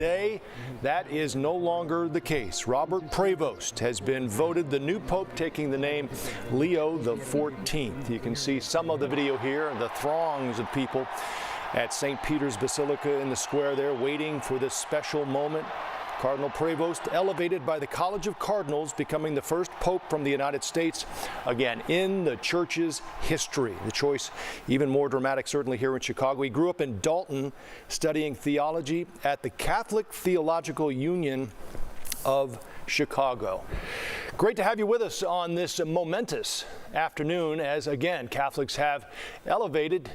Today, that is no longer the case. Robert Prevost has been voted the new pope, taking the name Leo XIV. You can see some of the video here, the throngs of people at St. Peter's Basilica in the square there, waiting for this special moment. Cardinal Prevost elevated by the College of Cardinals, becoming the first pope from the United States, again, in the church's history. The choice even more dramatic, certainly here in Chicago. He grew up in Dalton, studying theology at the Catholic Theological Union of Chicago. Great to have you with us on this momentous afternoon as, again, Catholics have elevated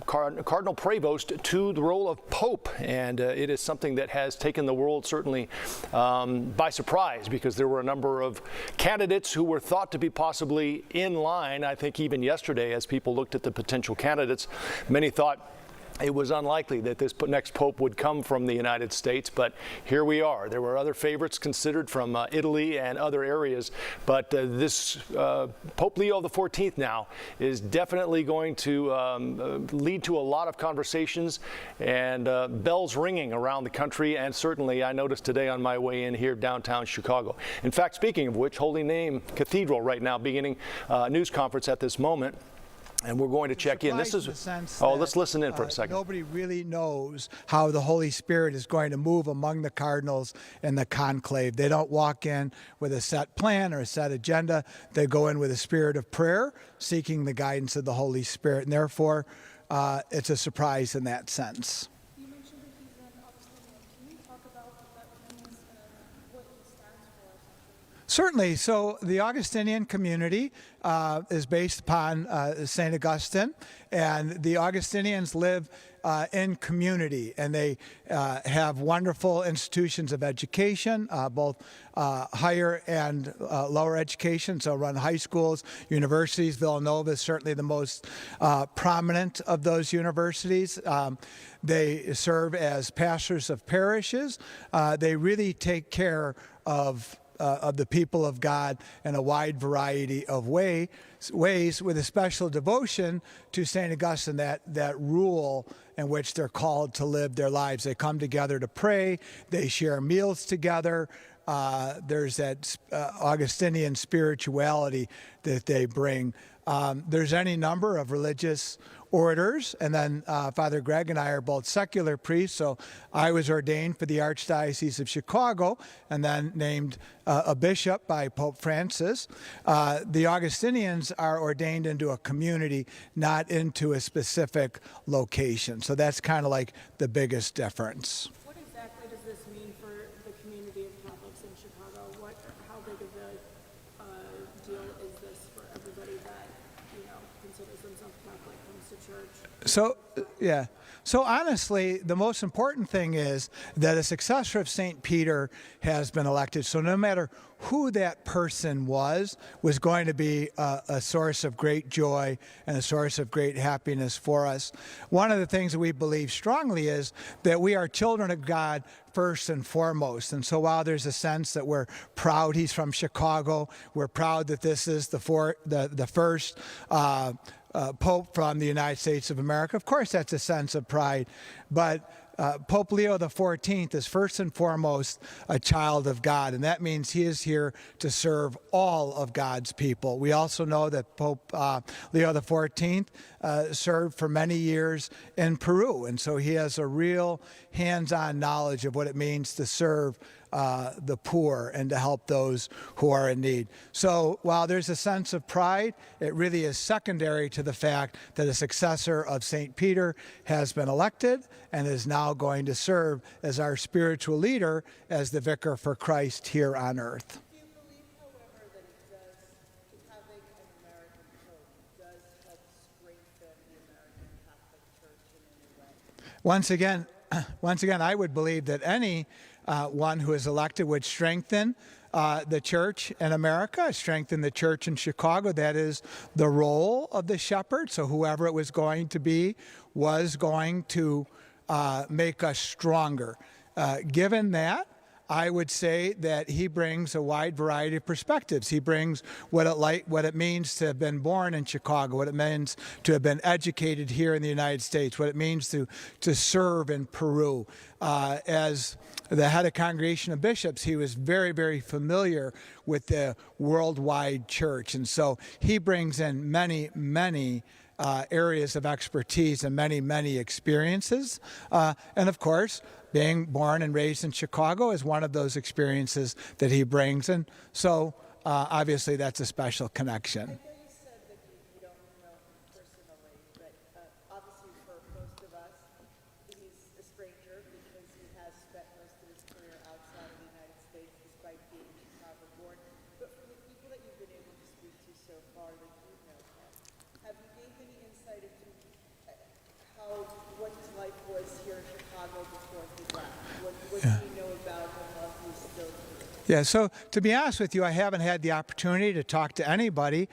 Cardinal Prevost to the role of Pope, and it is something that has taken the world certainly by surprise, because there were a number of candidates who were thought to be possibly in line. I think even yesterday, as people looked at the potential candidates, many thought it was unlikely that this next pope would come from the United States, but here we are. There were other favorites considered from Italy and other areas, but this Pope Leo XIV now is definitely going to lead to a lot of conversations and bells ringing around the country, and certainly I noticed today on my way in here downtown Chicago. In fact, speaking of which, Holy Name Cathedral right now beginning a news conference at this moment. And we're going to check in. This is, let's listen in for a second. Nobody really knows how the Holy Spirit is going to move among the cardinals in the conclave. They don't walk in with a set plan or a set agenda. They go in with a spirit of prayer, seeking the guidance of the Holy Spirit. And therefore, it's a surprise in that sense. You mentioned that he's an Augustinian. Can you talk about what that means and what he stands for? Certainly. So the Augustinian community is based upon St. Augustine, and the Augustinians live in community, and they have wonderful institutions of education, both higher and lower education, so run high schools, universities. Villanova is certainly the most prominent of those universities. They serve as pastors of parishes. They really take care of the people of God in a wide variety of ways, with a special devotion to St. Augustine, that rule in which they're called to live their lives. They come together to pray, they share meals together. There's that Augustinian spirituality that they bring. There's any number of religious orders, and then Father Greg and I are both secular priests, so I was ordained for the Archdiocese of Chicago and then named a bishop by Pope Francis. The Augustinians are ordained into a community, not into a specific location, so that's kind of like the biggest difference. What exactly does this mean for the community of Catholics in Chicago? How big of a deal is this for everybody that, considers themselves Catholic, comes to church? So honestly, the most important thing is that a successor of St. Peter has been elected. So no matter who that person was going to be a source of great joy and a source of great happiness for us. One of the things that we believe strongly is that we are children of God first and foremost. And so while there's a sense that we're proud he's from Chicago, we're proud that this is the first Pope from the United States of America. Of course, that's a sense of pride, but Pope Leo XIV is first and foremost a child of God, and that means he is here to serve all of God's people. We also know that Pope Leo XIV served for many years in Peru, and so he has a real hands-on knowledge of what it means to serve the poor and to help those who are in need. So while there's a sense of pride, it really is secondary to the fact that a successor of St. Peter has been elected and is now going to serve as our spiritual leader, as the vicar for Christ here on earth. Do you believe, however, that having an American pope does help strengthen the American Catholic Church in any way? Once again, I would believe that any one who is elected would strengthen the church in America, strengthen the church in Chicago. That is the role of the shepherd. So whoever it was going to be was going to make us stronger. Given that, I would say that he brings a wide variety of perspectives. He brings what it means to have been born in Chicago, what it means to have been educated here in the United States, what it means to serve in Peru. As the head of Congregation of Bishops, he was very, very familiar with the worldwide church. And so he brings in many, many areas of expertise and many, many experiences. And of course, being born and raised in Chicago is one of those experiences that he brings. And so obviously that's a special connection. I know you said that you don't know him personally, but obviously for most of us, he's a stranger because he has spent most of his career outside of the United States despite being Chicago born. But for the people that you've been able to speak to so far that you know him, have you gained any insight into what his life was here in Chicago before he left? What do you know about him while he was still here? Yeah, so to be honest with you, I haven't had the opportunity to talk to anybody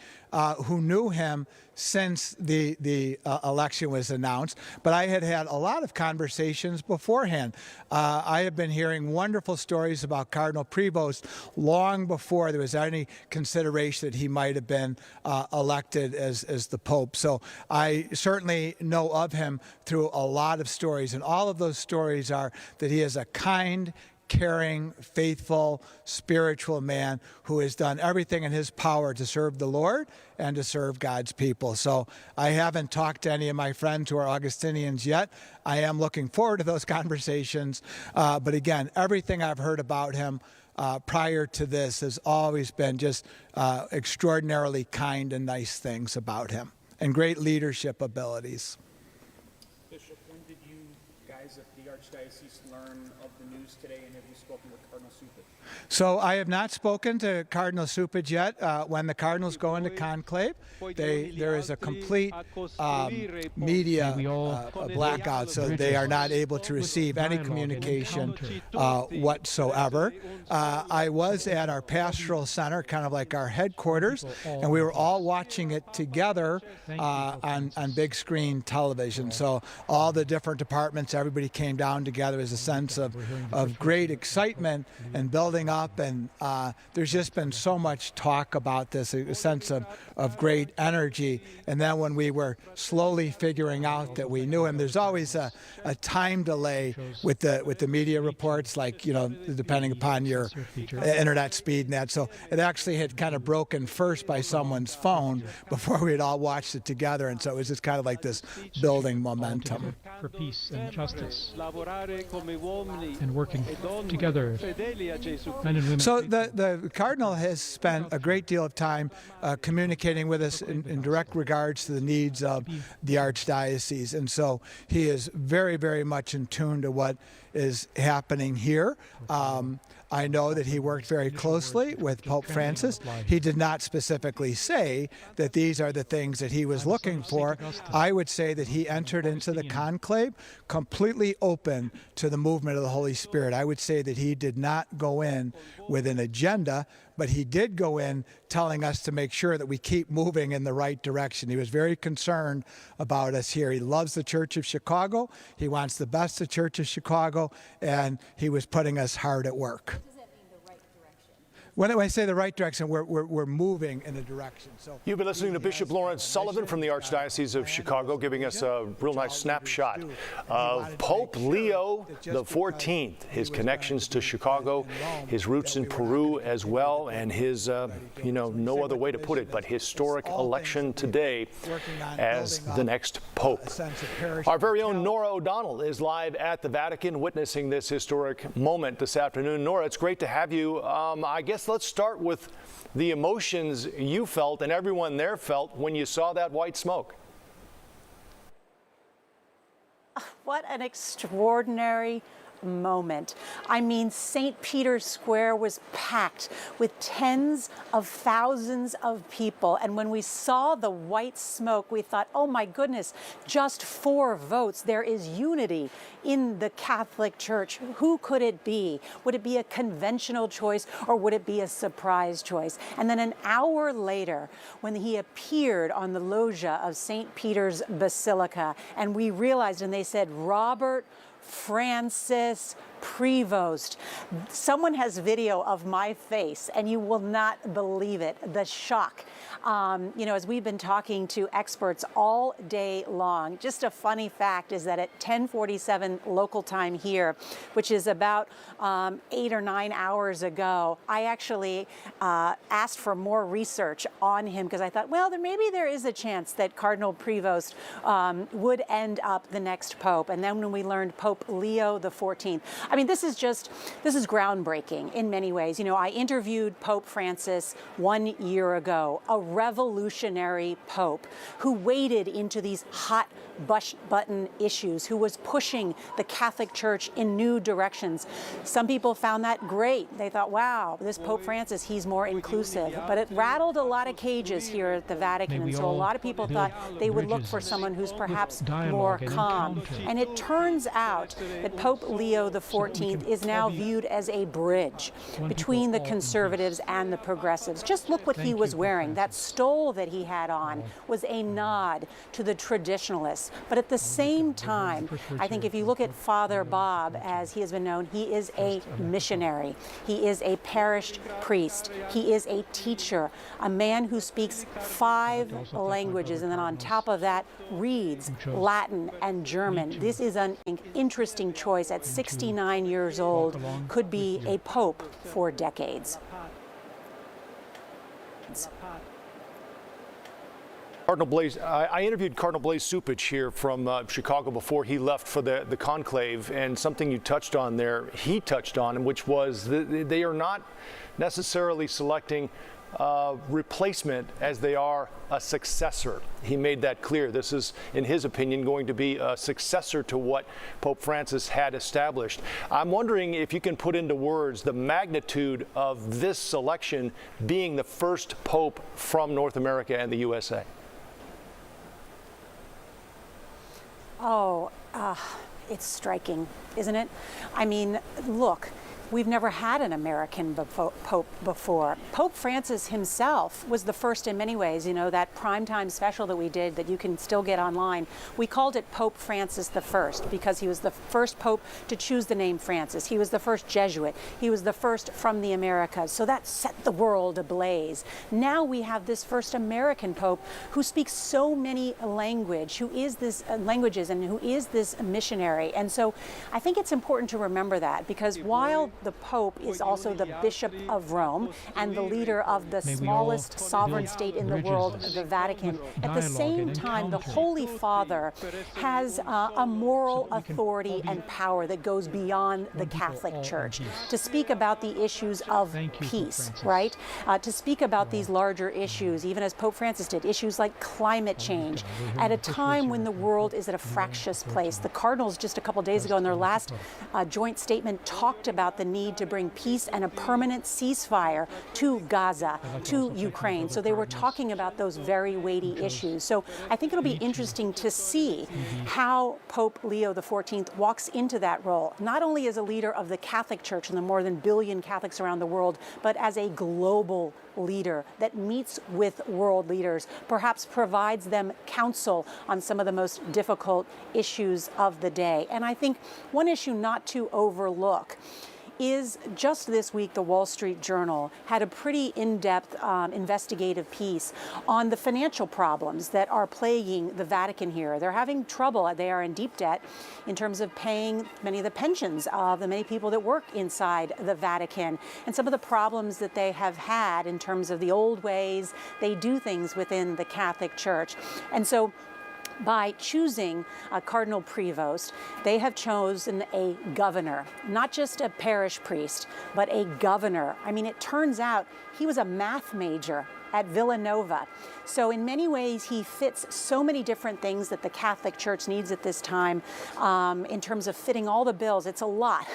who knew him since the election was announced, but I had a lot of conversations beforehand. I have been hearing wonderful stories about Cardinal Prevost long before there was any consideration that he might have been elected as the Pope. So I certainly know of him through a lot of stories, and all of those stories are that he is a kind, caring, faithful, spiritual man who has done everything in his power to serve the Lord and to serve God's people. So I haven't talked to any of my friends who are Augustinians yet. I am looking forward to those conversations. But again, everything I've heard about him prior to this has always been just extraordinarily kind and nice things about him and great leadership abilities. Bishop, when did you guys at the Archdiocese learn of the news today, and have you spoken with Cardinal Supit? So I have not spoken to Cardinal Supit yet. When the cardinals go into conclave, there is a complete media blackout, so they are not able to receive any communication whatsoever. I was at our pastoral center, kind of like our headquarters, and we were all watching it together on big screen television. So all the different departments, everybody came down together as a sense of great excitement and building up, and there's just been so much talk about this, a sense of great energy. And then when we were slowly figuring out that we knew him, there's always a time delay with the media reports, like, depending upon your internet speed and that. So it actually had kind of broken first by someone's phone before we had all watched it together, and so it was just kind of like this building momentum. For peace and justice and working together, men and women. So the Cardinal has spent a great deal of time communicating with us in direct regards to the needs of the Archdiocese, and so he is very, very much in tune to what is happening here. I know that he worked very closely with Pope Francis. He did not specifically say that these are the things that he was looking for. I would say that he entered into the conclave completely open to the movement of the Holy Spirit. I would say that he did not go in with an agenda, but he did go in telling us to make sure that we keep moving in the right direction. He was very concerned about us here. He loves the Church of Chicago. He wants the best of Church of Chicago, and he was putting us hard at work. What does that mean, the right direction? When I say the right direction, we're moving in a direction. So you've been listening to Bishop Lawrence Sullivan from the Archdiocese of Chicago, giving us a real nice snapshot of Pope Leo XIV, his connections to Chicago, his roots in Peru as well, and his, no other way to put it, but historic election today as the next Pope. Our very own Nora O'Donnell is live at the Vatican witnessing this historic moment this afternoon. Nora, it's great to have you. I guess let's start with the emotions you felt and everyone there felt when you saw that white smoke. What an extraordinary moment. I mean, St. Peter's Square was packed with tens of thousands of people. And when we saw the white smoke, we thought, oh my goodness, just 4 votes. There is unity in the Catholic Church. Who could it be? Would it be a conventional choice or would it be a surprise choice? And then an hour later, when he appeared on the loggia of St. Peter's Basilica, and we realized, and they said, Robert Francis Prevost. Someone has video of my face, and you will not believe it, the shock. You know, as we've been talking to experts all day long, just a funny fact is that at 10:47 local time here, which is about 8 or 9 hours ago, I actually asked for more research on him because I thought, well, maybe there is a chance that Cardinal Prevost would end up the next pope. And then when we learned Pope Leo XIV, I mean, this is groundbreaking in many ways. You know, I interviewed Pope Francis 1 year ago, a revolutionary pope who waded into these hot button issues, who was pushing the Catholic Church in new directions. Some people found that great. They thought, wow, this Pope Francis, he's more inclusive. But it rattled a lot of cages here at the Vatican, and so a lot of people thought they would look for someone who's perhaps more calm. And it turns out that Pope Leo XIV is now viewed as a bridge between the conservatives and the progressives. Just look what he was wearing. That stole that he had on was a nod to the traditionalists. But at the same time, I think if you look at Father Bob, as he has been known, he is a missionary. He is a parish priest. He is a teacher, a man who speaks 5 languages, and then on top of that, reads Latin and German. This is an interesting choice. At 69 years old, could be a pope for decades. Cardinal Blaise, I interviewed Cardinal Blaise Cupich here from Chicago before he left for the conclave, and something you touched on there, he touched on, which was they are not necessarily selecting replacement as they are a successor. He made that clear. This is, in his opinion, going to be a successor to what Pope Francis had established. I'm wondering if you can put into words the magnitude of this selection being the first pope from North America and the USA. Oh, it's striking, isn't it? I mean, look, we've never had an American pope before. Pope Francis himself was the first in many ways. You know, that primetime special that we did that you can still get online, we called it Pope Francis I because he was the first pope to choose the name Francis. He was the first Jesuit. He was the first from the Americas. So that set the world ablaze. Now we have this first American pope who speaks so many languages and who is this missionary. And so I think it's important to remember that, because while the Pope is also the Bishop of Rome and the leader of the smallest sovereign state in the world, the Vatican, at the same time, the Holy Father has a moral authority and power that goes beyond the Catholic Church to speak about the issues of peace, right? To speak about these larger issues, even as Pope Francis did, issues like climate change, at a time when the world is at a fractious place. The Cardinals just a couple days ago in their last joint statement talked about the need to bring peace and a permanent ceasefire to Gaza, to Ukraine. So they were talking about those very weighty issues. So I think it'll be interesting to see how Pope Leo XIV walks into that role, not only as a leader of the Catholic Church and the more than 1 billion Catholics around the world, but as a global leader that meets with world leaders, perhaps provides them counsel on some of the most difficult issues of the day. And I think one issue not to overlook is just this week, the Wall Street Journal had a pretty in-depth investigative piece on the financial problems that are plaguing the Vatican here. They're having trouble. They are in deep debt in terms of paying many of the pensions of the many people that work inside the Vatican, and some of the problems that they have had in terms of the old ways they do things within the Catholic Church. And so by choosing Cardinal Prevost, they have chosen a governor, not just a parish priest, but a governor. I mean, it turns out he was a math major at Villanova. So in many ways, he fits so many different things that the Catholic Church needs at this time in terms of fitting all the bills. It's a lot,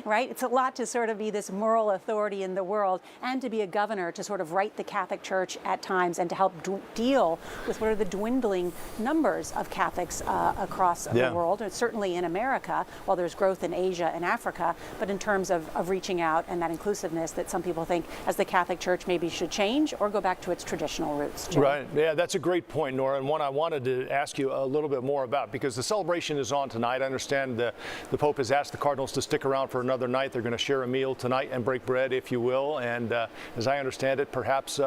right? It's a lot to sort of be this moral authority in the world and to be a governor to sort of right the Catholic Church at times and to help deal with what are the dwindling numbers of Catholics across the world, and certainly in America, while there's growth in Asia and Africa, but in terms of reaching out and that inclusiveness that some people think as the Catholic Church maybe should change or go back back to its traditional roots. Jim. Right. Yeah, that's a great point, Nora, and one I wanted to ask you a little bit more about, because the celebration is on tonight. I understand the Pope has asked the Cardinals to stick around for another night. They're going to share a meal tonight and break bread, if you will, and as I understand it, perhaps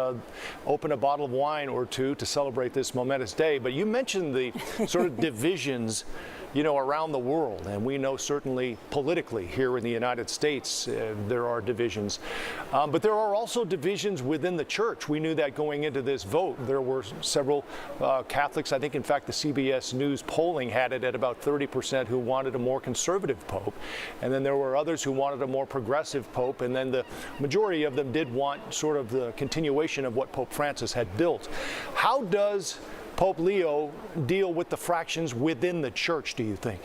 open a bottle of wine or two to celebrate this momentous day. But you mentioned the sort of divisions, you know, around the world, and we know certainly politically here in the United States there are divisions, but there are also divisions within the church. We knew that going into this vote. There were several Catholics, I think in fact the CBS News polling had it at about 30%, who wanted a more conservative pope, and then there were others who wanted a more progressive pope, and then the majority of them did want sort of the continuation of what Pope Francis had built. How does Pope Leo deal with the fractions within the church, do you think?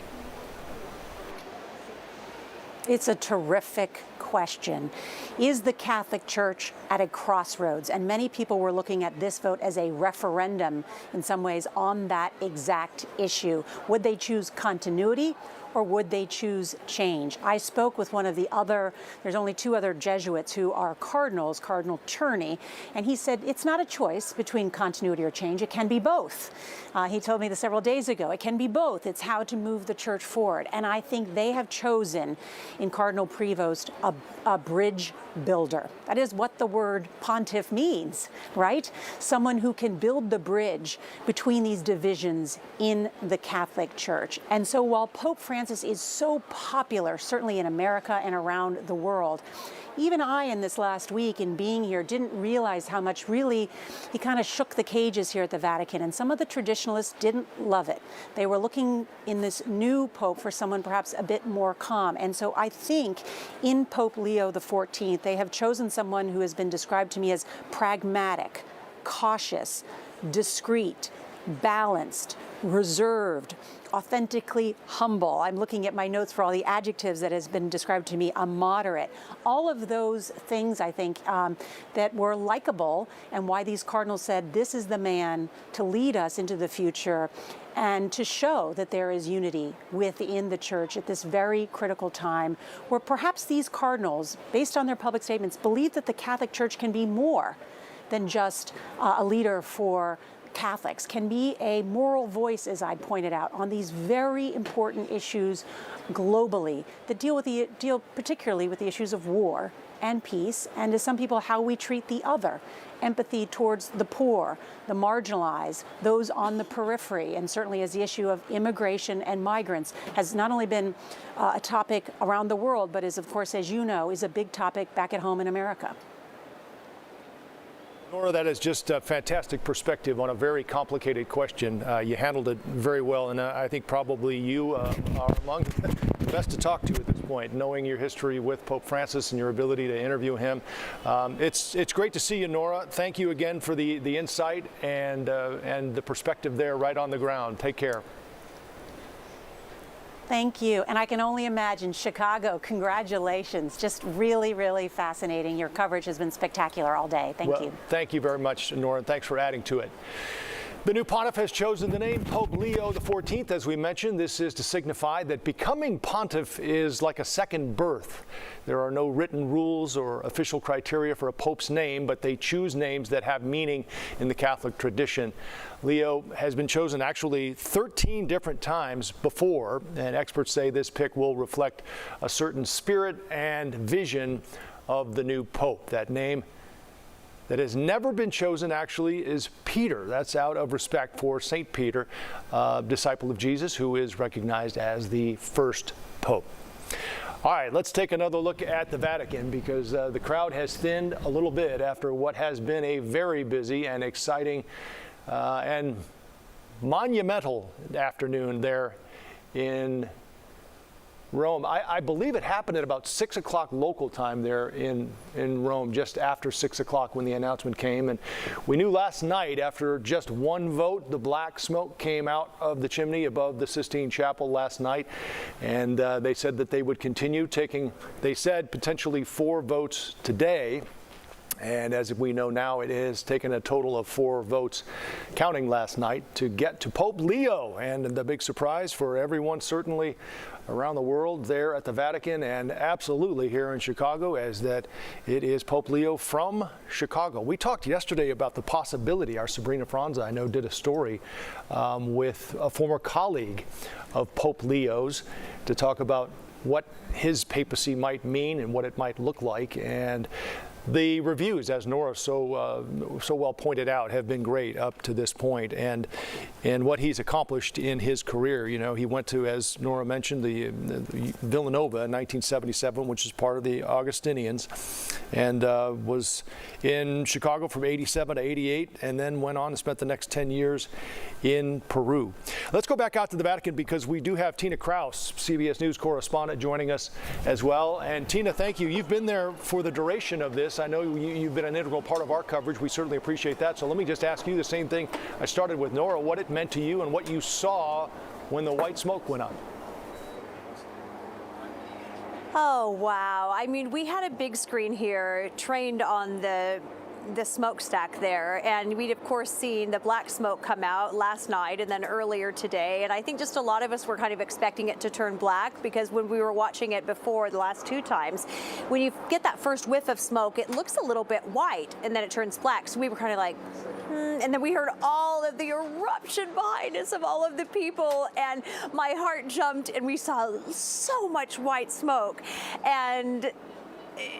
It's a terrific question. Is the Catholic Church at a crossroads? And many people were looking at this vote as a referendum in some ways on that exact issue. Would they choose continuity, or would they choose change? I spoke with one of the other, there's only two other Jesuits who are cardinals, Cardinal Czerny, and he said it's not a choice between continuity or change, it can be both. He told me this several days ago, it can be both. It's how to move the church forward. And I think they have chosen in Cardinal Prevost a bridge builder. That is what the word pontiff means, right? Someone who can build the bridge between these divisions in the Catholic Church. And so while Pope Francis is so popular, certainly in America and around the world, even I, in this last week in being here, didn't realize how much really he kind of shook the cages here at the Vatican. And some of the traditionalists didn't love it. They were looking in this new Pope for someone perhaps a bit more calm. And so I think in Pope Leo XIV, they have chosen someone who has been described to me as pragmatic, cautious, discreet, balanced, reserved, authentically humble. I'm looking at my notes for all the adjectives that has been described to me, a moderate. All of those things, I think, that were likable, and why these cardinals said this is the man to lead us into the future and to show that there is unity within the church at this very critical time, where perhaps these cardinals, based on their public statements, believe that the Catholic Church can be more than just a leader for Catholics, can be a moral voice, as I pointed out, on these very important issues globally that deal particularly with the issues of war and peace, and to some people, how we treat the other. Empathy towards the poor, the marginalized, those on the periphery, and certainly as the issue of immigration and migrants has not only been a topic around the world, but is, of course, as you know, is a big topic back at home in America. Nora, that is just a fantastic perspective on a very complicated question. You handled it very well, and I think probably you are among the best to talk to at this point, knowing your history with Pope Francis and your ability to interview him. It's great to see you, Nora. Thank you again for the insight and the perspective there right on the ground. Take care. Thank you. And I can only imagine Chicago, congratulations. Just really, really fascinating. Your coverage has been spectacular all day. Thank you. Thank you very much, Nora, and thanks for adding to it. The new pontiff has chosen the name Pope Leo XIV. As we mentioned, this is to signify that becoming pontiff is like a second birth. There are no written rules or official criteria for a pope's name, but they choose names that have meaning in the Catholic tradition. Leo has been chosen actually 13 different times before, and experts say this pick will reflect a certain spirit and vision of the new pope. That name that has never been chosen actually is Peter. That's out of respect for St. Peter, disciple of Jesus, who is recognized as the first pope. All right, let's take another look at the Vatican, because the crowd has thinned a little bit after what has been a very busy and exciting and monumental afternoon there in Rome. I believe it happened at about 6 o'clock local time there in Rome, just after 6 o'clock when the announcement came. And we knew last night, after just one vote, the black smoke came out of the chimney above the Sistine Chapel last night. And they said that they would continue taking, they said, potentially 4 votes today. And as we know now, it has taken a total of 4 votes, counting last night, to get to Pope Leo. And the big surprise for everyone, certainly around the world, there at the Vatican and absolutely here in Chicago, is that it is Pope Leo from Chicago. We talked yesterday about the possibility. Our Sabrina Franza, I know, did a story with a former colleague of Pope Leo's to talk about what his papacy might mean and what it might look like. And the reviews, as Nora so well pointed out, have been great up to this point, and what he's accomplished in his career. You know, he went to, as Nora mentioned, the Villanova in 1977, which is part of the Augustinians, and was in Chicago from 87 to 88, and then went on and spent the next 10 years in Peru. Let's go back out to the Vatican because we do have Tina Kraus, CBS News correspondent, joining us as well. And Tina, thank you. You've been there for the duration of this. I know you've been an integral part of our coverage. We certainly appreciate that. So let me just ask you the same thing I started with Nora, what it meant to you and what you saw when the white smoke went up. Oh, wow. I mean, we had a big screen here trained on the smokestack there, and we'd of course seen the black smoke come out last night and then earlier today, and I think just a lot of us were kind of expecting it to turn black, because when we were watching it before the last 2 times, when you get that first whiff of smoke, it looks a little bit white and then it turns black. So we were kind of like, and then we heard all of the eruption behind us of all of the people, and my heart jumped, and we saw so much white smoke, and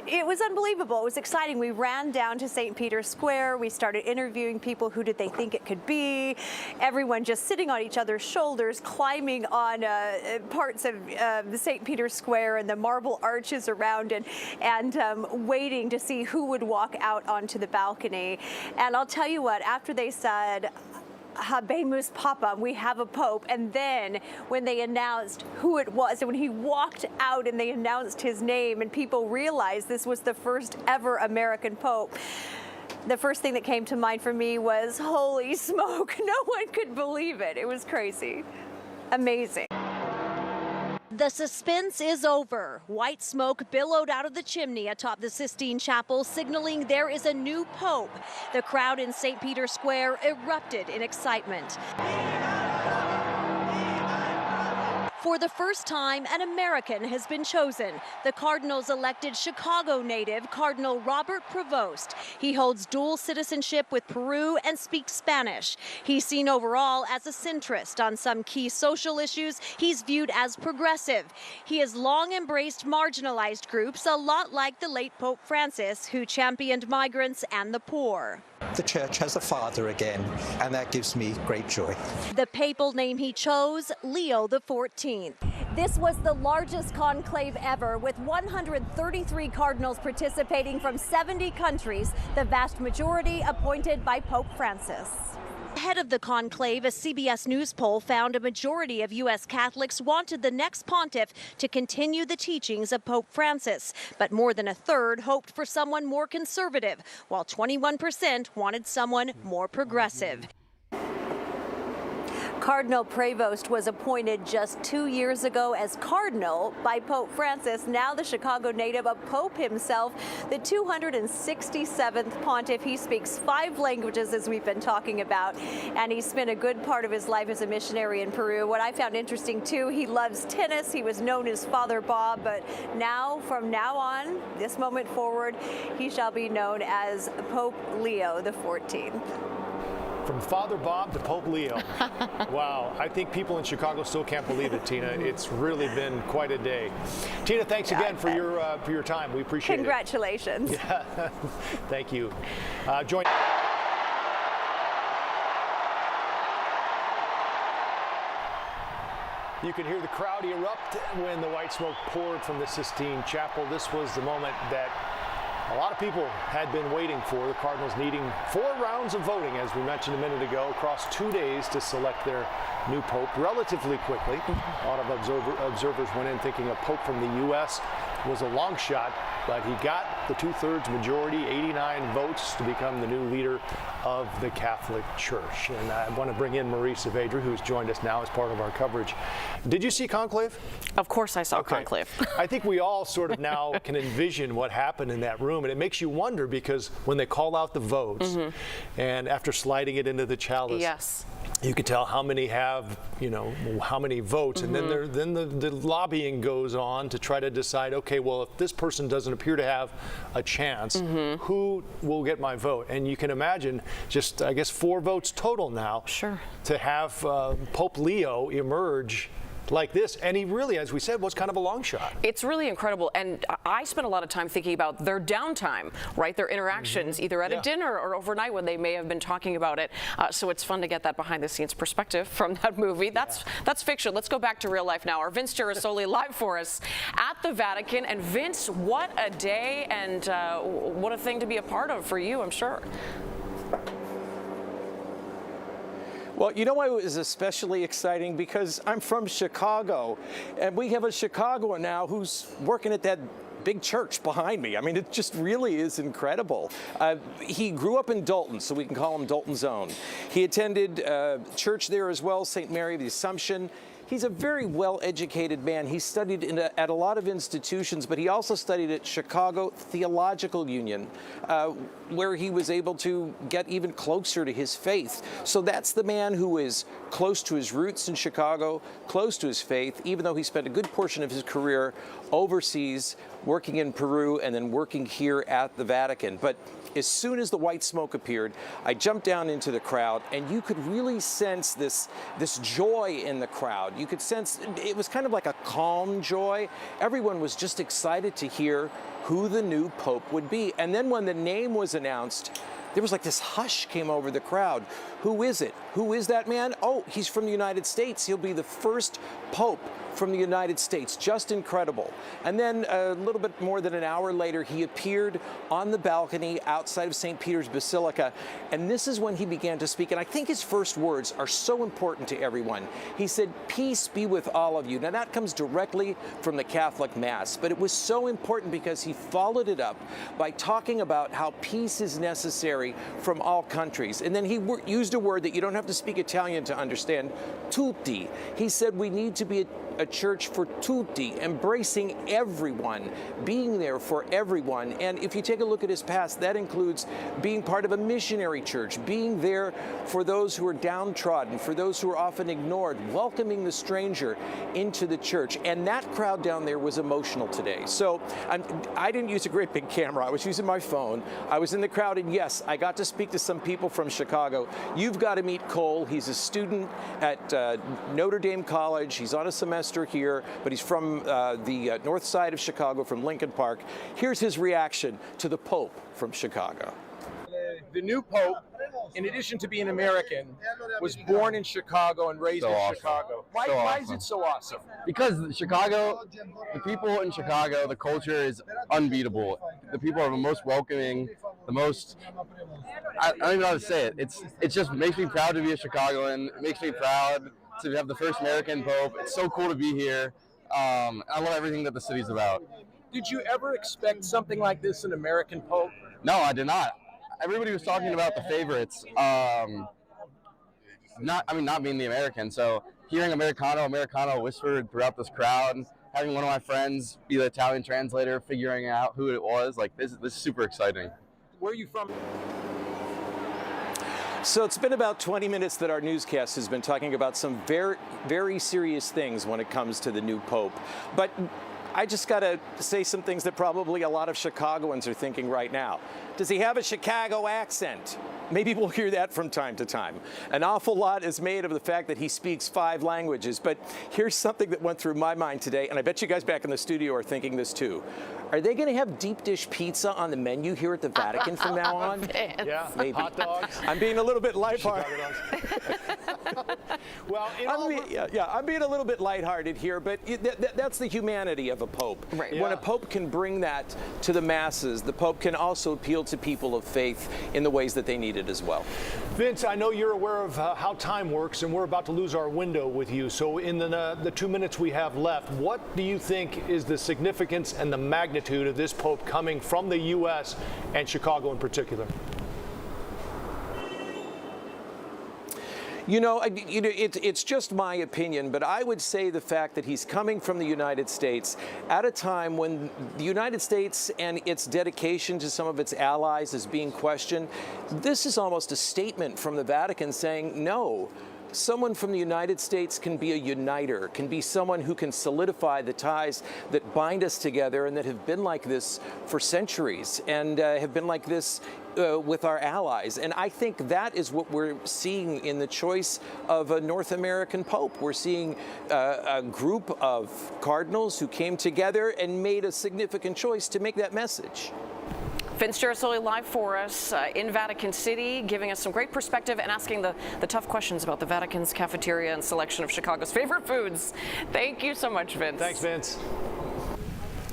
it was unbelievable. It was exciting. We ran down to St. Peter's Square. We started interviewing people. Who did they think it could be? Everyone just sitting on each other's shoulders, climbing on parts of the St. Peter's Square and the marble arches around, and waiting to see who would walk out onto the balcony. And I'll tell you what, after they said, Habemus Papa, we have a pope, and then when they announced who it was, and when he walked out and they announced his name and people realized this was the first ever American pope, the first thing that came to mind for me was, holy smoke, no one could believe it. It was crazy. Amazing. The suspense is over. White smoke billowed out of the chimney atop the Sistine Chapel, signaling there is a new pope. The crowd in St. Peter's Square erupted in excitement. For the first time, an American has been chosen. The Cardinals elected Chicago native Cardinal Robert Prevost. He holds dual citizenship with Peru and speaks Spanish. He's seen overall as a centrist on some key social issues. He's viewed as progressive. He has long embraced marginalized groups, a lot like the late Pope Francis, who championed migrants and the poor. The church has a father again, and that gives me great joy. The papal name he chose, Leo XIV. This was the largest conclave ever, with 133 cardinals participating from 70 countries, the vast majority appointed by Pope Francis. Ahead of the conclave, a CBS News poll found a majority of U.S. Catholics wanted the next pontiff to continue the teachings of Pope Francis, but more than a third hoped for someone more conservative, while 21% wanted someone more progressive. Cardinal Prevost was appointed just 2 years ago as cardinal by Pope Francis, now the Chicago native, a pope himself, the 267th pontiff. He speaks 5 languages, as we've been talking about, and he spent a good part of his life as a missionary in Peru. What I found interesting, too, he loves tennis. He was known as Father Bob, but now, from now on, this moment forward, he shall be known as Pope Leo XIV. From Father Bob to Pope Leo. Wow, I think people in Chicago still can't believe it, Tina. It's really been quite a day. Tina, thanks again for your time. We appreciate it. Congratulations. Yeah. Thank you. Join. You can hear the crowd erupt when the white smoke poured from the Sistine Chapel. This was the moment that a lot of people had been waiting for. The Cardinals needing 4 rounds of voting, as we mentioned a minute ago, across 2 days to select their new pope relatively quickly. A lot of observers went in thinking a pope from the U.S. was a long shot, but he got the 2/3 majority, 89 votes, to become the new leader of the Catholic Church. And I want to bring in Marie Saavedra, who's joined us now as part of our coverage. Did you see Conclave? Of course I saw Conclave. I think we all sort of now can envision what happened in that room, and it makes you wonder, because when they call out the votes, and after sliding it into the chalice, yes, you can tell how many have, you know, how many votes, and then the lobbying goes on to try to decide, okay, well, if this person doesn't appear to have a chance, who will get my vote? And you can imagine just, I guess, 4 votes total now. Sure. To have Pope Leo emerge like this, and he really, as we said, was kind of a long shot. It's really incredible, and I spent a lot of time thinking about their downtime, right? Their interactions, either at a dinner or overnight when they may have been talking about it. So it's fun to get that behind-the-scenes perspective from that movie. That's fiction. Let's go back to real life now. Our Vince Girasoli live for us at the Vatican. And Vince, what a day, and what a thing to be a part of for you, I'm sure. Well, you know why it was especially exciting? Because I'm from Chicago, and we have a Chicagoan now who's working at that big church behind me. I mean, it just really is incredible. He grew up in Dalton, so we can call him Dalton's own. He attended church there as well, St. Mary of the Assumption. He's a very well-educated man. He studied at a lot of institutions, but he also studied at Chicago Theological Union, where he was able to get even closer to his faith. So that's the man who is close to his roots in Chicago, close to his faith, even though he spent a good portion of his career overseas, working in Peru and then working here at the Vatican. But as soon as the white smoke appeared, I jumped down into the crowd, and you could really sense this joy in the crowd. You could sense it was kind of like a calm joy. Everyone was just excited to hear who the new pope would be. And then when the name was announced, there was like this hush came over the crowd. Who is it? Who is that man? Oh, he's from the United States. He'll be the first pope from the United States. Just incredible. And then a little bit more than an hour later, he appeared on the balcony outside of St. Peter's Basilica. And this is when he began to speak. And I think his first words are so important to everyone. He said, "Peace be with all of you." Now that comes directly from the Catholic Mass, but it was so important because he followed it up by talking about how peace is necessary from all countries. And then he used a word that you don't have to speak Italian to understand, tutti. He said we need to be a church for tutti, embracing everyone, being there for everyone. And if you take a look at his past, that includes being part of a missionary church, being there for those who are downtrodden, for those who are often ignored, welcoming the stranger into the church. And that crowd down there was emotional today. So I didn't use a great big camera. I was using my phone. I was in the crowd, and yes, I got to speak to some people from Chicago. You've got to meet Cole. He's a student at Notre Dame College. He's on a semester here, but he's from the north side of Chicago, from Lincoln Park. Here's his reaction to the Pope from Chicago. The new Pope, in addition to being American, was born in Chicago and raised in Chicago. Why is it so awesome? Because Chicago, the people in Chicago, the culture is unbeatable. The people are the most welcoming, the most, I don't even know how to say it. It just makes me proud to be a Chicagoan. It makes me proud to have the first American Pope. It's so cool to be here. I love everything that the city's about. Did you ever expect something like this, an American Pope? No, I did not. Everybody was talking about the favorites. Not being the American. So hearing Americano whispered throughout this crowd, having one of my friends be the Italian translator, figuring out who it was, like this is super exciting. Where are you from? So it's been about 20 minutes that our newscast has been talking about some very, very serious things when it comes to the new Pope. But I just got to say some things that probably a lot of Chicagoans are thinking right now. Does he have a Chicago accent? Maybe we'll hear that from time to time. An awful lot is made of the fact that he speaks 5 languages, but here's something that went through my mind today, and I bet you guys back in the studio are thinking this too. Are they going to have deep dish pizza on the menu here at the Vatican from now on? Yeah, maybe. Hot dogs. I'm being a little bit lighthearted. Well, I'm being a little bit lighthearted here, but that's the humanity of a pope. Right. When a pope can bring that to the masses, the pope can also appeal to people of faith in the ways that they need needed as well. Vince, I know you're aware of how time works, and we're about to lose our window with you. So in the 2 minutes we have left, what do you think is the significance and the magnitude of this Pope coming from the U.S. and Chicago in particular? It's just my opinion, but I would say the fact that he's coming from the United States at a time when the United States and its dedication to some of its allies is being questioned, this is almost a statement from the Vatican saying, no, someone from the United States can be a uniter, can be someone who can solidify the ties that bind us together and that have been like this for centuries and have been like this with our allies. And I think that is what we're seeing in the choice of a North American Pope. We're seeing a group of cardinals who came together and made a significant choice to make that message. Vince Girasoli live for us in Vatican City, giving us some great perspective and asking the tough questions about the Vatican's cafeteria and selection of Chicago's favorite foods. Thank you so much, Vince. Thanks, Vince.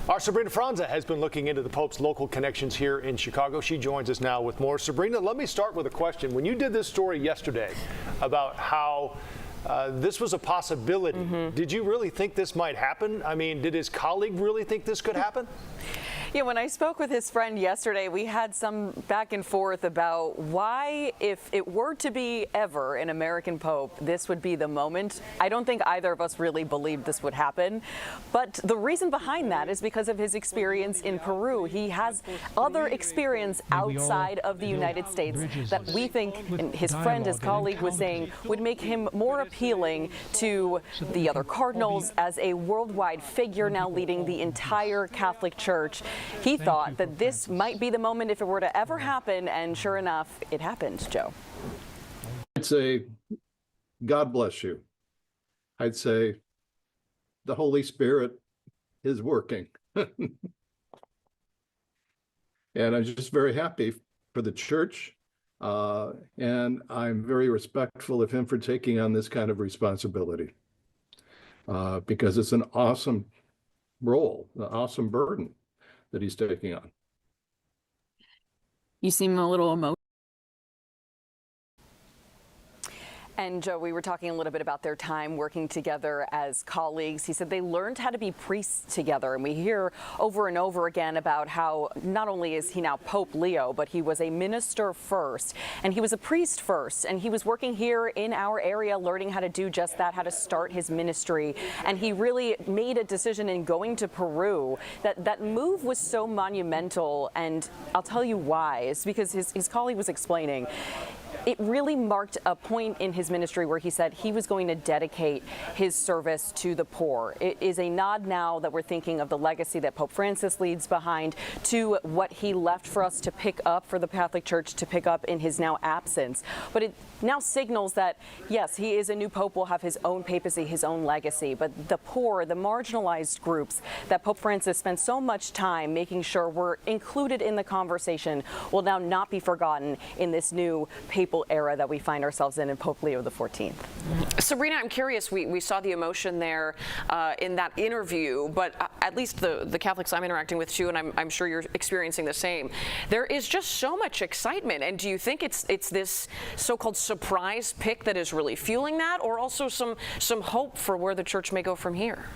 Our Sabrina Franza has been looking into the Pope's local connections here in Chicago. She joins us now with more. Sabrina, let me start with a question. When you did this story yesterday about how this was a possibility, did you really think this might happen? I mean, did his colleague really think this could happen? Yeah, when I spoke with his friend yesterday, we had some back and forth about why, if it were to be ever an American Pope, this would be the moment. I don't think either of us really believed this would happen. But the reason behind that is because of his experience in Peru. He has other experience outside of the United States that we think, and his friend, his colleague was saying, would make him more appealing to the other cardinals as a worldwide figure now leading the entire Catholic Church. He thought that this might be the moment if it were to ever happen, and sure enough, it happened, Joe. I'd say, God bless you. I'd say, the Holy Spirit is working. And I'm just very happy for the church, and I'm very respectful of him for taking on this kind of responsibility, because it's an awesome role, an awesome burden that he's taking on. You seem a little emotional. And Joe, we were talking a little bit about their time working together as colleagues. He said they learned how to be priests together. And we hear over and over again about how not only is he now Pope Leo, but he was a minister first and he was a priest first. And he was working here in our area, learning how to do just that, how to start his ministry. And he really made a decision in going to Peru. That move was so monumental. And I'll tell you why. It's because his colleague was explaining. It really marked a point in his ministry where he said he was going to dedicate his service to the poor. It is a nod now that we're thinking of the legacy that Pope Francis leaves behind to what he left for us to pick up, for the Catholic Church to pick up in his now absence. But it now signals that, yes, he is a new pope, will have his own papacy, his own legacy. But the poor, the marginalized groups that Pope Francis spent so much time making sure were included in the conversation will now not be forgotten in this new papal era that we find ourselves in Pope Leo XIV. Sabrina, I'm curious, we saw the emotion there in that interview, but at least the Catholics I'm interacting with too, and I'm sure you're experiencing the same. There is just so much excitement, and do you think it's this so-called surprise pick that is really fueling that, or also some hope for where the church may go from here?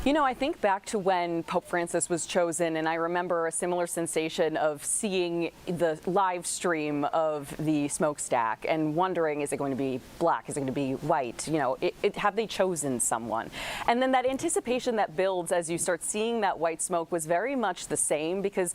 You know, I think back to when Pope Francis was chosen, and I remember a similar sensation of seeing the live stream of the smokestack and wondering, is it going to be black? Is it going to be white? You know, have they chosen someone? And then that anticipation that builds as you start seeing that white smoke was very much the same, because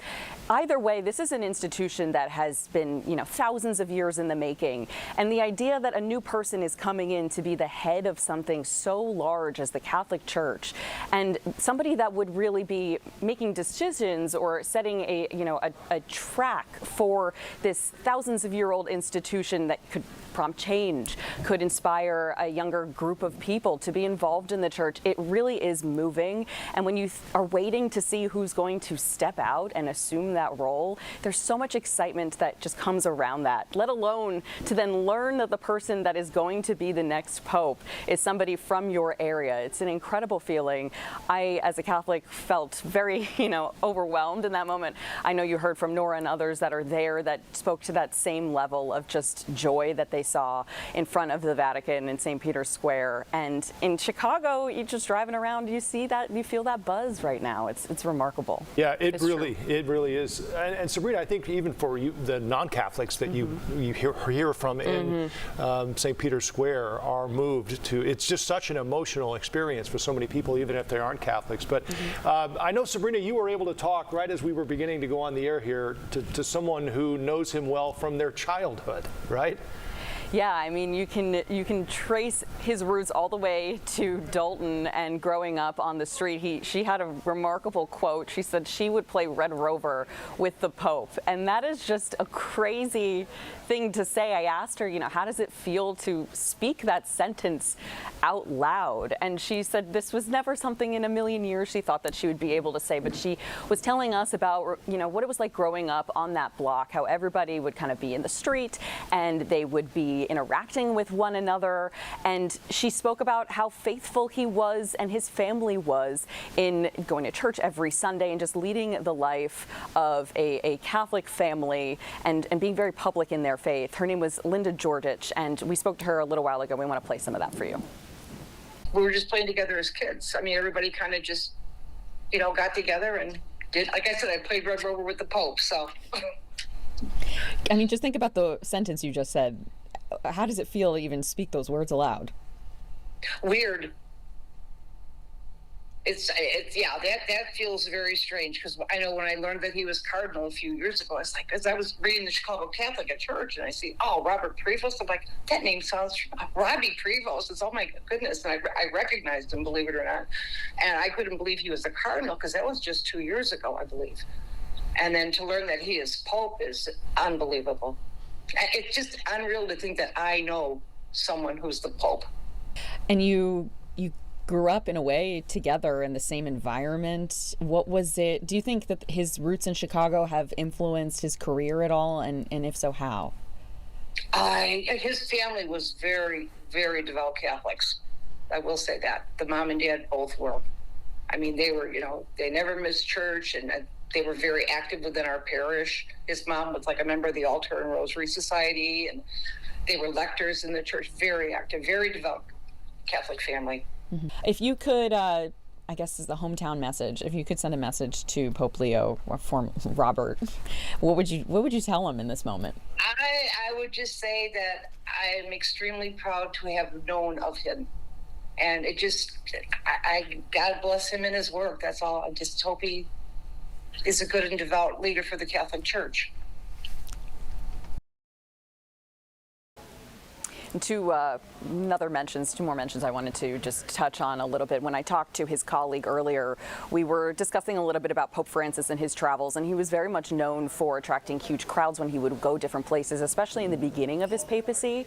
either way, this is an institution that has been, you know, thousands of years in the making. And the idea that a new person is coming in to be the head of something so large as the Catholic Church, and somebody that would really be making decisions or setting a track for this thousands of year old institution that could prompt change, could inspire a younger group of people to be involved in the church. It really is moving. And when you are waiting to see who's going to step out and assume that role, there's so much excitement that just comes around that, let alone to then learn that the person that is going to be the next pope is somebody from your area. It's an incredible feeling. I, as a Catholic, felt very, overwhelmed in that moment. I know you heard from Nora and others that are there that spoke to that same level of just joy that they saw in front of the Vatican in St. Peter's Square. And in Chicago, you're just driving around, you see that, you feel that buzz right now. It's remarkable. Yeah, it really is. And Sabrina, I think even for you, the non-Catholics that you hear from in St. Peter's Square are moved to. It's just such an emotional experience for so many people, even if they aren't Catholics. But I know, Sabrina, you were able to talk right as we were beginning to go on the air here to someone who knows him well from their childhood, right? Yeah, I mean, you can trace his roots all the way to Dalton and growing up on the street. She had a remarkable quote. She said she would play Red Rover with the Pope, and that is just a crazy thing to say. I asked her, how does it feel to speak that sentence out loud? And she said this was never something in a million years she thought that she would be able to say, but she was telling us about, what it was like growing up on that block, how everybody would kind of be in the street and they would be interacting with one another. And she spoke about how faithful he was and his family was in going to church every Sunday and just leading the life of a Catholic family and being very public in their faith. Her name was Linda Georgich, and we spoke to her a little while ago. We want to play some of that for you. We were just playing together as kids. I mean, everybody kind of just, got together and did, like I said, I played Red Rover with the Pope, so. I mean, just think about the sentence you just said. How does it feel to even speak those words aloud? Weird. It's that feels very strange, because I know when I learned that he was cardinal a few years ago, I was like, as I was reading the Chicago Catholic at church and I see, Robert Prevost, I'm like, that name sounds, Robbie Prevost. It's, oh my goodness. And I recognized him, believe it or not. And I couldn't believe he was a cardinal, because that was just 2 years ago, I believe. And then to learn that he is Pope is unbelievable. It's just unreal to think that I know someone who's the Pope. And you grew up in a way together in the same environment. What was it? Do you think that his roots in Chicago have influenced his career at all? And if so, how? His family was very, very devout Catholics. I will say that. The mom and dad both were. I mean, they were, they never missed church, and they were very active within our parish. His mom was like a member of the Altar and Rosary Society, and they were lectors in the church, very active, very devout Catholic family. Mm-hmm. If you could, I guess this is the hometown message, if you could send a message to Pope Leo or Robert, what would you tell him in this moment? I would just say that I am extremely proud to have known of him. And it just, God bless him in his work. That's all. I just hope he is a good and devout leader for the Catholic Church. Two more mentions I wanted to just touch on a little bit. When I talked to his colleague earlier, we were discussing a little bit about Pope Francis and his travels, and he was very much known for attracting huge crowds when he would go different places, especially in the beginning of his papacy,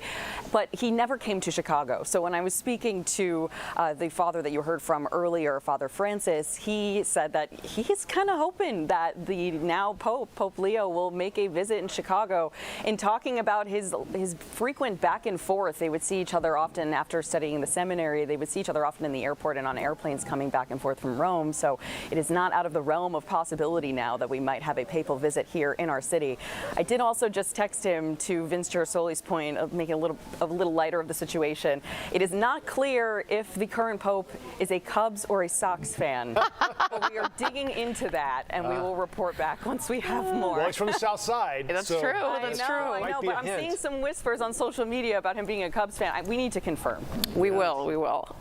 but he never came to Chicago. So when I was speaking to the father that you heard from earlier, Father Francis, he said that he's kind of hoping that the now Pope Leo will make a visit in Chicago, in talking about his frequent back and forth. They would see each other often after studying in the seminary. They would see each other often in the airport and on airplanes coming back and forth from Rome. So it is not out of the realm of possibility now that we might have a papal visit here in our city. I did also just text him, to Vince Girasoli's point of making a little lighter of the situation. It is not clear if the current Pope is a Cubs or a Sox fan, but we are digging into that, and we will report back once we have more. Well, he's from the South Side. That's so true. That's true. I know, but I'm seeing some whispers on social media about him being a Cubs fan. We need to confirm. We will.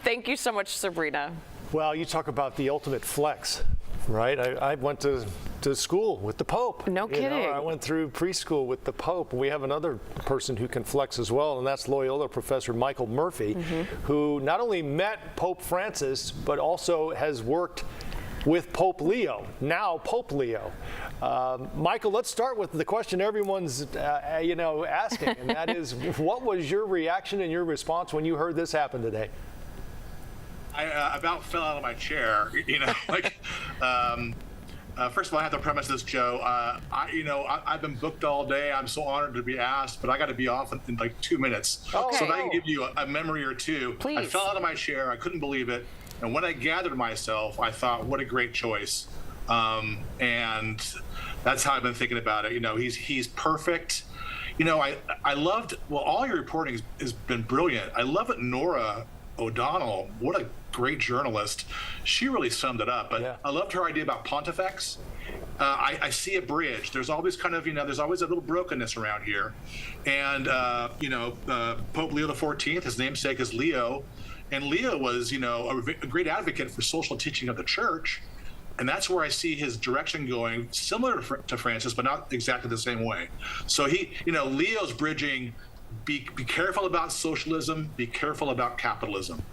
Thank you so much, Sabrina. Well, you talk about the ultimate flex, right? I went to school with the Pope. No kidding. I went through preschool with the Pope. We have another person who can flex as well, and that's Loyola professor Michael Murphy, who not only met Pope Francis, but also has worked with Pope Leo, now Pope Leo. Michael, let's start with the question everyone's asking, and that is, what was your reaction and your response when you heard this happen today? I about fell out of my chair, first of all, I have to premise this, Joe. I've been booked all day. I'm so honored to be asked, but I got to be off in like 2 minutes. Okay. So if I can give you a memory or two. Please. I fell out of my chair. I couldn't believe it. And when I gathered myself, I thought, what a great choice. And that's how I've been thinking about it. You know, he's perfect. You know, I loved, well, all your reporting has been brilliant. I love it. Nora O'Donnell, what a great journalist. She really summed it up. But yeah. I loved her idea about pontifex. I see a bridge. There's always kind of, you know, there's always a little brokenness around here. And, you know, Pope Leo XIV, his namesake is Leo. And Leo was, you know, a great advocate for social teaching of the church. And that's where I see his direction going, similar to Francis, but not exactly the same way. So he, you know, Leo's bridging, be careful about socialism, be careful about capitalism.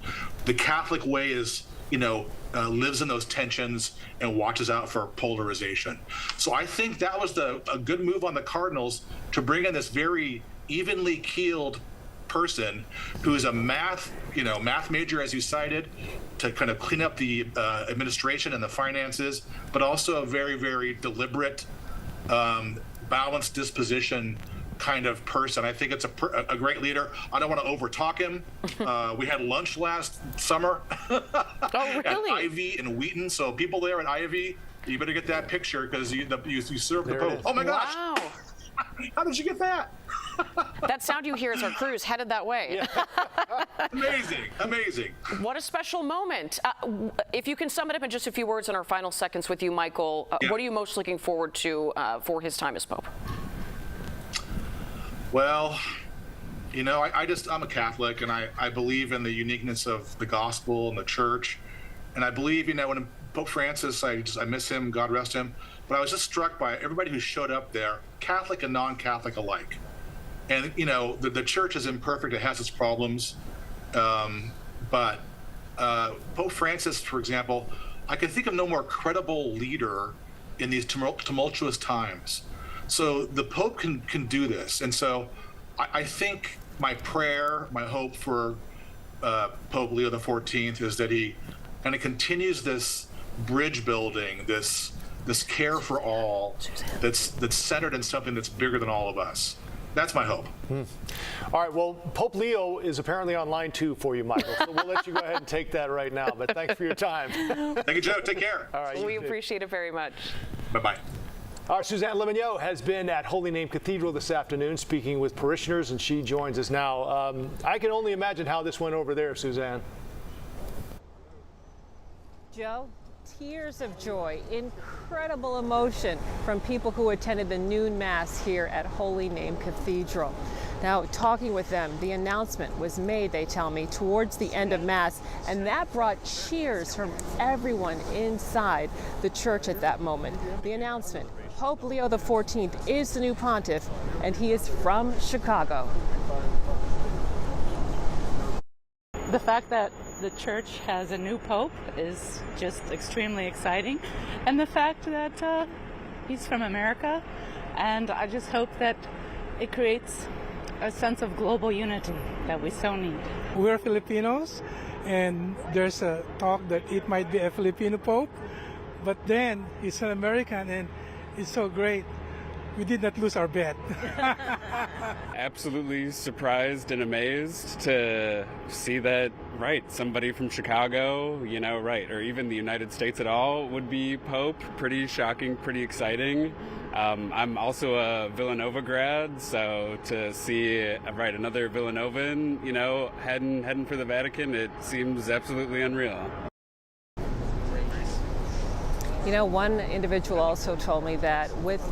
The Catholic way is, you know, lives in those tensions and watches out for polarization. So I think that was a good move on the Cardinals to bring in this very evenly keeled person who's a math major, as you cited, to kind of clean up the administration and the finances, but also a very, very deliberate, balanced disposition kind of person. I think it's a great leader. I don't want to overtalk him. We had lunch last summer really? at Ivy in Wheaton. So people there at Ivy, you better get that picture because you served the Pope. Oh my gosh! Wow. How did you get that? That sound you hear is our crews headed that way. Yeah. Amazing. What a special moment. If you can sum it up in just a few words in our final seconds with you, Michael, what are you most looking forward to for his time as Pope? Well, you know, I'm a Catholic, and I believe in the uniqueness of the gospel and the church. And I believe, you know, when Pope Francis, I miss him, God rest him, but I was just struck by everybody who showed up there, Catholic and non-Catholic alike. And, you know, the church is imperfect, it has its problems. But Pope Francis, for example, I can think of no more credible leader in these tumultuous times. So the Pope can do this. And so I think my prayer, my hope for Pope Leo XIV is that he kind of continues this bridge building, this care for all that's centered in something that's bigger than all of us. That's my hope. All right, well, Pope Leo is apparently on line 2 for you, Michael, so we'll let you go ahead and take that right now, but thanks for your time. Thank you, Joe. Take care. All right, we appreciate it very much. Bye-bye. Our Suzanne Lemonnier has been at Holy Name Cathedral this afternoon speaking with parishioners, and she joins us now. I can only imagine how this went over there, Suzanne. Joe, tears of joy, incredible emotion from people who attended the noon mass here at Holy Name Cathedral. Now, talking with them, the announcement was made, they tell me, towards the end of mass, and that brought cheers from everyone inside the church at that moment. The announcement, Pope Leo XIV is the new pontiff, and he is from Chicago. The fact that the church has a new pope is just extremely exciting, and the fact that he's from America, and I just hope that it creates a sense of global unity that we so need. We're Filipinos, and there's a talk that it might be a Filipino pope, but then he's an American, and it's so great. We did not lose our bet. Absolutely surprised and amazed to see that, right, somebody from Chicago, you know, right, or even the United States at all would be Pope. Pretty shocking, pretty exciting. I'm also a Villanova grad, so to see, right, another Villanovan, you know, heading for the Vatican, it seems absolutely unreal. You know, one individual also told me that with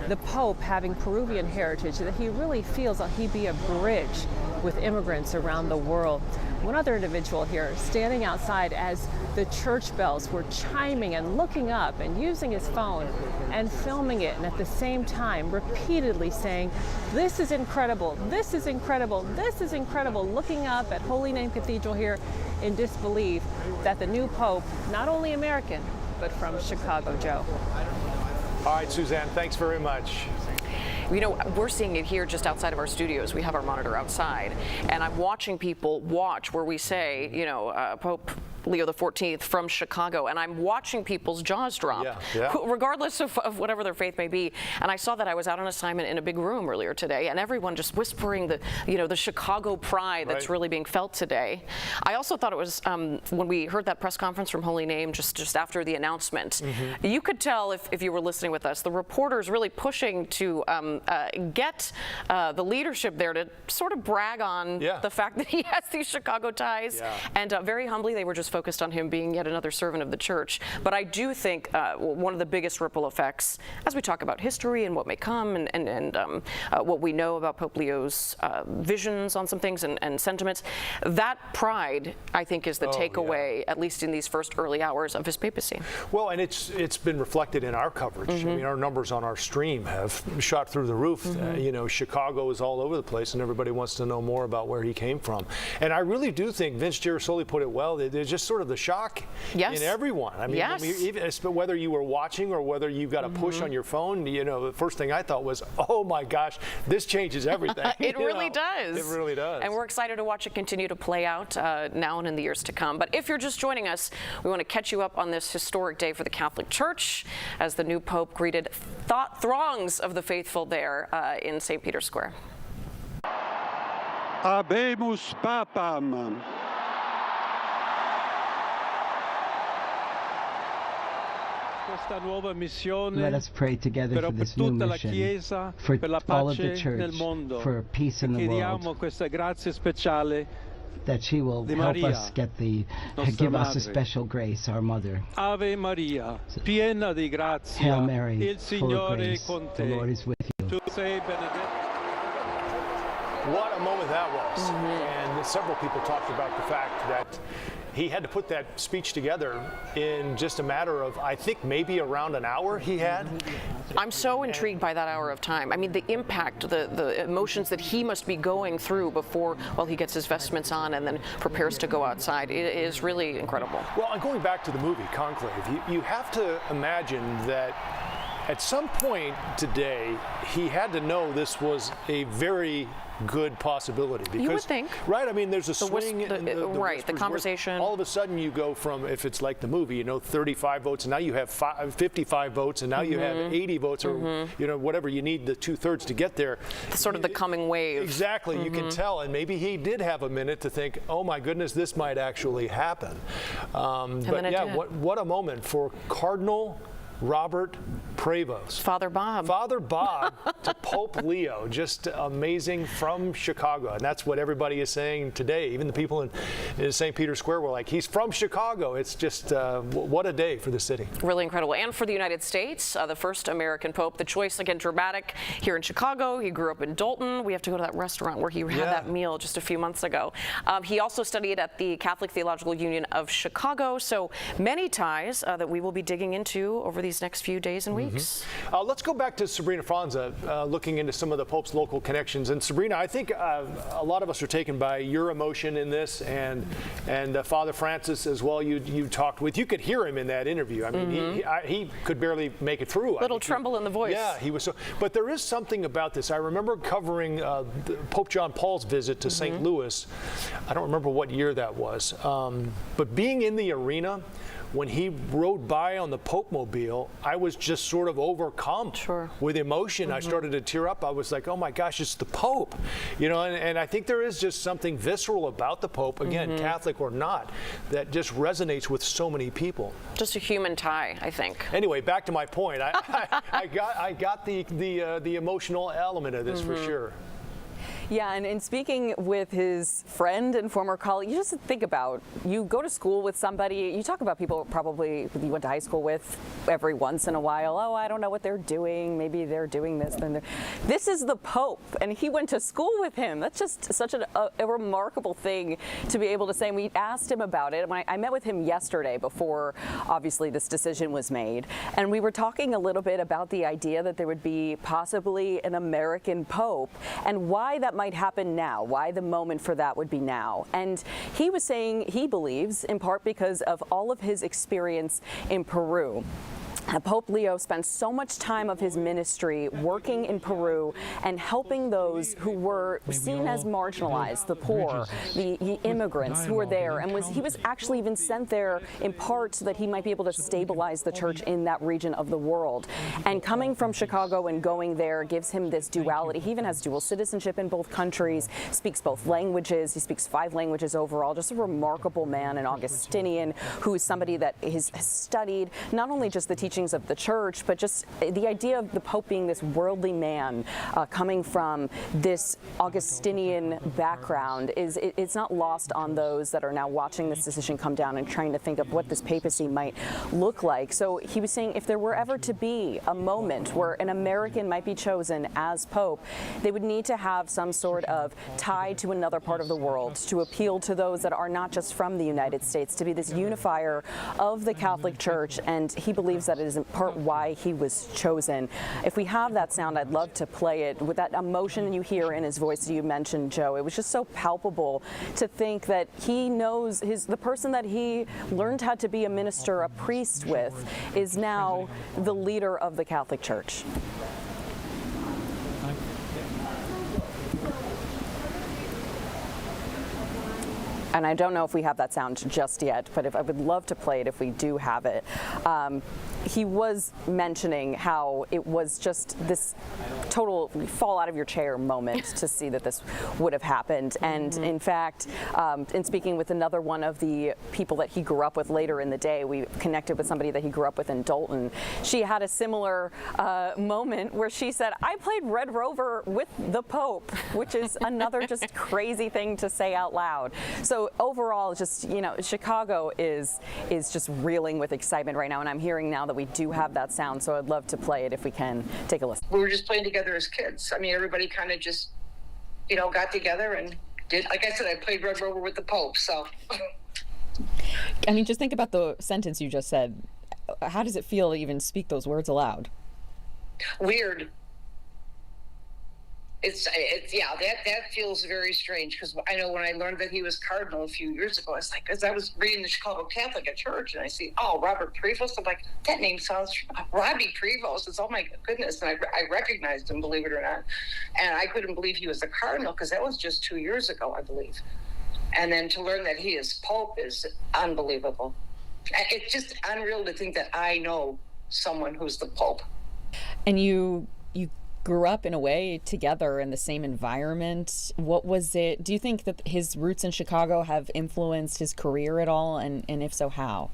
the Pope having Peruvian heritage, that he really feels that he'd be a bridge with immigrants around the world. One other individual here standing outside as the church bells were chiming and looking up and using his phone and filming it, and at the same time repeatedly saying, "This is incredible, this is incredible, this is incredible," looking up at Holy Name Cathedral here in disbelief that the new Pope, not only American, but from Chicago. Joe. All right, Suzanne, thanks very much. You know, we're seeing it here just outside of our studios. We have our monitor outside, and I'm watching people watch where we say, you know, Pope Leo XIV from Chicago, and I'm watching people's jaws drop, regardless of whatever their faith may be. And I saw that I was out on assignment in a big room earlier today, and everyone just whispering the Chicago pride that's really being felt today. I also thought it was when we heard that press conference from Holy Name just after the announcement, you could tell if you were listening with us, the reporters really pushing to get the leadership there to sort of brag on the fact that he has these Chicago ties, and very humbly they were just focused on him being yet another servant of the church. But I do think one of the biggest ripple effects, as we talk about history and what may come and what we know about Pope Leo's visions on some things and sentiments, that pride, I think, is the takeaway, at least in these first early hours of his papacy. Well, and it's been reflected in our coverage. I mean, our numbers on our stream have shot through the roof. Chicago is all over the place, and everybody wants to know more about where he came from. And I really do think Vince Girasoli put it well. There's just sort of the shock in everyone. I mean, even whether you were watching or whether you got a push on your phone, the first thing I thought was, oh my gosh, this changes everything. It really does. It really does. And we're excited to watch it continue to play out now and in the years to come. But if you're just joining us, we want to catch you up on this historic day for the Catholic Church as the new Pope greeted throngs of the faithful there in St. Peter's Square. Habemus Papam. Let us pray together for this new mission, for all of the Church, for peace in the world, that she will help us give us a special grace, our Mother. Ave Maria, piena di grazia, Hail Mary, il full Signore of grace, con the te. Lord is with you. Tu sei benedetta. What a moment that was. And several people talked about the fact that he had to put that speech together in just a matter of, I think, maybe around an hour he had. I'm so intrigued by that hour of time. I mean, the impact, the emotions that he must be going through before, he gets his vestments on and then prepares to go outside. It is really incredible. Well, and going back to the movie Conclave, you have to imagine that at some point today, he had to know this was a very good possibility. Because, you would think. Right, I mean, there's a swing. The conversation. All of a sudden you go from, if it's like the movie, 35 votes, and now you have 55 votes, and now you have 80 votes, or whatever, you need the 2/3 to get there. Sort of the coming wave. Exactly, you can tell, and maybe he did have a minute to think, oh my goodness, this might actually happen. But yeah, what a moment for Cardinal Robert Prevost. Father Bob. Father Bob to Pope Leo. Just amazing from Chicago. And that's what everybody is saying today. Even the people in St. Peter's Square were like, he's from Chicago. It's just, what a day for the city. Really incredible. And for the United States, the first American Pope. The choice, again, dramatic here in Chicago. He grew up in Dalton. We have to go to that restaurant where he had that meal just a few months ago. He also studied at the Catholic Theological Union of Chicago. So many ties that we will be digging into over these next few days and weeks. Let's go back to Sabrina Franza, looking into some of the Pope's local connections. And Sabrina, I think a lot of us are taken by your emotion in this, and Father Francis as well. You talked with. You could hear him in that interview. I mean, he could barely make it through. Little tremble in the voice. Yeah, he was so. But there is something about this. I remember covering Pope John Paul's visit to St. Louis. I don't remember what year that was, but being in the arena when he rode by on the Pope Mobile, I was just sort of overcome with emotion. I started to tear up. I was like, oh my gosh, it's the Pope. And I think there is just something visceral about the Pope, again, Catholic or not, that just resonates with so many people. Just a human tie, I think. Anyway, back to my point. I got the emotional element of this for sure. Yeah, and speaking with his friend and former colleague, you just think about, you go to school with somebody, you talk about people probably you went to high school with every once in a while. Oh, I don't know what they're doing. Maybe they're doing this. This is the Pope, and he went to school with him. That's just such a remarkable thing to be able to say. And we asked him about it. I met with him yesterday before, obviously, this decision was made. And we were talking a little bit about the idea that there would be possibly an American Pope and why that might happen now, why the moment for that would be now. And he was saying he believes, in part because of all of his experience in Peru. Pope Leo spent so much time of his ministry working in Peru and helping those who were seen as marginalized, the poor, the immigrants who were there, and he was actually even sent there in part so that he might be able to stabilize the church in that region of the world. And coming from Chicago and going there gives him this duality. He even has dual citizenship in both countries, speaks both languages. He speaks 5 languages overall. Just a remarkable man, an Augustinian, who is somebody that has studied not only just the teachings of the church, but just the idea of the Pope being this worldly man coming from this Augustinian background it's not lost on those that are now watching this decision come down and trying to think of what this papacy might look like. So he was saying if there were ever to be a moment where an American might be chosen as Pope, they would need to have some sort of tie to another part of the world, to appeal to those that are not just from the United States, to be this unifier of the Catholic Church, and he believes that it is in part why he was chosen. If we have that sound, I'd love to play it. With that emotion you hear in his voice that you mentioned, Joe, it was just so palpable to think that he knows the person that he learned how to be a minister, a priest with, is now the leader of the Catholic Church. And I don't know if we have that sound just yet, but I would love to play it if we do have it. He was mentioning how it was just this total fall out of your chair moment to see that this would have happened. And in fact, in speaking with another one of the people that he grew up with later in the day, we connected with somebody that he grew up with in Dalton. She had a similar moment where she said, I played Red Rover with the Pope, which is another just crazy thing to say out loud. So overall, just, you know, Chicago is just reeling with excitement right now, and I'm hearing now that we do have that sound, so I'd love to play it if we can. Take a listen. We were just playing together as kids. I mean, everybody kind of just, you know, got together and did, like I said, I played Red Rover with the Pope, so. I mean, just think about the sentence you just said. How does it feel to even speak those words aloud? Weird. It's yeah, that feels very strange, because I know when I learned that he was cardinal a few years ago, I was like, because I was reading the Chicago Catholic at church, and I see, oh, Robert Prevost. I'm like, that name sounds, Robbie Prevost. It's, oh my goodness, and I recognized him, believe it or not, and I couldn't believe he was a cardinal, because that was just 2 years ago, I believe. And then to learn that he is Pope is unbelievable. It's just unreal to think that I know someone who's the Pope. And you grew up in a way together in the same environment. What was it? Do you think that his roots in Chicago have influenced his career at all? And if so, how?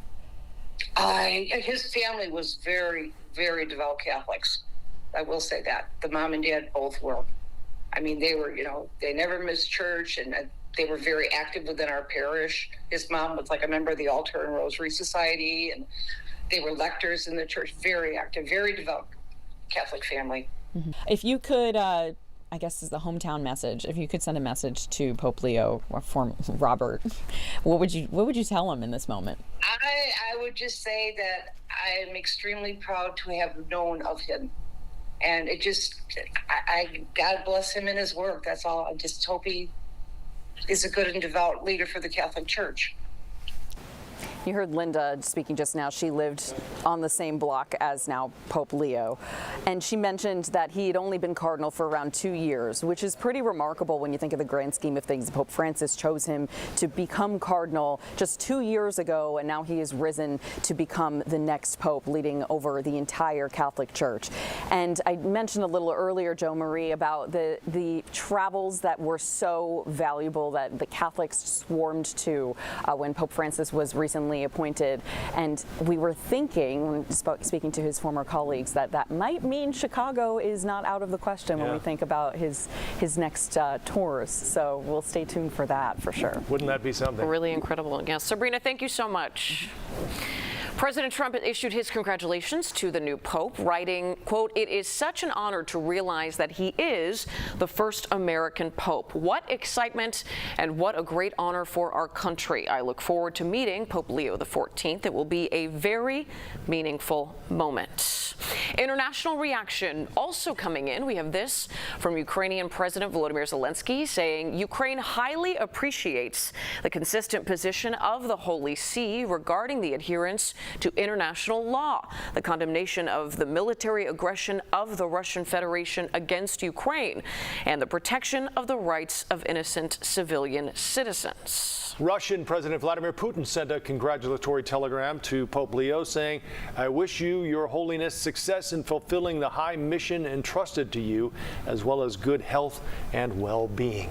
His family was very, very devout Catholics. I will say that. The mom and dad both were. I mean, they were, you know, they never missed church, and they were very active within our parish. His mom was like a member of the Altar and Rosary Society, and they were lectors in the church. Very active, very devout Catholic family. Mm-hmm. If you could, I guess is the hometown message, if you could send a message to Pope Leo or Robert, what would you tell him in this moment? I would just say that I am extremely proud to have known of him. And it just, God bless him in his work. That's all. I just hope he is a good and devout leader for the Catholic Church. You heard Linda speaking just now. She lived on the same block as now Pope Leo. And she mentioned that he had only been cardinal for around 2 years, which is pretty remarkable when you think of the grand scheme of things. Pope Francis chose him to become cardinal just 2 years ago, and now he has risen to become the next pope, leading over the entire Catholic Church. And I mentioned a little earlier, Joe Marie, about the travels that were so valuable that the Catholics swarmed to when Pope Francis was recently appointed, and we were thinking, speaking to his former colleagues, that might mean Chicago is not out of the question when we think about his next tours. So we'll stay tuned for that for sure. Wouldn't that be something? Really incredible. Yes, Sabrina, thank you so much. President Trump issued his congratulations to the new pope, writing, quote, "It is such an honor to realize that he is the first American pope. What excitement and what a great honor for our country. I look forward to meeting Pope Leo XIV. It will be a very meaningful moment." International reaction also coming in. We have this from Ukrainian President Volodymyr Zelensky saying Ukraine highly appreciates the consistent position of the Holy See regarding the adherence to international law, the condemnation of the military aggression of the Russian Federation against Ukraine, and the protection of the rights of innocent civilian citizens. Russian President Vladimir Putin sent a congratulatory telegram to Pope Leo saying, "I wish you, Your Holiness, success in fulfilling the high mission entrusted to you, as well as good health and well-being."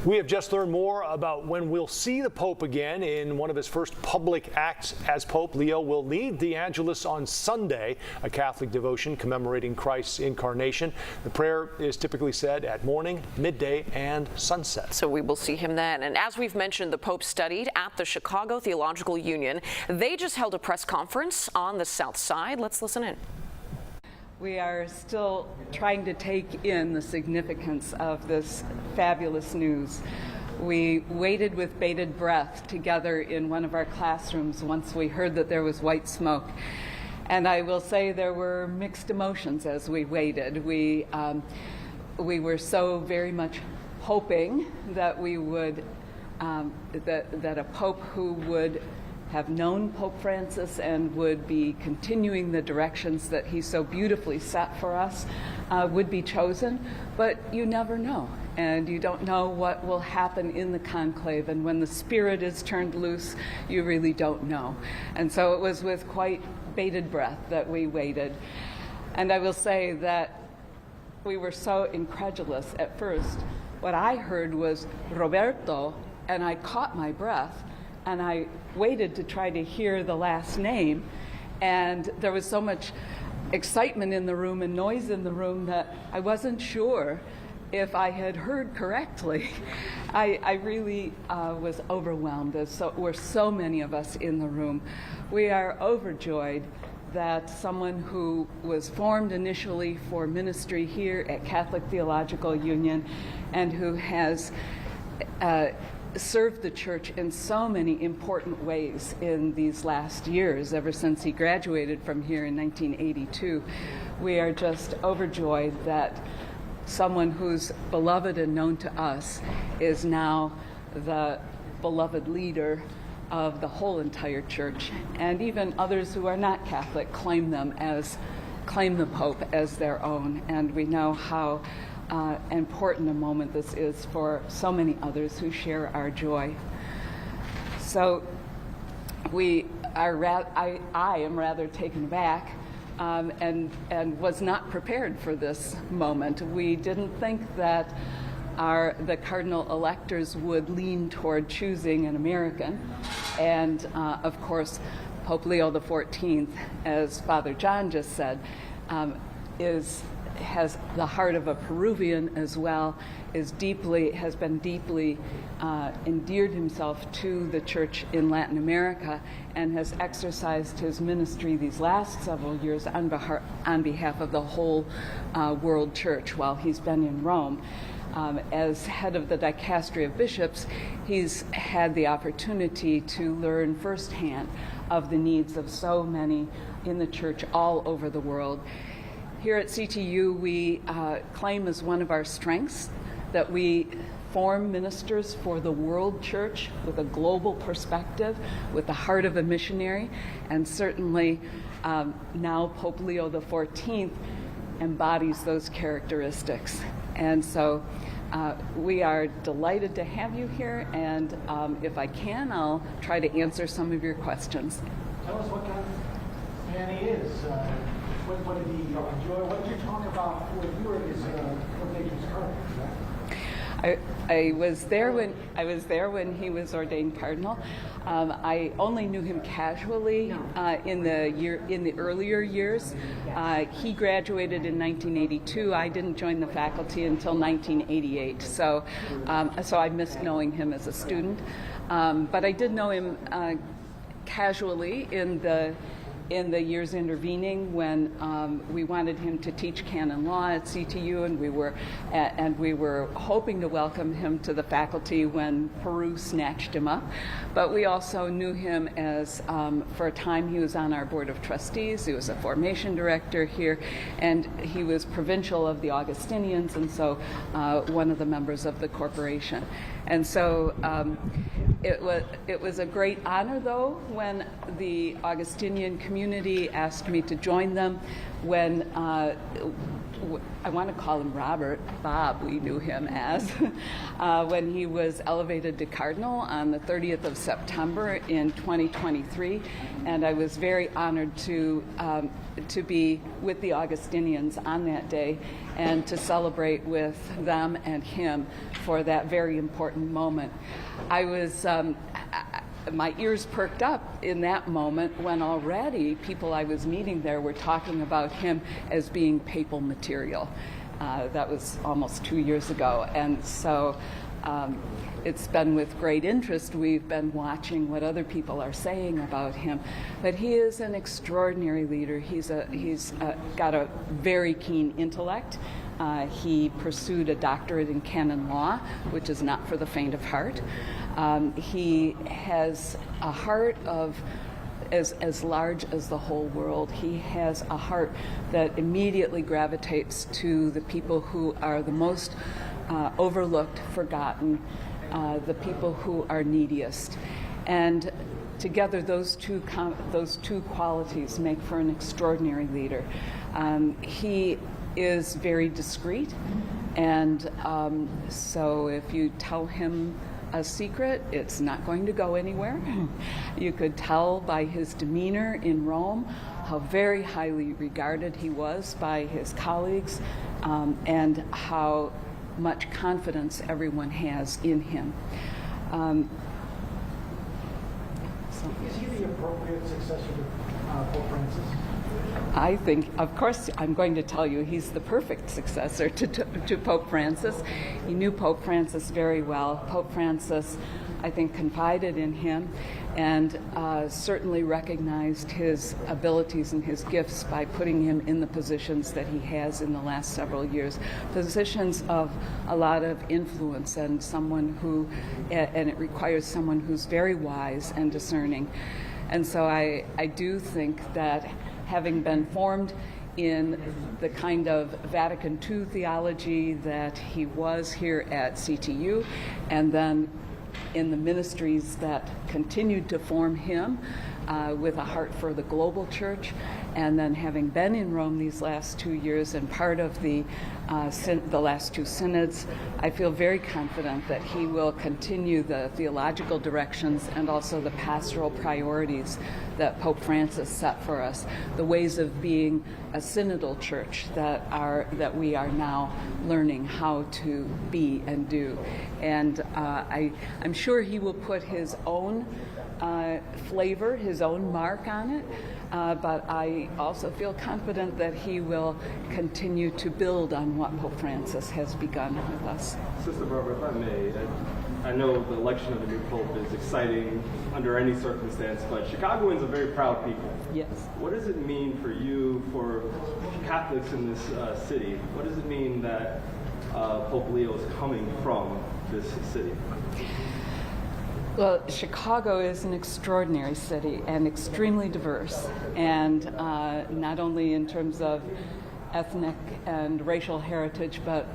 We have just learned more about when we'll see the Pope again. In one of his first public acts as Pope, Leo will lead the Angelus on Sunday, a Catholic devotion commemorating Christ's incarnation. The prayer is typically said at morning, midday, and sunset. So we will see him then. And as we've mentioned, the Pope studied at the Chicago Theological Union. They just held a press conference on the South Side. Let's listen in. We are still trying to take in the significance of this fabulous news. We waited with bated breath together in one of our classrooms once we heard that there was white smoke. And I will say there were mixed emotions as we waited. We were so very much hoping that we would, that a pope who would have known Pope Francis and would be continuing the directions that he so beautifully set for us would be chosen, but you never know. And you don't know what will happen in the conclave, and when the spirit is turned loose, you really don't know. And so it was with quite bated breath that we waited. And I will say that we were so incredulous at first. What I heard was Roberto, and I caught my breath, and I waited to try to hear the last name, and there was so much excitement in the room and noise in the room that I wasn't sure if I had heard correctly. I really was overwhelmed, as were so many of us in the room. We are overjoyed that someone who was formed initially for ministry here at Catholic Theological Union and who has served the church in so many important ways in these last years, ever since he graduated from here in 1982. We are just overjoyed that someone who's beloved and known to us is now the beloved leader of the whole entire church, and even others who are not Catholic claim the Pope as their own. And we know how important a moment this is for so many others who share our joy. So I am rather taken aback and was not prepared for this moment. We didn't think that the cardinal electors would lean toward choosing an American. And of course, Pope Leo XIV, as Father John just said, has the heart of a Peruvian as well, has been deeply endeared himself to the church in Latin America, and has exercised his ministry these last several years on behalf of the whole world church while he's been in Rome. As head of the dicastery of bishops, he's had the opportunity to learn firsthand of the needs of so many in the church all over the world. Here at CTU, we claim as one of our strengths that we form ministers for the world church with a global perspective, with the heart of a missionary, and certainly now Pope Leo XIV embodies those characteristics. And so we are delighted to have you here, and if I can, I'll try to answer some of your questions. Tell us what kind of man he is. What did he enjoy? What did you talk about when you were his cardinal? I was there when he was ordained cardinal. I only knew him casually in the earlier years. He graduated in 1982. I didn't join the faculty until 1988. So I missed knowing him as a student. But I did know him casually in the years intervening when we wanted him to teach canon law at CTU, and we were hoping to welcome him to the faculty when Peru snatched him up. But we also knew him as, for a time, he was on our board of trustees. He was a formation director here, and he was provincial of the Augustinians, and so one of the members of the corporation. And so It was a great honor, though, when the Augustinian community asked me to join them. When I want to call him Robert, Bob, we knew him as, when he was elevated to cardinal on the 30th of September in 2023, and I was very honored to be with the Augustinians on that day and to celebrate with them and him for that very important moment. I was my ears perked up in that moment when already people I was meeting there were talking about him as being papal material. That was almost 2 years ago. And so it's been with great interest. We've been watching what other people are saying about him. But he is an extraordinary leader. He's got a very keen intellect. He pursued a doctorate in canon law, which is not for the faint of heart. He has a heart of as large as the whole world. He has a heart that immediately gravitates to the people who are the most overlooked, forgotten, the people who are neediest. And together, those two qualities make for an extraordinary leader. He is very discreet, and so if you tell him a secret, it's not going to go anywhere. You could tell by his demeanor in Rome how very highly regarded he was by his colleagues, and how much confidence everyone has in him. Is he the appropriate successor to Pope Francis? I think, of course, I'm going to tell you he's the perfect successor to Pope Francis. He knew Pope Francis very well. Pope Francis, I think, confided in him and certainly recognized his abilities and his gifts by putting him in the positions that he has in the last several years, positions of a lot of influence and and it requires someone who's very wise and discerning. And so I do think that having been formed in the kind of Vatican II theology that he was here at CTU, and then in the ministries that continued to form him with a heart for the global church, and then having been in Rome these last 2 years and part of the last two synods, I feel very confident that he will continue the theological directions and also the pastoral priorities that Pope Francis set for us, the ways of being a synodal church that we are now learning how to be and do. And I'm sure he will put his own flavor, his own mark on it, but I also feel confident that he will continue to build on what Pope Francis has begun with us. Sister Barbara, if I may, I know the election of the new Pope is exciting under any circumstance, but Chicagoans are very proud people. Yes. What does it mean for you, for Catholics in this city? What does it mean that Pope Leo is coming from this city? Well, Chicago is an extraordinary city and extremely diverse, and not only in terms of ethnic and racial heritage, but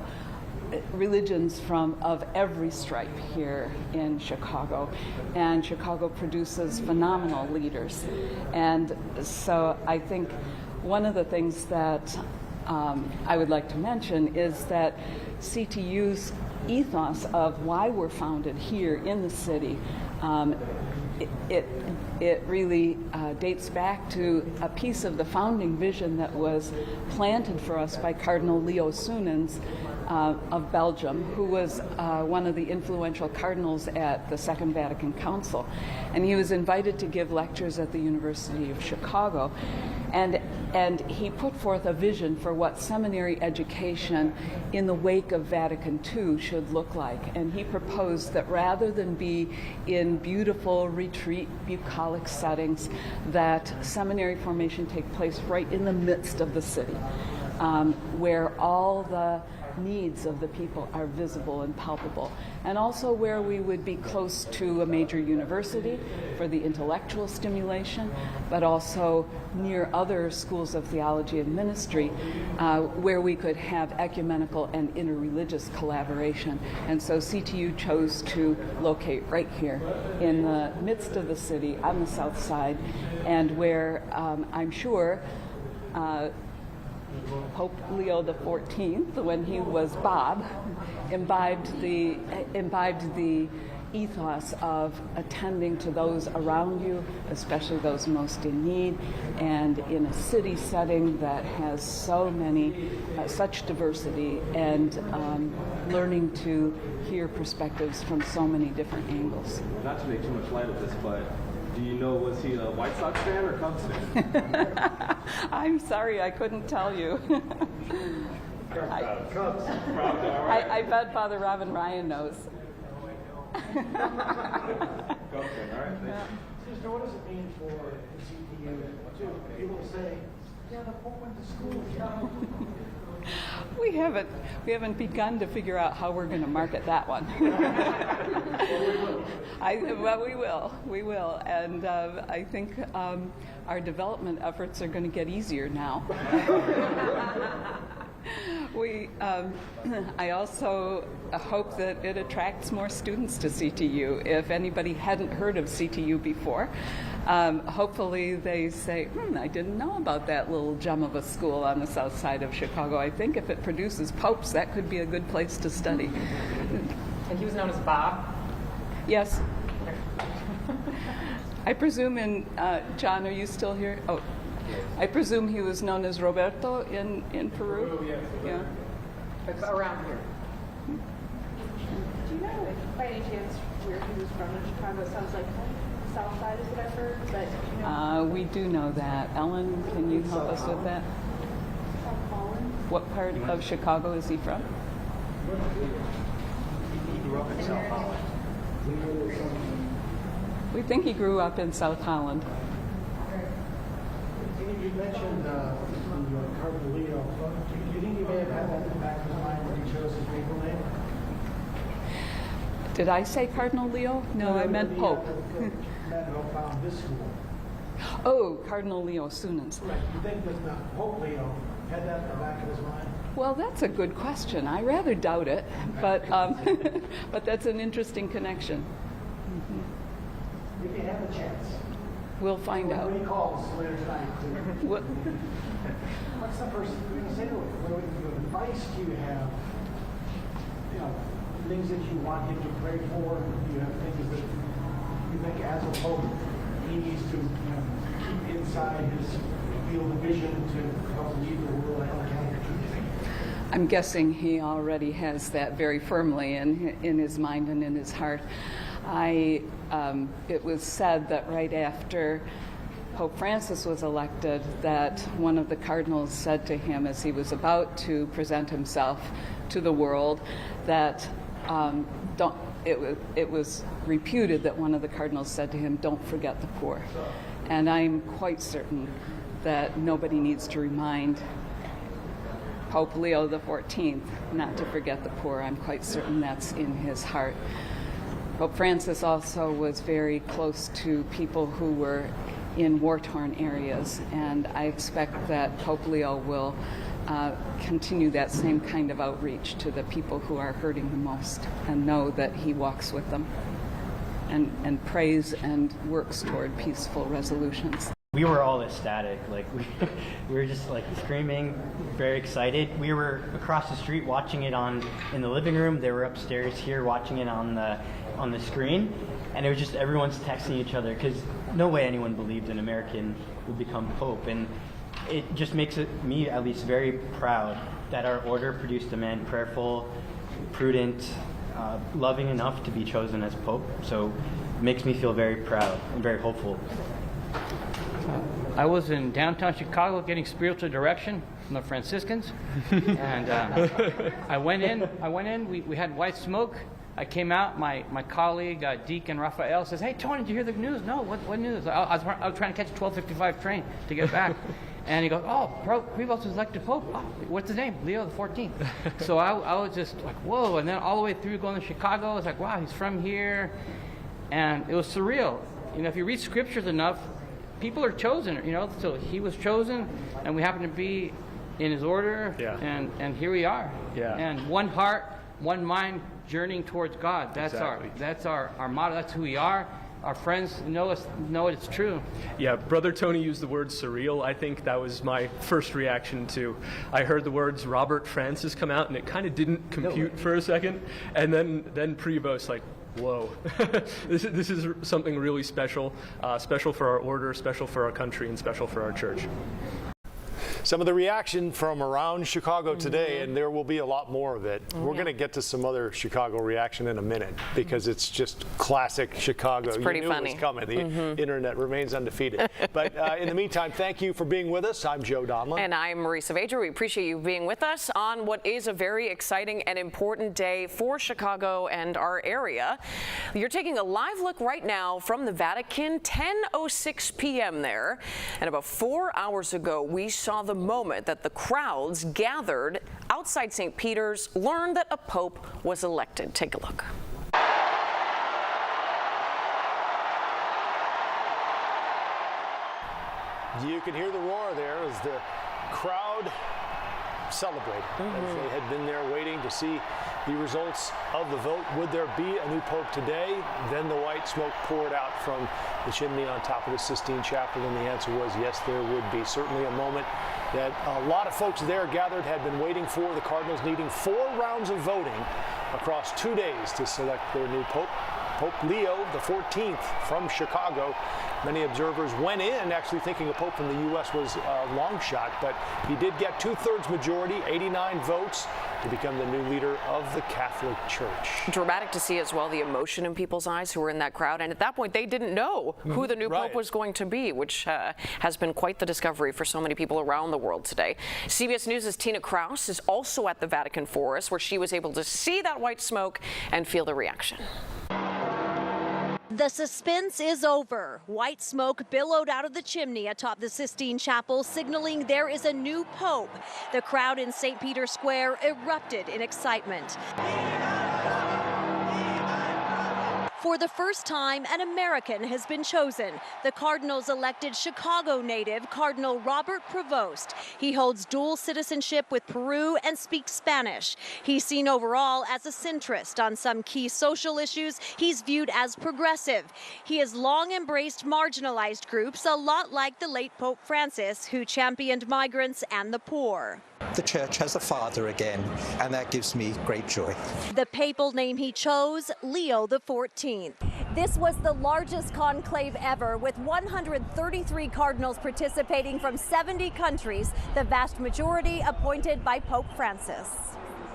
religions of every stripe here in Chicago. And Chicago produces phenomenal leaders. And so I think one of the things that I would like to mention is that CTU's ethos of why we're founded here in the city, it really dates back to a piece of the founding vision that was planted for us by Cardinal Leo Sunens of Belgium, who was one of the influential cardinals at the Second Vatican Council. And he was invited to give lectures at the University of Chicago. And he put forth a vision for what seminary education in the wake of Vatican II should look like. And he proposed that rather than be in beautiful retreat, bucolic settings, that seminary formation take place right in the midst of the city. where all the needs of the people are visible and palpable, and also where we would be close to a major university for the intellectual stimulation, but also near other schools of theology and ministry where we could have ecumenical and interreligious collaboration. And so CTU chose to locate right here in the midst of the city on the south side, and where I'm sure Pope Leo XIV, when he was Bob, imbibed the ethos of attending to those around you, especially those most in need, and in a city setting that has so many, such diversity, and learning to hear perspectives from so many different angles. Not to make too much light of this, but do you know, was he a White Sox fan or Cubs fan? I'm sorry, I couldn't tell you. I bet Father Robin Ryan knows. Sister, what does it mean for CTU to people say, yeah, the Pope went to school in Chicago? We haven't begun to figure out how we're going to market that one. Well, we will, and I think our development efforts are going to get easier now. I also hope that it attracts more students to CTU. If anybody hadn't heard of CTU before, hopefully they say, I didn't know about that little gem of a school on the south side of Chicago. I think if it produces popes, that could be a good place to study. And he was known as Bob? Yes. I presume John, are you still here? Oh. I presume he was known as Roberto in Peru? Yeah. Around here. Do you know by any chance where he was from in Chicago? It sounds like south side is what I've heard, but you know. We do know that. Ellen, can you help us with that? South Holland. What part of Chicago is he from? He grew up in South Holland. We think he grew up in South Holland. You mentioned Cardinal Leo. Do you think you may have had that in the back of his mind when he chose his regal name? Did I say Cardinal Leo? No, I meant Pope. The man who found this school. Oh, Cardinal Leo Sunens. Right. You think that Pope Leo had that in the back of his mind? Well, that's a good question. I rather doubt it, but but that's an interesting connection. If you have a chance. We'll find out. When he calls later tonight, what's the first thing you say to him? What advice do you have? You know, things that you want him to pray for? Do you have things that you think as a pope he needs to keep inside his field of vision to help lead the world? I'm guessing he already has that very firmly in his mind and in his heart. It was said that right after Pope Francis was elected, that one of the cardinals said to him as he was about to present himself to the world, that it was reputed that one of the cardinals said to him, "Don't forget the poor." And I'm quite certain that nobody needs to remind Pope Leo XIV not to forget the poor. I'm quite certain that's in his heart. Pope Francis also was very close to people who were in war-torn areas, and I expect that Pope Leo will continue that same kind of outreach to the people who are hurting the most, and know that he walks with them and prays and works toward peaceful resolutions. We were all ecstatic, like we were just like screaming, very excited. We were across the street watching it in the living room. They were upstairs here watching it on the screen, and it was just everyone's texting each other because no way anyone believed an American would become Pope, and it just makes me at least very proud that our order produced a man prayerful, prudent, loving enough to be chosen as Pope. So it makes me feel very proud and very hopeful. I was in downtown Chicago getting spiritual direction from the Franciscans, and I went in. We had white smoke. I came out. My colleague Deacon Raphael says, "Hey Tony, did you hear the news?" "No, what news?" I was trying to catch a 12:55 train to get back, And he goes, oh, Prevost was elected Pope. Oh, what's his name? Leo XIV. So I was just like, whoa. And then all the way through going to Chicago, I was like, wow, he's from here. And it was surreal. You know, if you read scriptures enough, people are chosen, you know. So he was chosen, and we happen to be in his order. Yeah. And here we are. Yeah. And one heart, one mind, journeying towards God. That's our motto. That's who we are. Our friends know it's true. Yeah, Brother Tony used the word surreal. I think that was my first reaction to. I heard the words Robert Francis come out, and it kind of didn't compute for a second. And then Prevost, like, whoa, this is something really special, special for our order, special for our country, and special for our church. Some of the reaction from around Chicago today, and there will be a lot more of it. We're going to get to some other Chicago reaction in a minute because it's just classic Chicago. It's pretty funny. It was coming. The internet remains undefeated. But in the meantime, thank you for being with us. I'm Joe Donlin. And I'm Marisa Vader. We appreciate you being with us on what is a very exciting and important day for Chicago and our area. You're taking a live look right now from the Vatican, 10:06 p.m. there. And about 4 hours ago, we saw the moment that the crowds gathered outside St. Peter's learned that a pope was elected. Take a look. You can hear the roar there as the crowd celebrated as they had been there waiting to see the results of the vote. Would there be a new pope today? Then the white smoke poured out from the chimney on top of the Sistine Chapel, and the answer was yes, there would be. Certainly a moment that a lot of folks there gathered had been waiting for. The Cardinals needing 4 rounds of voting across 2 days to select their new pope. Pope Leo XIV from Chicago. Many observers went in actually thinking a pope from the U.S. was a long shot, but he did get 2/3 majority, 89 votes, to become the new leader of the Catholic Church. Dramatic to see as well the emotion in people's eyes who were in that crowd, and at that point they didn't know who the new pope was going to be, which has been quite the discovery for so many people around the world today. CBS News' Tina Kraus is also at the Vatican for us, where she was able to see that white smoke and feel the reaction. The suspense is over. White smoke billowed out of the chimney atop the Sistine Chapel, signaling there is a new pope. The crowd in St. Peter's Square erupted in excitement. For the first time, an American has been chosen. The Cardinals elected Chicago native Cardinal Robert Prevost. He holds dual citizenship with Peru and speaks Spanish. He's seen overall as a centrist. On some key social issues, he's viewed as progressive. He has long embraced marginalized groups, a lot like the late Pope Francis, who championed migrants and the poor. The church has a father again, and that gives me great joy. The papal name he chose, Leo XIV. This was the largest conclave ever, with 133 cardinals participating from 70 countries, the vast majority appointed by Pope Francis.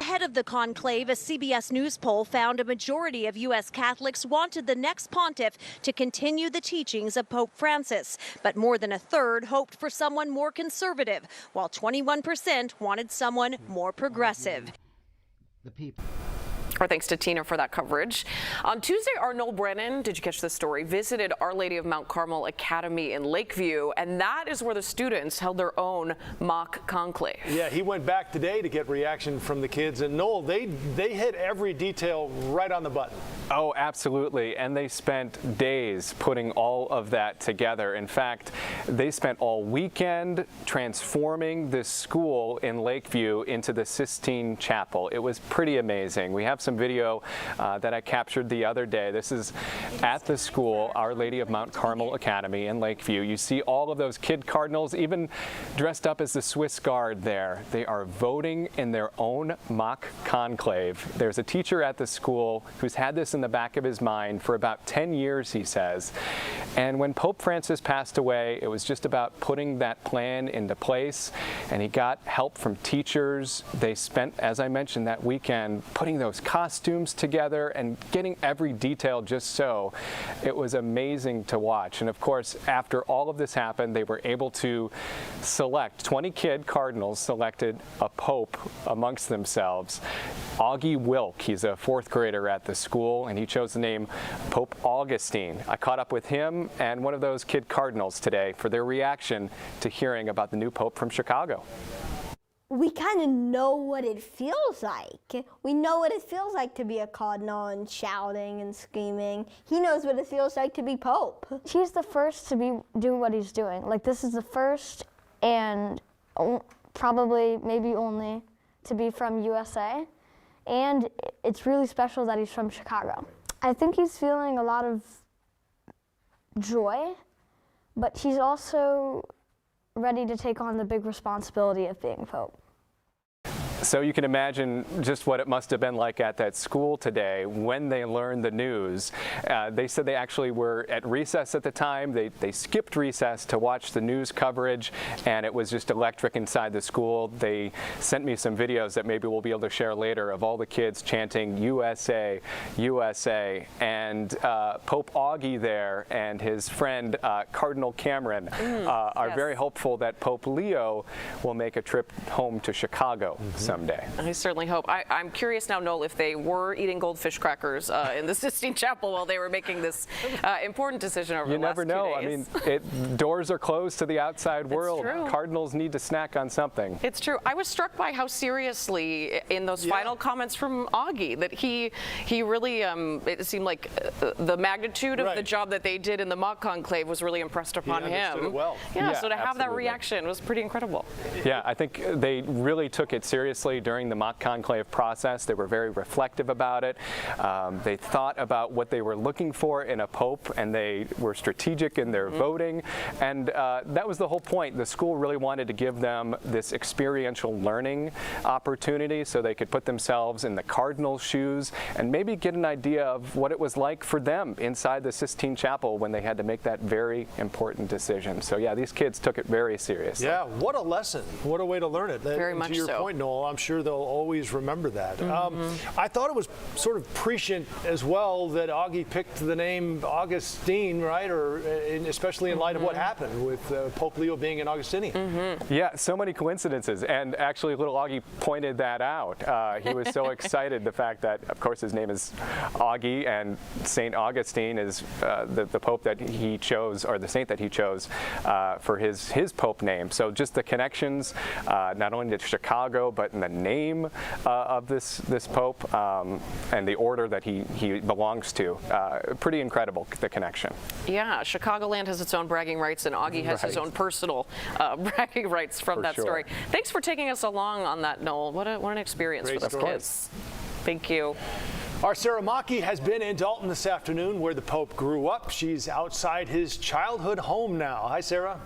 Ahead of the conclave, a CBS News poll found a majority of U.S. Catholics wanted the next pontiff to continue the teachings of Pope Francis, but more than a third hoped for someone more conservative, while 21% wanted someone more progressive. The people. Our thanks to Tina for that coverage. On Tuesday, Arnold Brennan, did you catch the story, visited Our Lady of Mount Carmel Academy in Lakeview, and that is where the students held their own mock conclave. Yeah, he went back today to get reaction from the kids, and Noel, they hit every detail right on the button. Oh, absolutely, and they spent days putting all of that together. In fact, they spent all weekend transforming this school in Lakeview into the Sistine Chapel. It was pretty amazing. We have some video that I captured the other day. This is at the school, Our Lady of Mount Carmel Academy in Lakeview. You see all of those kid cardinals, even dressed up as the Swiss Guard there. They are voting in their own mock conclave. There's a teacher at the school who's had this in the back of his mind for about 10 years, he says. And when Pope Francis passed away, it was just about putting that plan into place, and he got help from teachers. They spent, as I mentioned, that weekend putting those costumes together and getting every detail just so. It was amazing to watch. And of course, after all of this happened, they were able to select, 20 kid cardinals selected a pope amongst themselves. Augie Wilk. He's a 4th grader at the school, and he chose the name Pope Augustine. I caught up with him and one of those kid cardinals today for their reaction to hearing about the new Pope from Chicago. We kind of know what it feels like. We know what it feels like to be a cardinal and shouting and screaming. He knows what it feels like to be Pope. He's the first to be doing what he's doing. Like, this is the first and probably maybe only to be from USA. And it's really special that he's from Chicago. I think he's feeling a lot of joy, but he's also ready to take on the big responsibility of being Pope. So you can imagine just what it must have been like at that school today when they learned the news. They said they actually were at recess at the time. They skipped recess to watch the news coverage, and it was just electric inside the school. They sent me some videos that maybe we'll be able to share later of all the kids chanting USA, USA, and Pope Augie there and his friend Cardinal Cameron are very hopeful that Pope Leo will make a trip home to Chicago someday. I certainly hope. I'm curious now, Noel, if they were eating goldfish crackers in the Sistine Chapel while they were making this important decision over the last 2 days. You never know. I mean, doors are closed to the outside world. True. Cardinals need to snack on something. It's true. I was struck by how seriously, in those final comments from Augie, that he really, it seemed like the magnitude of the job that they did in the mock conclave was really impressed upon him. Understood it well. Yeah, so to have that reaction was pretty incredible. Yeah, I think they really took it seriously during the mock conclave process. They were very reflective about it. They thought about what they were looking for in a pope, and they were strategic in their voting. And that was the whole point. The school really wanted to give them this experiential learning opportunity so they could put themselves in the cardinal's shoes and maybe get an idea of what it was like for them inside the Sistine Chapel when they had to make that very important decision. So yeah, these kids took it very seriously. Yeah, what a lesson. What a way to learn it. Very much so. To your point, Noel, I'm sure they'll always remember that. I thought it was sort of prescient as well that Augie picked the name Augustine, right? Or especially in light of what happened with Pope Leo being an Augustinian. Yeah, so many coincidences. And actually, little Augie pointed that out. He was so excited, the fact that, of course, his name is Augie, and St. Augustine is the Pope that he chose, or the saint that he chose for his Pope name. So just the connections, not only to Chicago, but in the name of this Pope and the order that he belongs to. Pretty incredible, the connection. Yeah, Chicagoland has its own bragging rights, and Augie has his own personal bragging rights from that story. Thanks for taking us along on that, Noel. What an experience for those kids. Thank you. Our Sarah Maki has been in Dalton this afternoon, where the Pope grew up. She's outside his childhood home now. Hi, Sarah.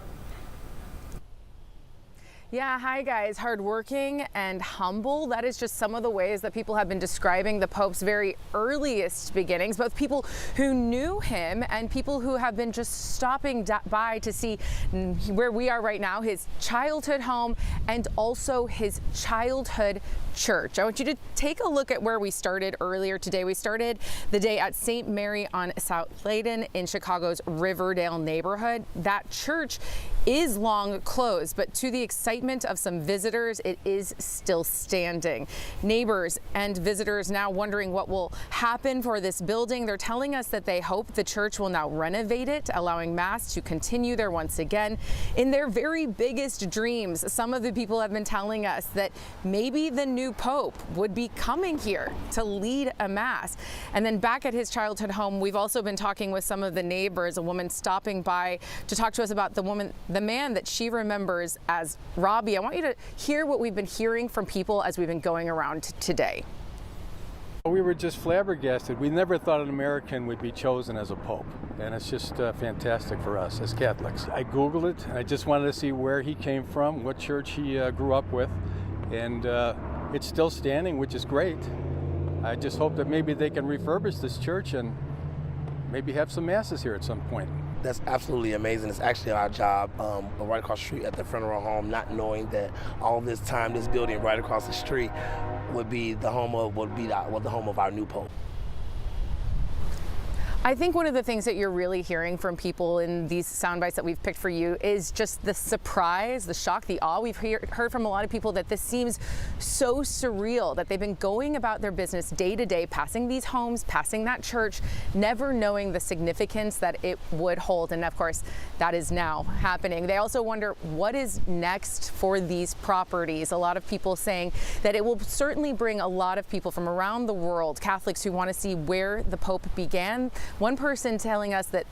Yeah, hi guys. Hardworking and humble. That is just some of the ways that people have been describing the Pope's very earliest beginnings, both people who knew him and people who have been just stopping by to see where we are right now, his childhood home and also his childhood church. I want you to take a look at where we started earlier today. We started the day at St. Mary on South Layden in Chicago's Riverdale neighborhood. That church is long closed, but to the excitement of some visitors, it is still standing. Neighbors and visitors now wondering what will happen for this building. They're telling us that they hope the church will now renovate it, allowing Mass to continue there once again. In their very biggest dreams, some of the people have been telling us that maybe the new Pope would be coming here to lead a Mass. And then back at his childhood home, we've also been talking with some of the neighbors, a woman stopping by to talk to us about the man that she remembers as Robbie. I want you to hear what we've been hearing from people as we've been going around today. We were just flabbergasted. We never thought an American would be chosen as a pope, and it's just fantastic for us as Catholics. I Googled it, and I just wanted to see where he came from, what church he grew up with, and it's still standing, which is great. I just hope that maybe they can refurbish this church and maybe have some masses here at some point. That's absolutely amazing. It's actually our job right across the street at the funeral home, not knowing that all this time this building right across the street would be the home of our new Pope. I think one of the things that you're really hearing from people in these sound bites that we've picked for you is just the surprise, the shock, the awe. We've heard from a lot of people that this seems so surreal, that they've been going about their business day to day, passing these homes, passing that church, never knowing the significance that it would hold. And of course, that is now happening. They also wonder what is next for these properties. A lot of people saying that it will certainly bring a lot of people from around the world, Catholics who want to see where the Pope began. One person telling us that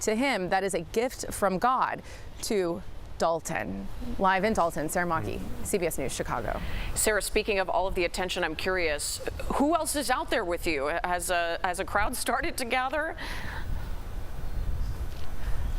to him, that is a gift from God to Dalton. Live in Dalton, Sarah Maki, CBS News Chicago. Sarah, speaking of all of the attention, I'm curious, who else is out there with you? Has a crowd started to gather?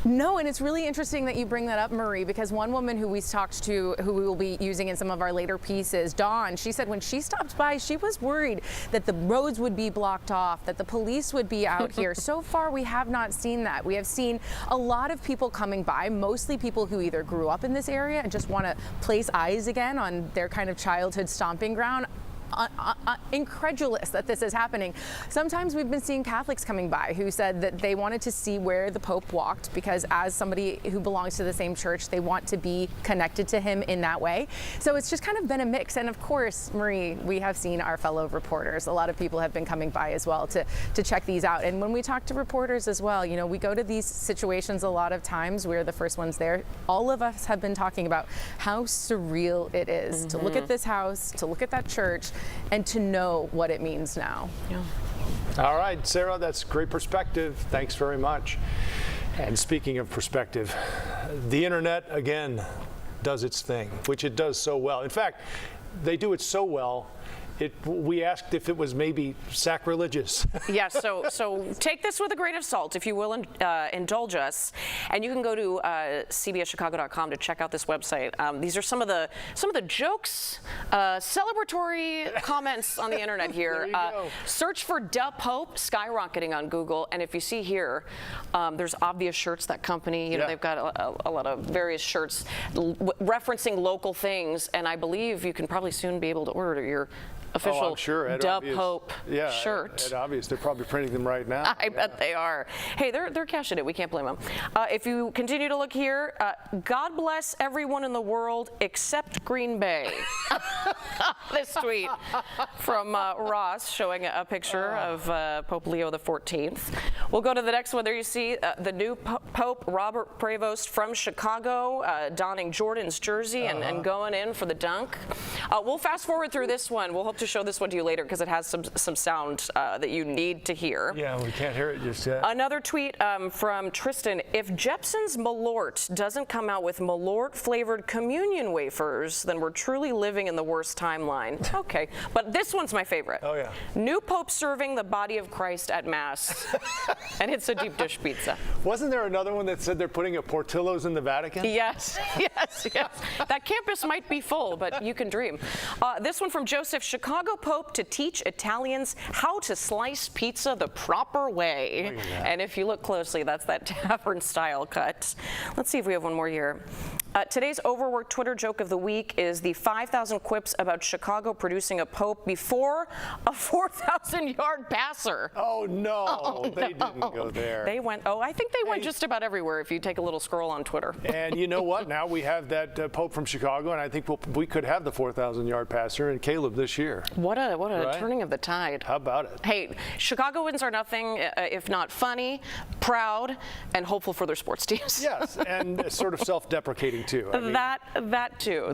No, and it's really interesting that you bring that up, Marie, because one woman who we talked to, who we will be using in some of our later pieces, Dawn, she said when she stopped by, she was worried that the roads would be blocked off, that the police would be out here. So far, we have not seen that. We have seen a lot of people coming by, mostly people who either grew up in this area and just want to place eyes again on their kind of childhood stomping ground. Incredulous that this is happening. Sometimes we've been seeing Catholics coming by who said that they wanted to see where the Pope walked because as somebody who belongs to the same church, they want to be connected to him in that way. So it's just kind of been a mix. And of course, Marie, we have seen our fellow reporters. A lot of people have been coming by as well to check these out. And when we talk to reporters as well, you know, we go to these situations a lot of times. We're the first ones there. All of us have been talking about how surreal it is to look at this house, to look at that church, and to know what it means now. Yeah. All right, Sarah, that's great perspective. Thanks very much. And speaking of perspective, the internet, again, does its thing, which it does so well. In fact, they do it so well, we asked if it was maybe sacrilegious. Yes, so take this with a grain of salt, if you will, indulge us. And you can go to cbschicago.com to check out this website. These are some of the jokes, celebratory comments on the internet here. Search for "Da Pope" skyrocketing on Google, and if you see here, there's obvious shirts. That company, you know, they've got a lot of various shirts referencing local things, and I believe you can probably soon be able to order your official Da Pope shirt. At Obvious, they're probably printing them right now. I bet they are. Hey, they're cashing it. We can't blame them. If you continue to look here, God bless everyone in the world except Green Bay. This tweet from Ross showing a picture of Pope Leo XIV. We'll go to the next one. There you see the new Pope Robert Prevost from Chicago, donning Jordan's jersey and going in for the dunk. We'll fast forward through this one. We'll hope to show this one to you later because it has some sound that you need to hear. Yeah, we can't hear it just yet. Another tweet from Tristan. If Jepson's Malort doesn't come out with Malort flavored communion wafers, then we're truly living in the worst timeline. Okay, but this one's my favorite. Oh yeah. New Pope serving the body of Christ at Mass. And it's a deep dish pizza. Wasn't there another one that said they're putting a Portillo's in the Vatican? Yes, yes, yes. That campus might be full, but you can dream. This one from Joseph. Chicago Pope to teach Italians how to slice pizza the proper way. And if you look closely, that's that tavern style cut. Let's see if we have one more here. Today's overworked Twitter joke of the week is the 5,000 quips about Chicago producing a pope before a 4,000-yard passer. Oh no, they didn't go there. They went, I think they went just about everywhere if you take a little scroll on Twitter. And you know what? Now we have that Pope from Chicago, and I think we could have the 4,000-yard passer in Caleb this year. What a turning of the tide. How about it? Hey, Chicagoans are nothing if not funny, proud, and hopeful for their sports teams. Yes, and sort of self-deprecating too. I mean, that too.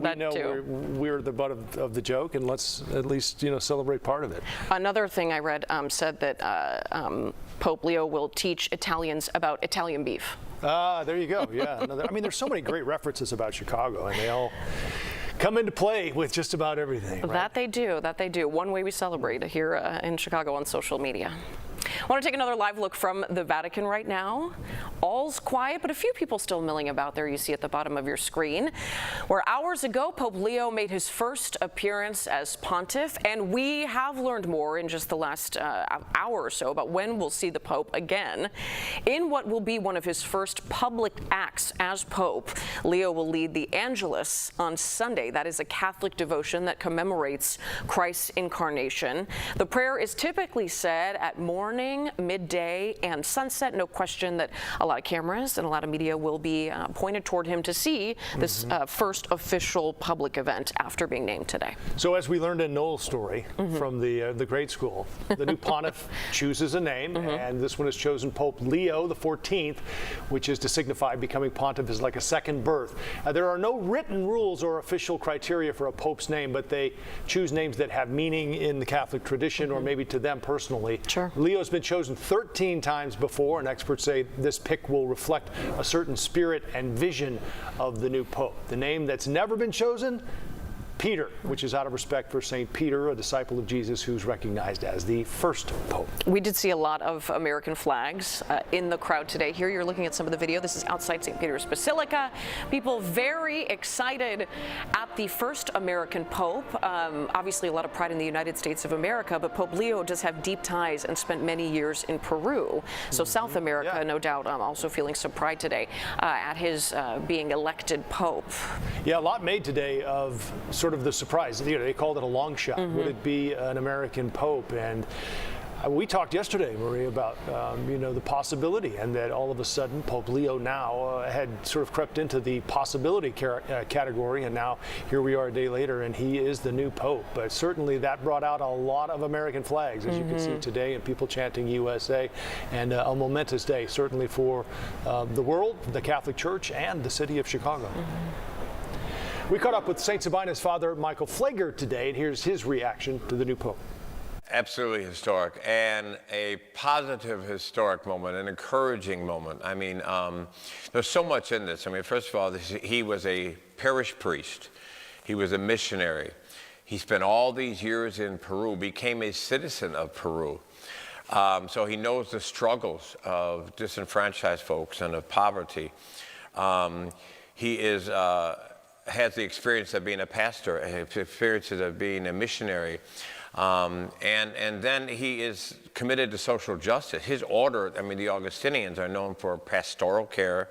We're the butt of the joke, and let's at least celebrate part of it. Another thing I read said that Pope Leo will teach Italians about Italian beef. There you go. Yeah. I mean, there's so many great references about Chicago, and they all come into play with just about everything. Right? That they do. One way we celebrate here in Chicago on social media. I want to take another live look from the Vatican right now. All's quiet, but a few people still milling about there. You see at the bottom of your screen, where hours ago Pope Leo made his first appearance as pontiff, and we have learned more in just the last hour or so about when we'll see the Pope again. In what will be one of his first public acts as Pope, Leo will lead the Angelus on Sunday. That is a Catholic devotion that commemorates Christ's incarnation. The prayer is typically said at morn morning, midday, and sunset. No question that a lot of cameras and a lot of media will be pointed toward him to see this first official public event after being named today. So as we learned in Noel's story from the grade school, the new pontiff chooses a name, and this one has chosen Pope Leo XIV, which is to signify becoming pontiff is like a second birth. There are no written rules or official criteria for a pope's name, but they choose names that have meaning in the Catholic tradition or maybe to them personally. Sure. Leo's been chosen 13 times before, and experts say this pick will reflect a certain spirit and vision of the new pope. The name that's never been chosen? Peter, which is out of respect for St. Peter, a disciple of Jesus who's recognized as the first pope. We did see a lot of American flags in the crowd today. Here you're looking at some of the video. This is outside St. Peter's Basilica. People very excited at the first American pope. Obviously a lot of pride in the United States of America, but Pope Leo does have deep ties and spent many years in Peru. So South America, no doubt, also feeling some pride today at his being elected pope. Yeah, a lot made today of sort of the surprise. You know, they called it a long shot. Would it be an American pope? And we talked yesterday, Marie, about the possibility, and that all of a sudden Pope Leo now had sort of crept into the possibility category, and now here we are a day later, and he is the new pope. But certainly that brought out a lot of American flags, as you can see today, and people chanting USA, and a momentous day, certainly for the world, the Catholic Church, and the city of Chicago. We caught up with St. Sabina's Father Michael Pfleger today, and here's his reaction to the new pope. Absolutely historic, and a positive historic moment, an encouraging moment. I mean, there's so much in this. I mean, first of all, he was a parish priest. He was a missionary. He spent all these years in Peru, became a citizen of Peru. So he knows the struggles of disenfranchised folks and of poverty. He has the experience of being a pastor, experiences of being a missionary, and then he is committed to social justice. His order, I mean, the Augustinians are known for pastoral care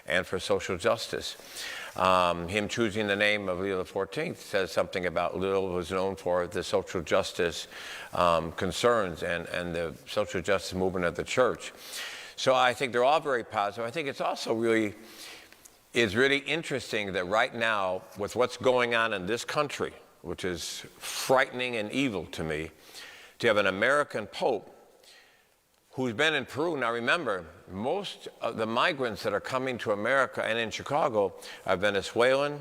and for social justice. Him choosing the name of Leo XIV says something about Leo was known for the social justice concerns and the social justice movement of the church. So I think they're all very positive. I think it's also really interesting that right now, with what's going on in this country, which is frightening and evil to me, to have an American pope who's been in Peru. Now remember, most of the migrants that are coming to America and in Chicago are Venezuelan,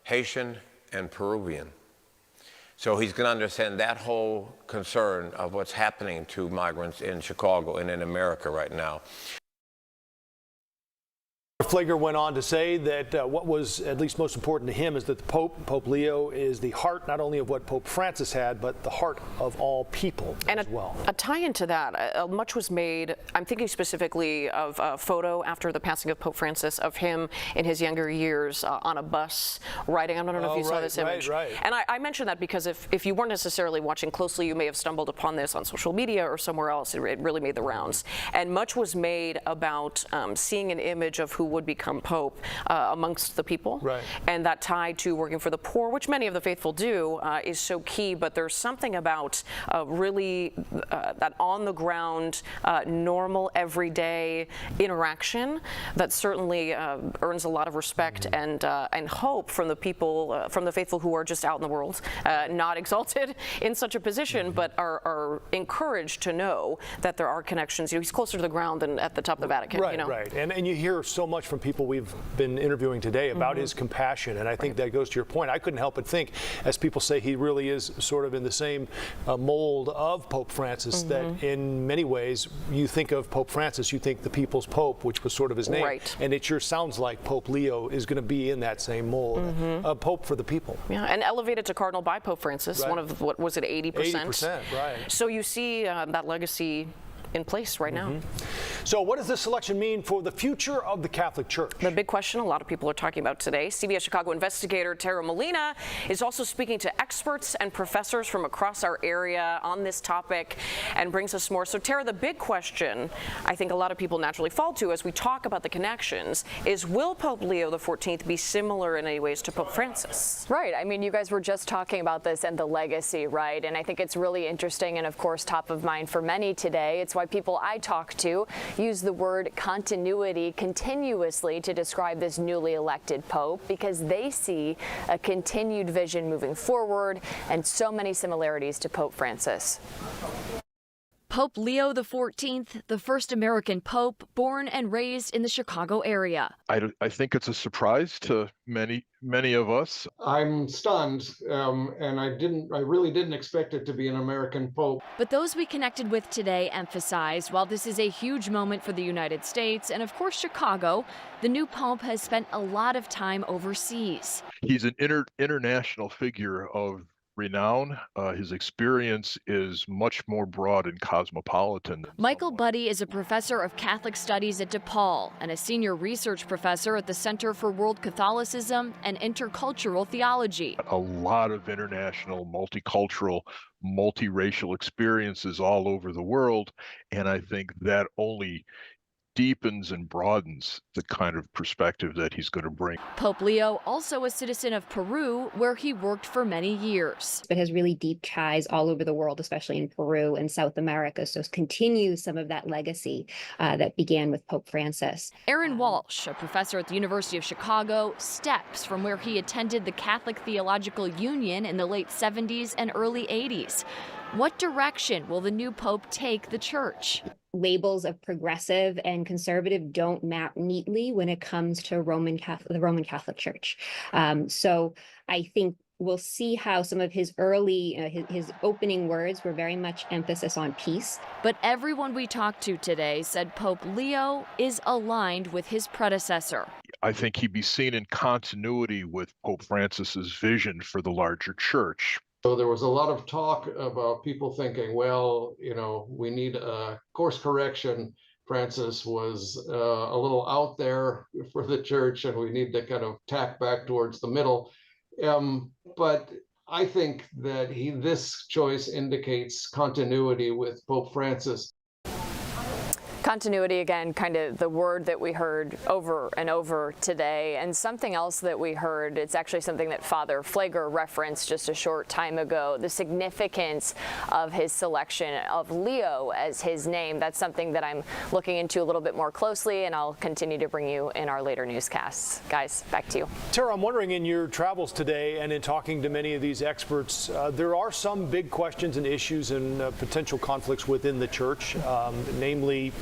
Haitian, and Peruvian. So he's going to understand that whole concern of what's happening to migrants in Chicago and in America right now. Pfleger went on to say that what was at least most important to him is that the Pope Leo is the heart not only of what Pope Francis had, but the heart of all people as well. A tie into that, much was made, I'm thinking specifically of a photo after the passing of Pope Francis of him in his younger years on a bus riding. I don't know if you saw this image. And I mention that because if you weren't necessarily watching closely, you may have stumbled upon this on social media or somewhere else. It really made the rounds. And much was made about seeing an image of who would become Pope amongst the people. And that tie to working for the poor, which many of the faithful do, is so key. But there's something about really that on-the-ground, normal, everyday interaction that certainly earns a lot of respect and hope from the people, from the faithful who are just out in the world, not exalted in such a position, but are encouraged to know that there are connections. You know, he's closer to the ground than at the top of the Vatican. Right, you know? And you hear so much from people we've been interviewing today about his compassion, and I think that goes to your point. I couldn't help but think, as people say, he really is sort of in the same mold of Pope Francis, that in many ways you think of Pope Francis, you think the people's Pope, which was sort of his name, and it sure sounds like Pope Leo is going to be in that same mold, a Pope for the people. Yeah, and elevated to Cardinal by Pope Francis, one of, what was it, 80%? 80%, right. So you see that legacy in place right now. So what does this selection mean for the future of the Catholic Church? The big question a lot of people are talking about today. CBS Chicago investigator Tara Molina is also speaking to experts and professors from across our area on this topic and brings us more. So Tara, the big question I think a lot of people naturally fall to as we talk about the connections is, will Pope Leo XIV be similar in any ways to Pope Francis? Right. I mean, you guys were just talking about this and the legacy, right? And I think it's really interesting and, of course, top of mind for many today. It's why people I talk to use the word continuity continuously to describe this newly elected pope, because they see a continued vision moving forward and so many similarities to Pope Francis. Pope Leo XIV, the first American pope born and raised in the Chicago area. I think it's a surprise to many of us. I'm stunned, and I really didn't expect it to be an American pope. But those we connected with today emphasized, while this is a huge moment for the United States and, of course, Chicago, the new pope has spent a lot of time overseas. He's an international figure of renown. His experience is much more broad and cosmopolitan. Michael Buddy is a professor of Catholic Studies at DePaul and a senior research professor at the Center for World Catholicism and Intercultural Theology. A lot of international, multicultural, multiracial experiences all over the world, and I think that only deepens and broadens the kind of perspective that he's going to bring. Pope Leo, also a citizen of Peru, where he worked for many years. It has really deep ties all over the world, especially in Peru and South America, so continues some of that legacy that began with Pope Francis. Aaron Walsh, a professor at the University of Chicago, steps from where he attended the Catholic Theological Union in the late 70s and early 80s. What direction will the new pope take the church? Labels of progressive and conservative don't map neatly when it comes to the Roman Catholic Church. So I think we'll see how some of his early, his opening words were very much emphasis on peace. But everyone we talked to today said Pope Leo is aligned with his predecessor. I think he'd be seen in continuity with Pope Francis's vision for the larger church. So there was a lot of talk about people thinking, well, we need a course correction. Francis was a little out there for the church, and we need to kind of tack back towards the middle. But I think that this choice indicates continuity with Pope Francis. Continuity, again, kind of the word that we heard over and over today. And something else that we heard, it's actually something that Father Flager referenced just a short time ago, the significance of his selection of Leo as his name. That's something that I'm looking into a little bit more closely, and I'll continue to bring you in our later newscasts. Guys, back to you. Tara, I'm wondering, in your travels today and in talking to many of these experts, there are some big questions and issues and potential conflicts within the church, namely,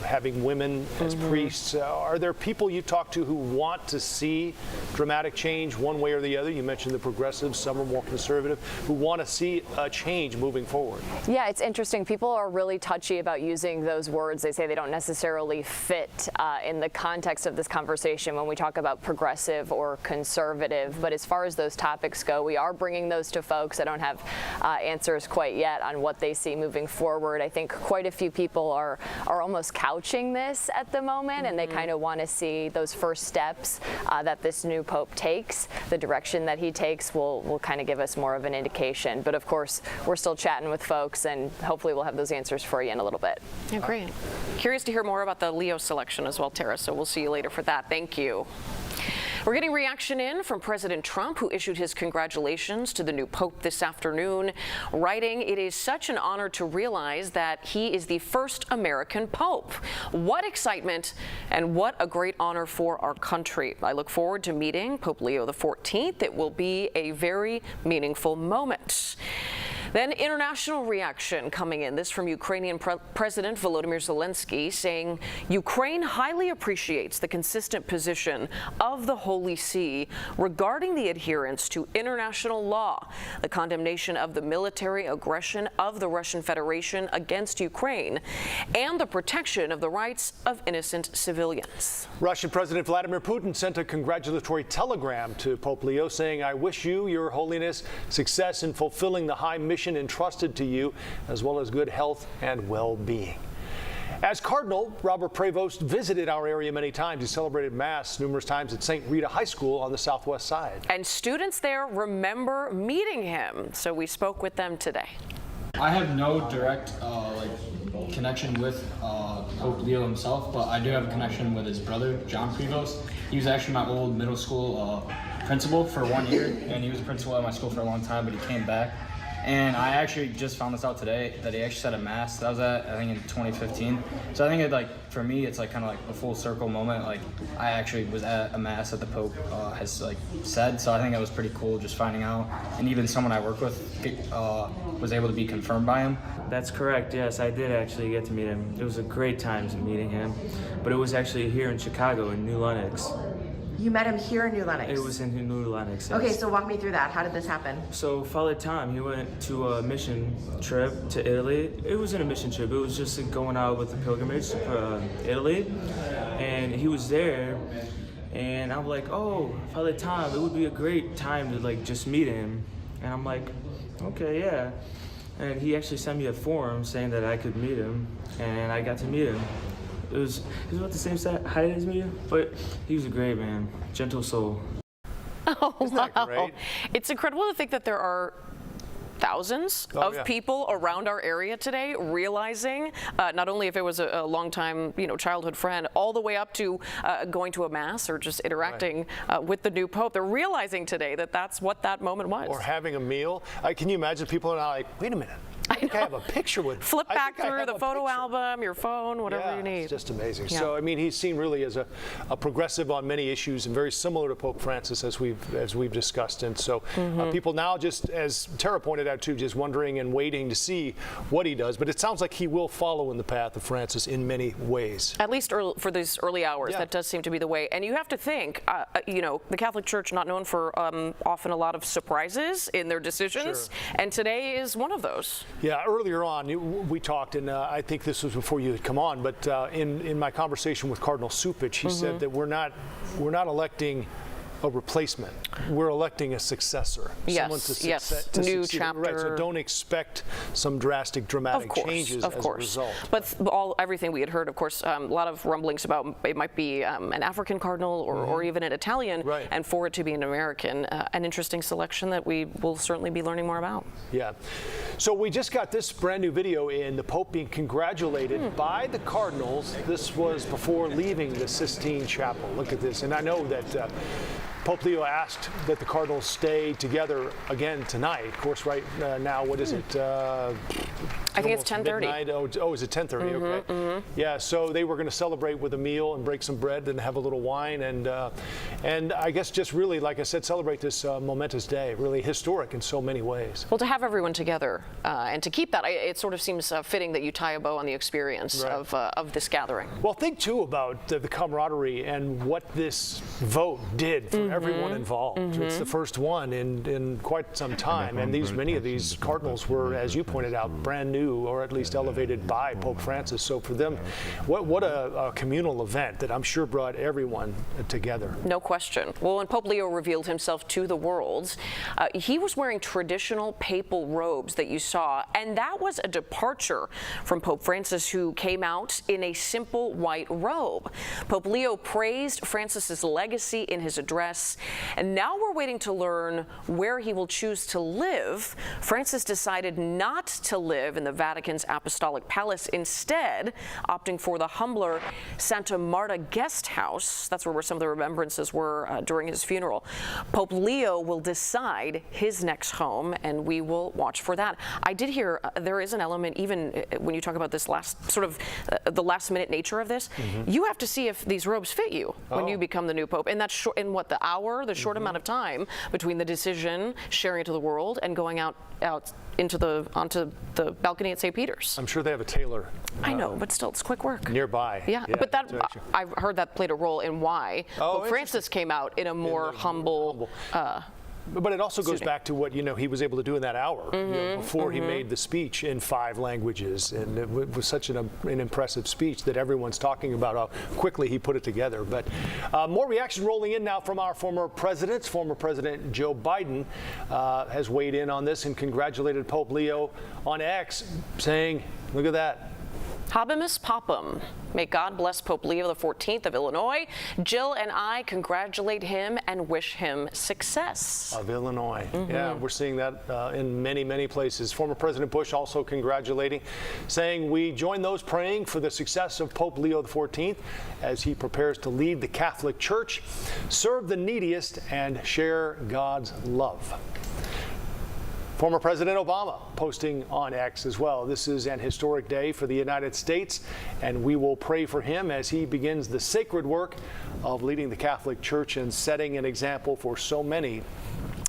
having women as priests. Are there people you talk to who want to see dramatic change one way or the other? You mentioned the progressives, some are more conservative, who want to see a change moving forward. Yeah, it's interesting. People are really touchy about using those words. They say they don't necessarily fit in the context of this conversation when we talk about progressive or conservative. But as far as those topics go, we are bringing those to folks. I don't have answers quite yet on what they see moving forward. I think quite a few people are almost couching this at the moment, and they kind of want to see those first steps that this new pope takes. The direction that he takes will kind of give us more of an indication. But of course, we're still chatting with folks, and hopefully we'll have those answers for you in a little bit. Yeah, great. Curious to hear more about the Leo selection as well, Tara, so we'll see you later for that. Thank you. We're getting reaction in from President Trump, who issued his congratulations to the new pope this afternoon, writing, "It is such an honor to realize that he is the first American pope. What excitement and what a great honor for our country. I look forward to meeting Pope Leo XIV. It will be a very meaningful moment." Then international reaction coming in. This from Ukrainian President Volodymyr Zelensky, saying Ukraine highly appreciates the consistent position of the Holy See regarding the adherence to international law, the condemnation of the military aggression of the Russian Federation against Ukraine, and the protection of the rights of innocent civilians. Russian President Vladimir Putin sent a congratulatory telegram to Pope Leo saying, "I wish you, Your Holiness, success in fulfilling the high mission entrusted to you, as well as good health and well-being." As Cardinal, Robert Prevost visited our area many times. He celebrated Mass numerous times at St. Rita High School on the southwest side. And students there remember meeting him, so we spoke with them today. I have no direct connection with Pope Leo himself, but I do have a connection with his brother, John Prevost. He was actually my old middle school principal for 1 year, and he was a principal at my school for a long time, but he came back. And I actually just found this out today that he actually said a Mass. That was at, I think, in 2015. So I think for me, it's kind of a full circle moment. I actually was at a Mass that the Pope has said. So I think it was pretty cool just finding out. And even someone I work with was able to be confirmed by him. That's correct, yes, I did actually get to meet him. It was a great time meeting him, but it was actually here in Chicago, in New Lenox. You met him here in New Lenox? It was in New Lenox, yes. Okay, so walk me through that. How did this happen? So Father Tom, he went to a mission trip to Italy. It wasn't a mission trip, it was just going out with a pilgrimage to Italy. And he was there, and I'm like, oh, Father Tom, it would be a great time to just meet him. And I'm like, okay, yeah. And he actually sent me a form saying that I could meet him, and I got to meet him. He was about the same height as me, but he was a great man, gentle soul. Oh, wow. It's incredible to think that there are thousands of people around our area today realizing not only if it was a long-time childhood friend, all the way up to going to a Mass or just interacting with the new Pope. They're realizing today that that's what that moment was. Or having a meal. Can you imagine people are now like, wait a minute. I think I have a picture with. Flip back through the photo album, your phone, whatever you need. It's just amazing. Yeah. So I mean, he's seen really as a progressive on many issues and very similar to Pope Francis as we've discussed. And so people now, just as Tara pointed out too, just wondering and waiting to see what he does. But it sounds like he will follow in the path of Francis in many ways. At least for these early hours, that does seem to be the way. And you have to think, the Catholic Church not known for often a lot of surprises in their decisions, and today is one of those. Yeah, earlier on we talked, and I think this was before you had come on, but in my conversation with Cardinal Cupich, he said that we're not electing a replacement. We're electing a successor. Someone to new succeed. chapter. Right, so don't expect some drastic, dramatic changes as a result. But everything we had heard, of course, a lot of rumblings about it might be an African cardinal or even an Italian, and for it to be an American, an interesting selection that we will certainly be learning more about. Yeah. So we just got this brand new video in the Pope being congratulated by the cardinals. This was before leaving the Sistine Chapel. Look at this. And I know that Pope Leo asked that the cardinals stay together again tonight. Of course, right now, what is it? I think it's 10:30. Oh, is it 10:30? Okay. Yeah, so they were going to celebrate with a meal and break some bread and have a little wine and I guess just really, like I said, celebrate this momentous day, really historic in so many ways. Well, to have everyone together and to keep that, it sort of seems fitting that you tie a bow on the experience of this gathering. Well, think too about the camaraderie and what this vote did for everyone involved. It's the first one in quite some time, and many of these cardinals were, as you pointed out, brand new or at least elevated by Pope Francis. So for them, what a communal event that I'm sure brought everyone together. No question. Well, when Pope Leo revealed himself to the world, he was wearing traditional papal robes that you saw, and that was a departure from Pope Francis, who came out in a simple white robe. Pope Leo praised Francis's legacy in his address, and now we're waiting to learn where he will choose to live. Francis decided not to live in the Vatican's Apostolic Palace, instead opting for the humbler Santa Marta guest house. That's where some of the remembrances were during his funeral. Pope Leo will decide his next home, and we will watch for that. I did hear there is an element, even when you talk about this last sort of the last minute nature of this, you have to see if these robes fit you when you become the new Pope. And that's short, in what, the hour, the short amount of time between the decision, sharing it to the world, and going out onto the balcony at St. Peter's. I'm sure they have a tailor. I know, but still, it's quick work. Nearby. Yeah, but that I've heard that played a role in why Pope Francis came out in a more humble. But it also goes back to what he was able to do in that hour before he made the speech in 5 languages, and it was such an impressive speech that everyone's talking about how quickly he put it together. But more reaction rolling in now from our former presidents. Former President Joe Biden has weighed in on this and congratulated Pope Leo on X, saying, "Look at that. Habemus Papam. May God bless Pope Leo XIV of Illinois. Jill and I congratulate him and wish him success. Of Illinois. Yeah, we're seeing that in many, many places. Former President Bush also congratulating, saying we join those praying for the success of Pope Leo XIV as he prepares to lead the Catholic Church, serve the neediest, and share God's love. Former President Obama posting on X as well. This is an historic day for the United States, and we will pray for him as he begins the sacred work of leading the Catholic Church and setting an example for so many,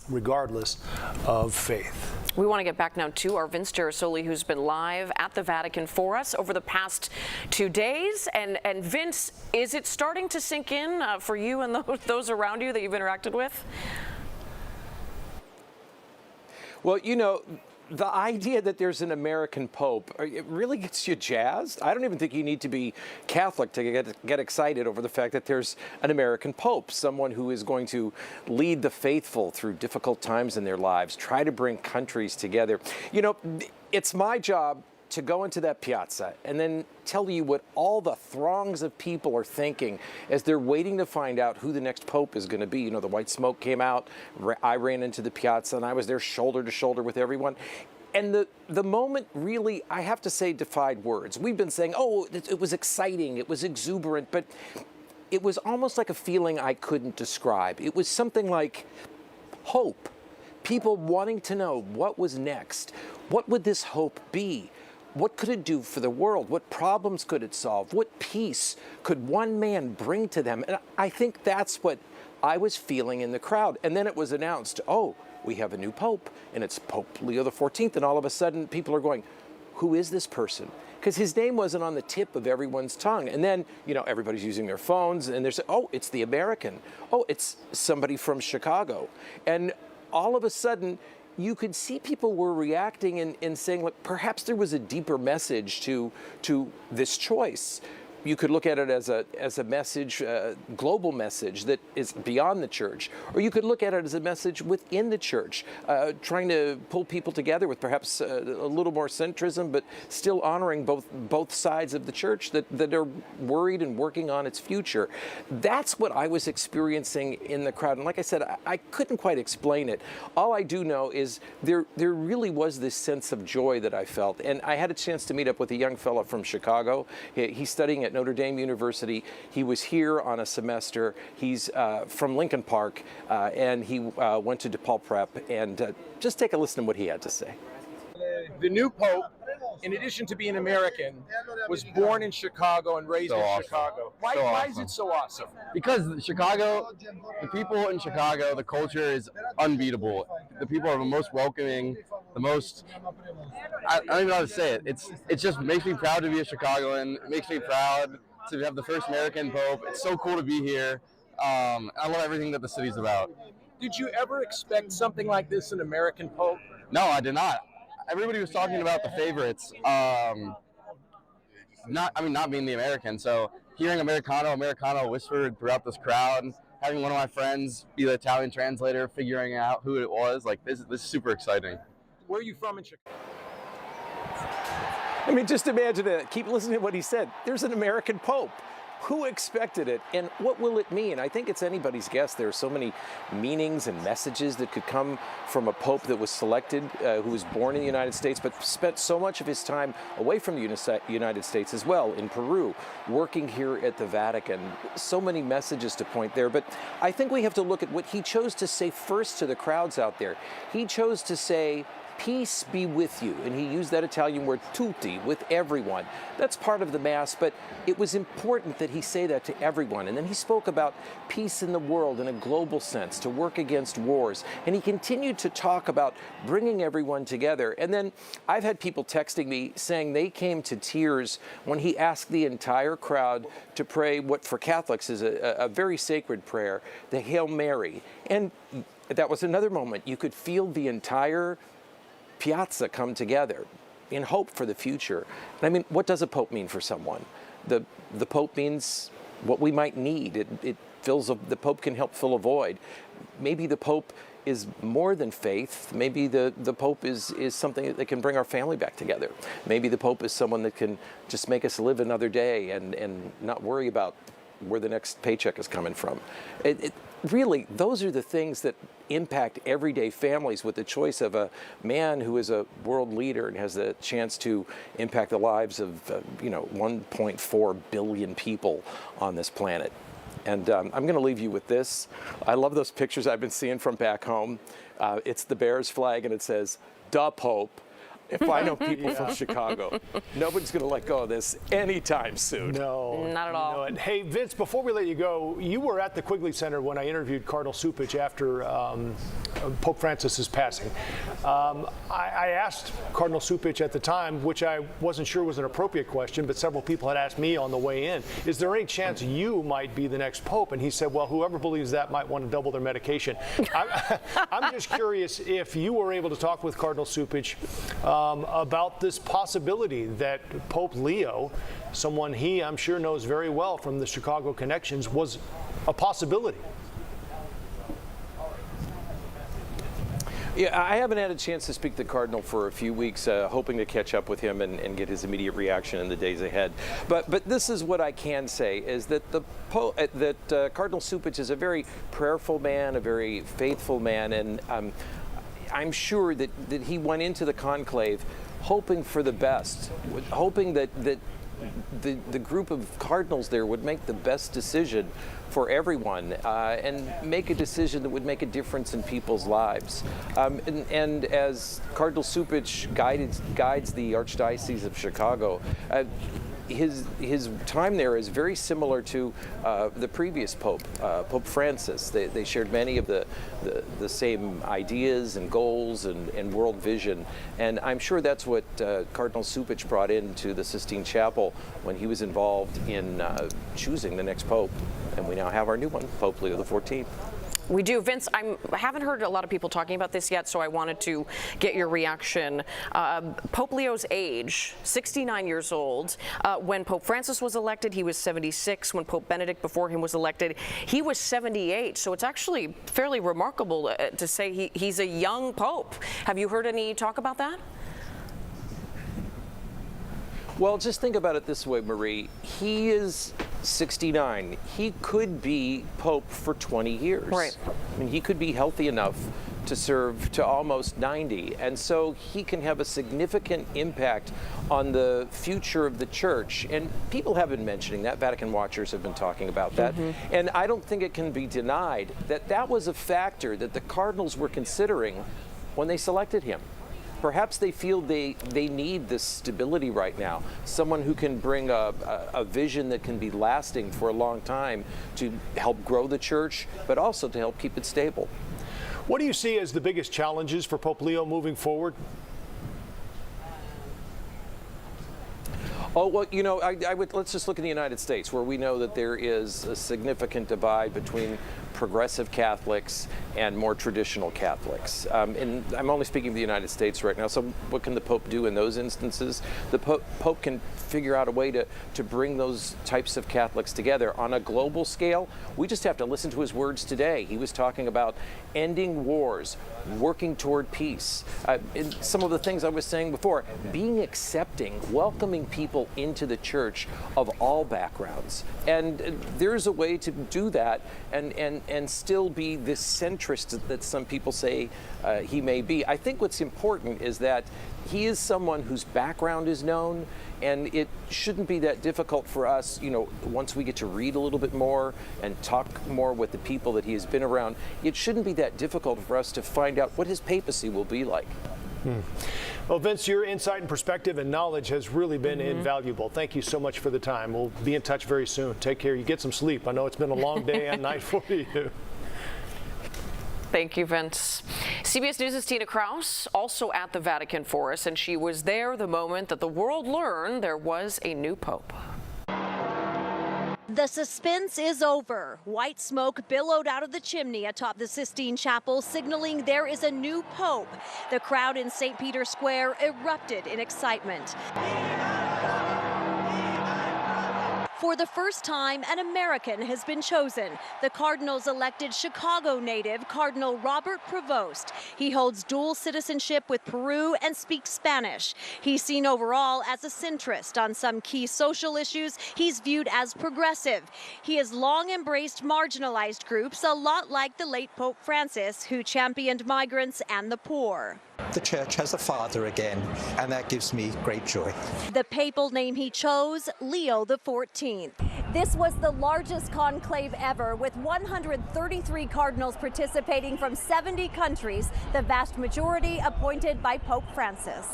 regardless of faith. We want to get back now to our Vince Gerasoli, who's been live at the Vatican for us over the past 2 days. And Vince, is it starting to sink in for you and those around you that you've interacted with? Well, you know, the idea that there's an American Pope, it really gets you jazzed. I don't even think you need to be Catholic to get excited over the fact that there's an American Pope, someone who is going to lead the faithful through difficult times in their lives, try to bring countries together. You know, it's my job to go into that piazza and then tell you what all the throngs of people are thinking as they're waiting to find out who the next pope is going to be. You know, the white smoke came out, I ran into the piazza and I was there shoulder to shoulder with everyone. And the moment really, I have to say, defied words. We've been saying, oh, it was exciting, it was exuberant, but it was almost like a feeling I couldn't describe. It was something like hope. People wanting to know what was next. What would this hope be? What could it do for the world? What problems could it solve? What peace could one man bring to them? And I think that's what I was feeling in the crowd. And then it was announced, oh, we have a new pope, and it's Pope Leo XIV. And all of a sudden, people are going, who is this person? Because his name wasn't on the tip of everyone's tongue. And then, you know, everybody's using their phones, and they're saying, oh, it's the American. Oh, it's somebody from Chicago. And all of a sudden, you could see people were reacting and saying, look, perhaps there was a deeper message to this choice. You could look at it as a message, global message that is beyond the church, or you could look at it as a message within the church, trying to pull people together with perhaps a little more centrism, but still honoring both sides of the church that are worried and working on its future. That's what I was experiencing in the crowd, and like I said, I couldn't quite explain it. All I do know is there really was this sense of joy that I felt, and I had a chance to meet up with a young fellow from Chicago. He's studying at Notre Dame University. He was here on a semester. He's from Lincoln Park, and he went to DePaul Prep. And just take a listen to what he had to say. The new Pope, in addition to being American, was born in Chicago and raised in Chicago. Why is it so awesome? Because Chicago, the people in Chicago, the culture is unbeatable. The people are the most welcoming, the most, I don't even know how to say it. It just makes me proud to be a Chicagoan. It makes me proud to have the first American Pope. It's so cool to be here. I love everything that the city's about. Did you ever expect something like this, an American Pope? No, I did not. Everybody was talking about the favorites, not being the American. So hearing Americano whispered throughout this crowd, having one of my friends be the Italian translator, figuring out who it was, like this is super exciting. Where are you from in Chicago? I mean, just imagine it. Keep listening to what he said. There's an American Pope. Who expected it, and what will it mean? I think it's anybody's guess. There are so many meanings and messages that could come from a pope that was selected, who was born in the United States, but spent so much of his time away from the United States as well, in Peru, working here at the Vatican. So many messages to point there, but I think we have to look at what he chose to say first to the crowds out there. He chose to say, peace be with you. And he used that Italian word tutti, with everyone. That's part of the Mass, but it was important that he say that to everyone. And then he spoke about peace in the world in a global sense, to work against wars. And he continued to talk about bringing everyone together. And then I've had people texting me saying they came to tears when he asked the entire crowd to pray what for Catholics is a very sacred prayer, the Hail Mary. And that was another moment. You could feel the entire piazza come together in hope for the future. And I mean, what does a pope mean for someone? The pope means what we might need. The pope can help fill a void. Maybe the pope is more than faith. Maybe the Pope is something that can bring our family back together. Maybe the Pope is someone that can just make us live another day and not worry about where the next paycheck is coming from. Really, those are the things that impact everyday families, with the choice of a man who is a world leader and has the chance to impact the lives of 1.4 billion people on this planet. And I'm going to leave you with this. I love those pictures I've been seeing from back home. It's the Bears flag, and it says, "Da Pope." If I know people from Chicago, nobody's going to let go of this anytime soon. No, not at all. No. Hey, Vince, before we let you go, you were at the Quigley Center when I interviewed Cardinal Cupich after Pope Francis's passing. I asked Cardinal Cupich at the time, which I wasn't sure was an appropriate question, but several people had asked me on the way in, is there any chance you might be the next Pope? And he said, well, whoever believes that might want to double their medication. I'm just curious if you were able to talk with Cardinal Cupich about this possibility that Pope Leo, someone he, I'm sure, knows very well from the Chicago connections, was a possibility. Yeah, I haven't had a chance to speak to the Cardinal for a few weeks, hoping to catch up with him and get his immediate reaction in the days ahead. But this is what I can say, is that Cardinal Cupich is a very prayerful man, a very faithful man, and I'm sure that he went into the conclave hoping for the best, hoping that the group of cardinals there would make the best decision for everyone and make a decision that would make a difference in people's lives. And as Cardinal Cupich guides the Archdiocese of Chicago, his time there is very similar to the previous Pope, Pope Francis. They shared many of the same ideas and goals and world vision, and I'm sure that's what Cardinal Cupich brought into the Sistine Chapel when he was involved in choosing the next Pope, and we now have our new one, Pope Leo XIV. We do. Vince, I haven't heard a lot of people talking about this yet, so I wanted to get your reaction. Pope Leo's age, 69 years old. When Pope Francis was elected, he was 76. When Pope Benedict before him was elected, he was 78. So it's actually fairly remarkable to say he's a young pope. Have you heard any talk about that? Well, just think about it this way, Marie. He is 69. He could be Pope for 20 years. Right. I mean, he could be healthy enough to serve to almost 90. And so he can have a significant impact on the future of the church. And people have been mentioning that. Vatican watchers have been talking about that. Mm-hmm. And I don't think it can be denied that that was a factor that the cardinals were considering when they selected him. Perhaps they feel they need this stability right now, someone who can bring a vision that can be lasting for a long time to help grow the church, but also to help keep it stable. What do you see as the biggest challenges for Pope Leo moving forward? Oh, well, you know, let's just look in the United States, where we know that there is a significant divide between progressive Catholics and more traditional Catholics. And I'm only speaking of the United States right now, so what can the Pope do in those instances? The Pope can figure out a way to bring those types of Catholics together. On a global scale, we just have to listen to his words today. He was talking about ending wars, working toward peace. And some of the things I was saying before, being accepting, welcoming people into the church of all backgrounds. And there's a way to do that and still be this centrist that some people say he may be. I think what's important is that he is someone whose background is known, and it shouldn't be that difficult for us, you know, once we get to read a little bit more and talk more with the people that he has been around, it shouldn't be that difficult for us to find out what his papacy will be like. Well, Vince, your insight and perspective and knowledge has really been invaluable. Thank you so much for the time. We'll be in touch very soon. Take care. You get some sleep. I know it's been a long day and night for you. Thank you, Vince. CBS News' Tina Kraus also at the Vatican for us, and she was there the moment that the world learned there was a new pope. The suspense is over. White smoke billowed out of the chimney atop the Sistine Chapel, signaling there is a new pope. The crowd in St. Peter's Square erupted in excitement. For the first time, an American has been chosen. The Cardinals elected Chicago native Cardinal Robert Prevost. He holds dual citizenship with Peru and speaks Spanish. He's seen overall as a centrist. On some key social issues, he's viewed as progressive. He has long embraced marginalized groups, a lot like the late Pope Francis, who championed migrants and the poor. The church has a father again, and that gives me great joy. The papal name he chose, Leo XIV. This was the largest conclave ever, with 133 cardinals participating from 70 countries, the vast majority appointed by Pope Francis.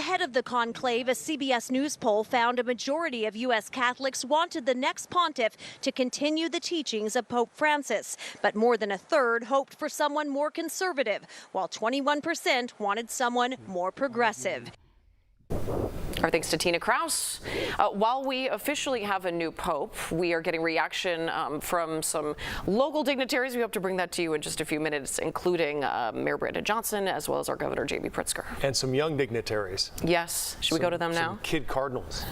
Ahead of the conclave, a CBS News poll found a majority of U.S. Catholics wanted the next pontiff to continue the teachings of Pope Francis, but more than a third hoped for someone more conservative, while 21% wanted someone more progressive. Our thanks to Tina Kraus. While we officially have a new pope, we are getting reaction from some local dignitaries. We hope to bring that to you in just a few minutes, including Mayor Brandon Johnson, as well as our Governor J.B. Pritzker. And some young dignitaries. Yes. Should we go to them now? Some kid cardinals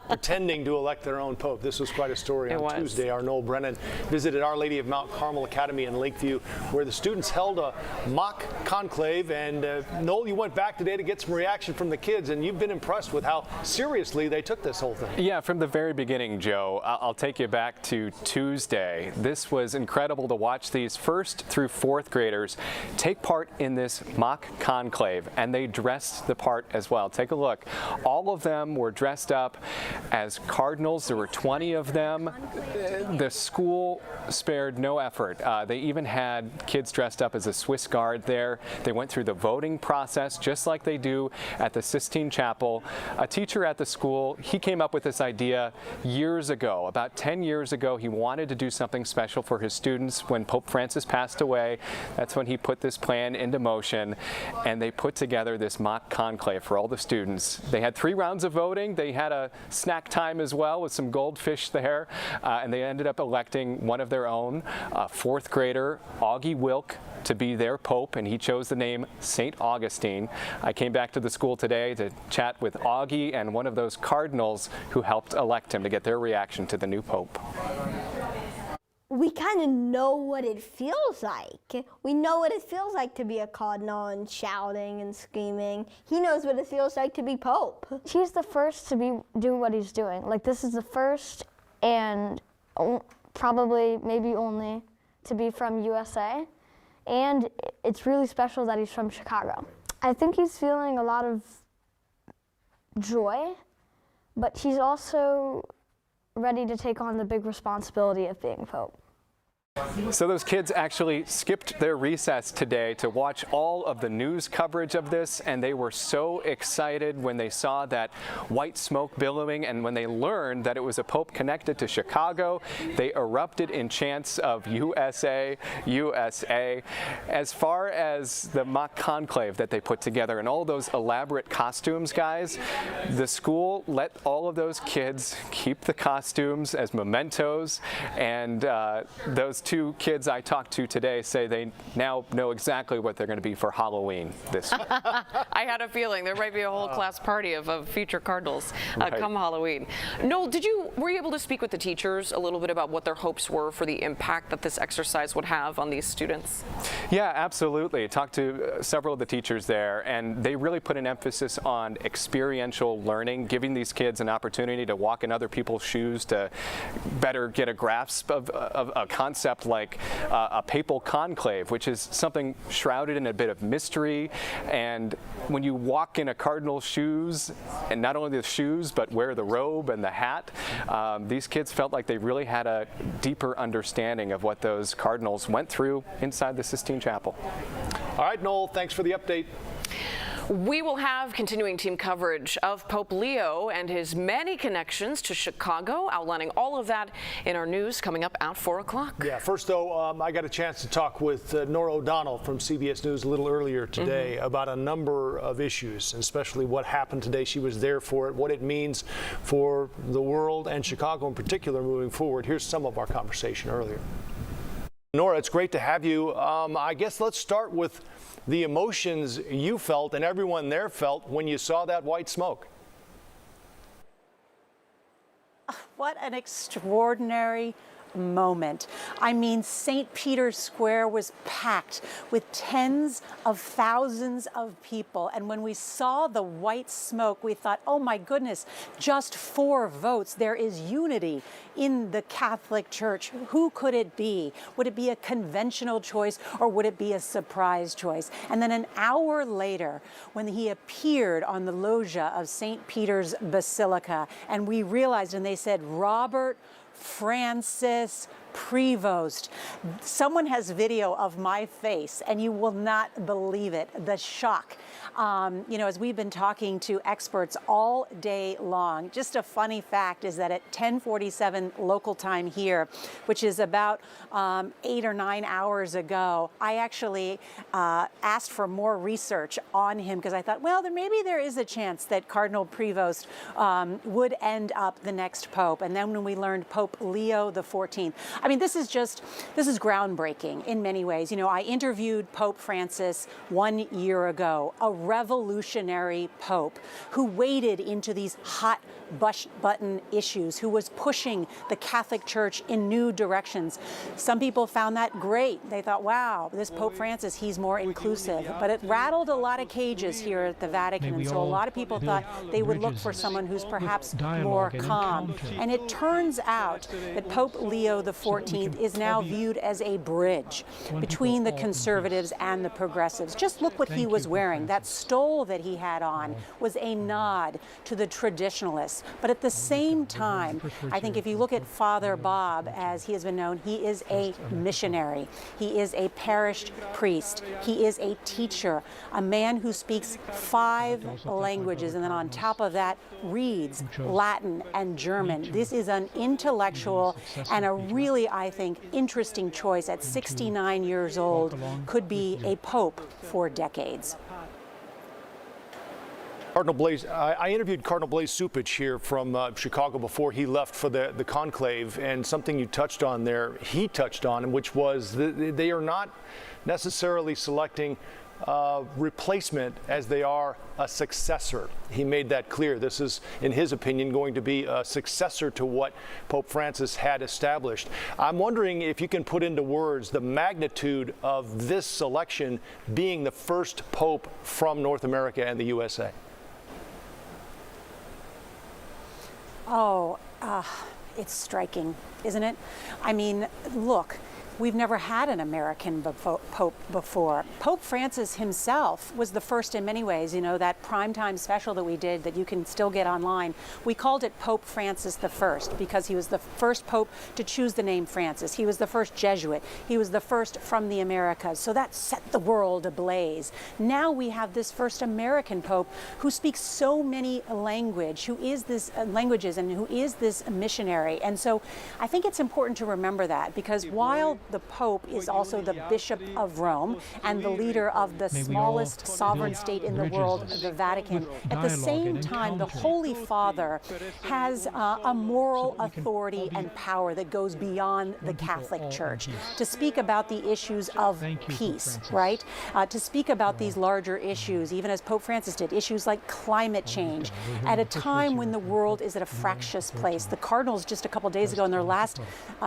pretending to elect their own pope. This was quite a story on Tuesday. Our Noel Brennan visited Our Lady of Mount Carmel Academy in Lakeview, where the students held a mock conclave. And Noel, you went back today to get some reaction from the kids, and you've been impressed with how seriously they took this whole thing. Yeah, from the very beginning, Joe. I'll take you back to Tuesday. This was incredible to watch these 1st through 4th graders take part in this mock conclave, and they dressed the part as well. Take a look. All of them were dressed up as cardinals. There were 20 of them. The school spared no effort. They even had kids dressed up as a Swiss Guard there. They went through the voting process just like they do at the Sistine Chapel. A teacher at the school, he came up with this idea years ago. About 10 years ago, he wanted to do something special for his students. When Pope Francis passed away, that's when he put this plan into motion, and they put together this mock conclave for all the students. They had 3 rounds of voting. They had a snack time as well with some goldfish there, and they ended up electing one of their own, 4th grader, Augie Wilk, to be their pope, and he chose the name St. Augustine. I came back to the school today to chat with Augie and one of those cardinals who helped elect him to get their reaction to the new pope. We kind of know what it feels like. We know what it feels like to be a cardinal and shouting and screaming. He knows what it feels like to be pope. He's the first to be doing what he's doing. Like, this is the first and probably maybe only to be from USA. And it's really special that he's from Chicago. I think he's feeling a lot of joy, but he's also ready to take on the big responsibility of being pope. So those kids actually skipped their recess today to watch all of the news coverage of this, and they were so excited when they saw that white smoke billowing, and when they learned that it was a pope connected to Chicago, they erupted in chants of USA, USA. As far as the mock conclave that they put together and all those elaborate costumes, guys, the school let all of those kids keep the costumes as mementos, and those 2 kids I talked to today say they now know exactly what they're going to be for Halloween this year. I had a feeling there might be a whole class party of future cardinals come Halloween. Noel, were you able to speak with the teachers a little bit about what their hopes were for the impact that this exercise would have on these students? Yeah, absolutely. Talked to several of the teachers there, and they really put an emphasis on experiential learning, giving these kids an opportunity to walk in other people's shoes, to better get a grasp of a concept like a papal conclave, which is something shrouded in a bit of mystery. And when you walk in a cardinal's shoes, and not only the shoes, but wear the robe and the hat, these kids felt like they really had a deeper understanding of what those cardinals went through inside the Sistine Chapel. All right, Noel, thanks for the update. We will have continuing team coverage of Pope Leo and his many connections to Chicago, outlining all of that in our news coming up at 4 o'clock. Yeah, first though, I got a chance to talk with Nora O'Donnell from CBS News a little earlier today about a number of issues, especially what happened today. She was there for it, what it means for the world and Chicago in particular moving forward. Here's some of our conversation earlier. Nora, it's great to have you. I guess let's start with the emotions you felt and everyone there felt when you saw that white smoke. What an extraordinary moment. I mean, St. Peter's Square was packed with tens of thousands of people. And when we saw the white smoke, we thought, oh my goodness, just 4 votes. There is unity in the Catholic Church. Who could it be? Would it be a conventional choice or would it be a surprise choice? And then an hour later, when he appeared on the loggia of St. Peter's Basilica, and we realized, and they said, Robert Francis Prevost. Someone has video of my face and you will not believe it, the shock. You know, as we've been talking to experts all day long, just a funny fact is that at 10:47 local time here, which is about 8 or 9 hours ago, I actually asked for more research on him because I thought, well, maybe there is a chance that Cardinal Prevost would end up the next pope. And then when we learned Pope Leo XIV, I mean, this is groundbreaking in many ways. You know, I interviewed Pope Francis 1 year ago, a revolutionary pope who waded into these hot button issues, who was pushing the Catholic Church in new directions. Some people found that great. They thought, wow, this Pope Francis, he's more inclusive. But it rattled a lot of cages here at the Vatican. And so a lot of people thought they would look for someone who's perhaps more calm. And it turns out that Pope Leo XIV is now viewed as a bridge between the conservatives and the progressives. Just look what he was wearing. That stole that he had on was a nod to the traditionalists. But at the same time, I think if you look at Father Bob, as he has been known, he is a missionary. He is a parish priest. He is a teacher, a man who speaks 5 languages, and then on top of that, reads Latin and German. This is an intellectual and a really, I think, interesting choice. At 69 years old, could be a pope for decades. Cardinal Blaise, I interviewed Cardinal Blaise Cupich here from Chicago before he left for the conclave, and something you touched on there, he touched on, which was they are not necessarily selecting replacement as they are a successor. He made that clear. This is, in his opinion, going to be a successor to what Pope Francis had established. I'm wondering if you can put into words the magnitude of this selection being the first pope from North America and the USA. Oh, it's striking, isn't it? I mean, look, we've never had an American pope before. Pope Francis himself was the first in many ways. You know, that primetime special that we did that you can still get online, we called it Pope Francis I because he was the first pope to choose the name Francis. He was the first Jesuit. He was the first from the Americas. So that set the world ablaze. Now we have this first American pope who speaks so many languages, who is this missionary. And so I think it's important to remember that, because while the Pope is also the Bishop of Rome and the leader of the smallest sovereign state in the world, the Vatican, at the same time, the Holy Father has a moral authority and power that goes beyond the Catholic Church to speak about the issues of peace, right? To speak about these larger issues, even as Pope Francis did, issues like climate change, at a time when the world is at a fractious place. The Cardinals just a couple days ago in their last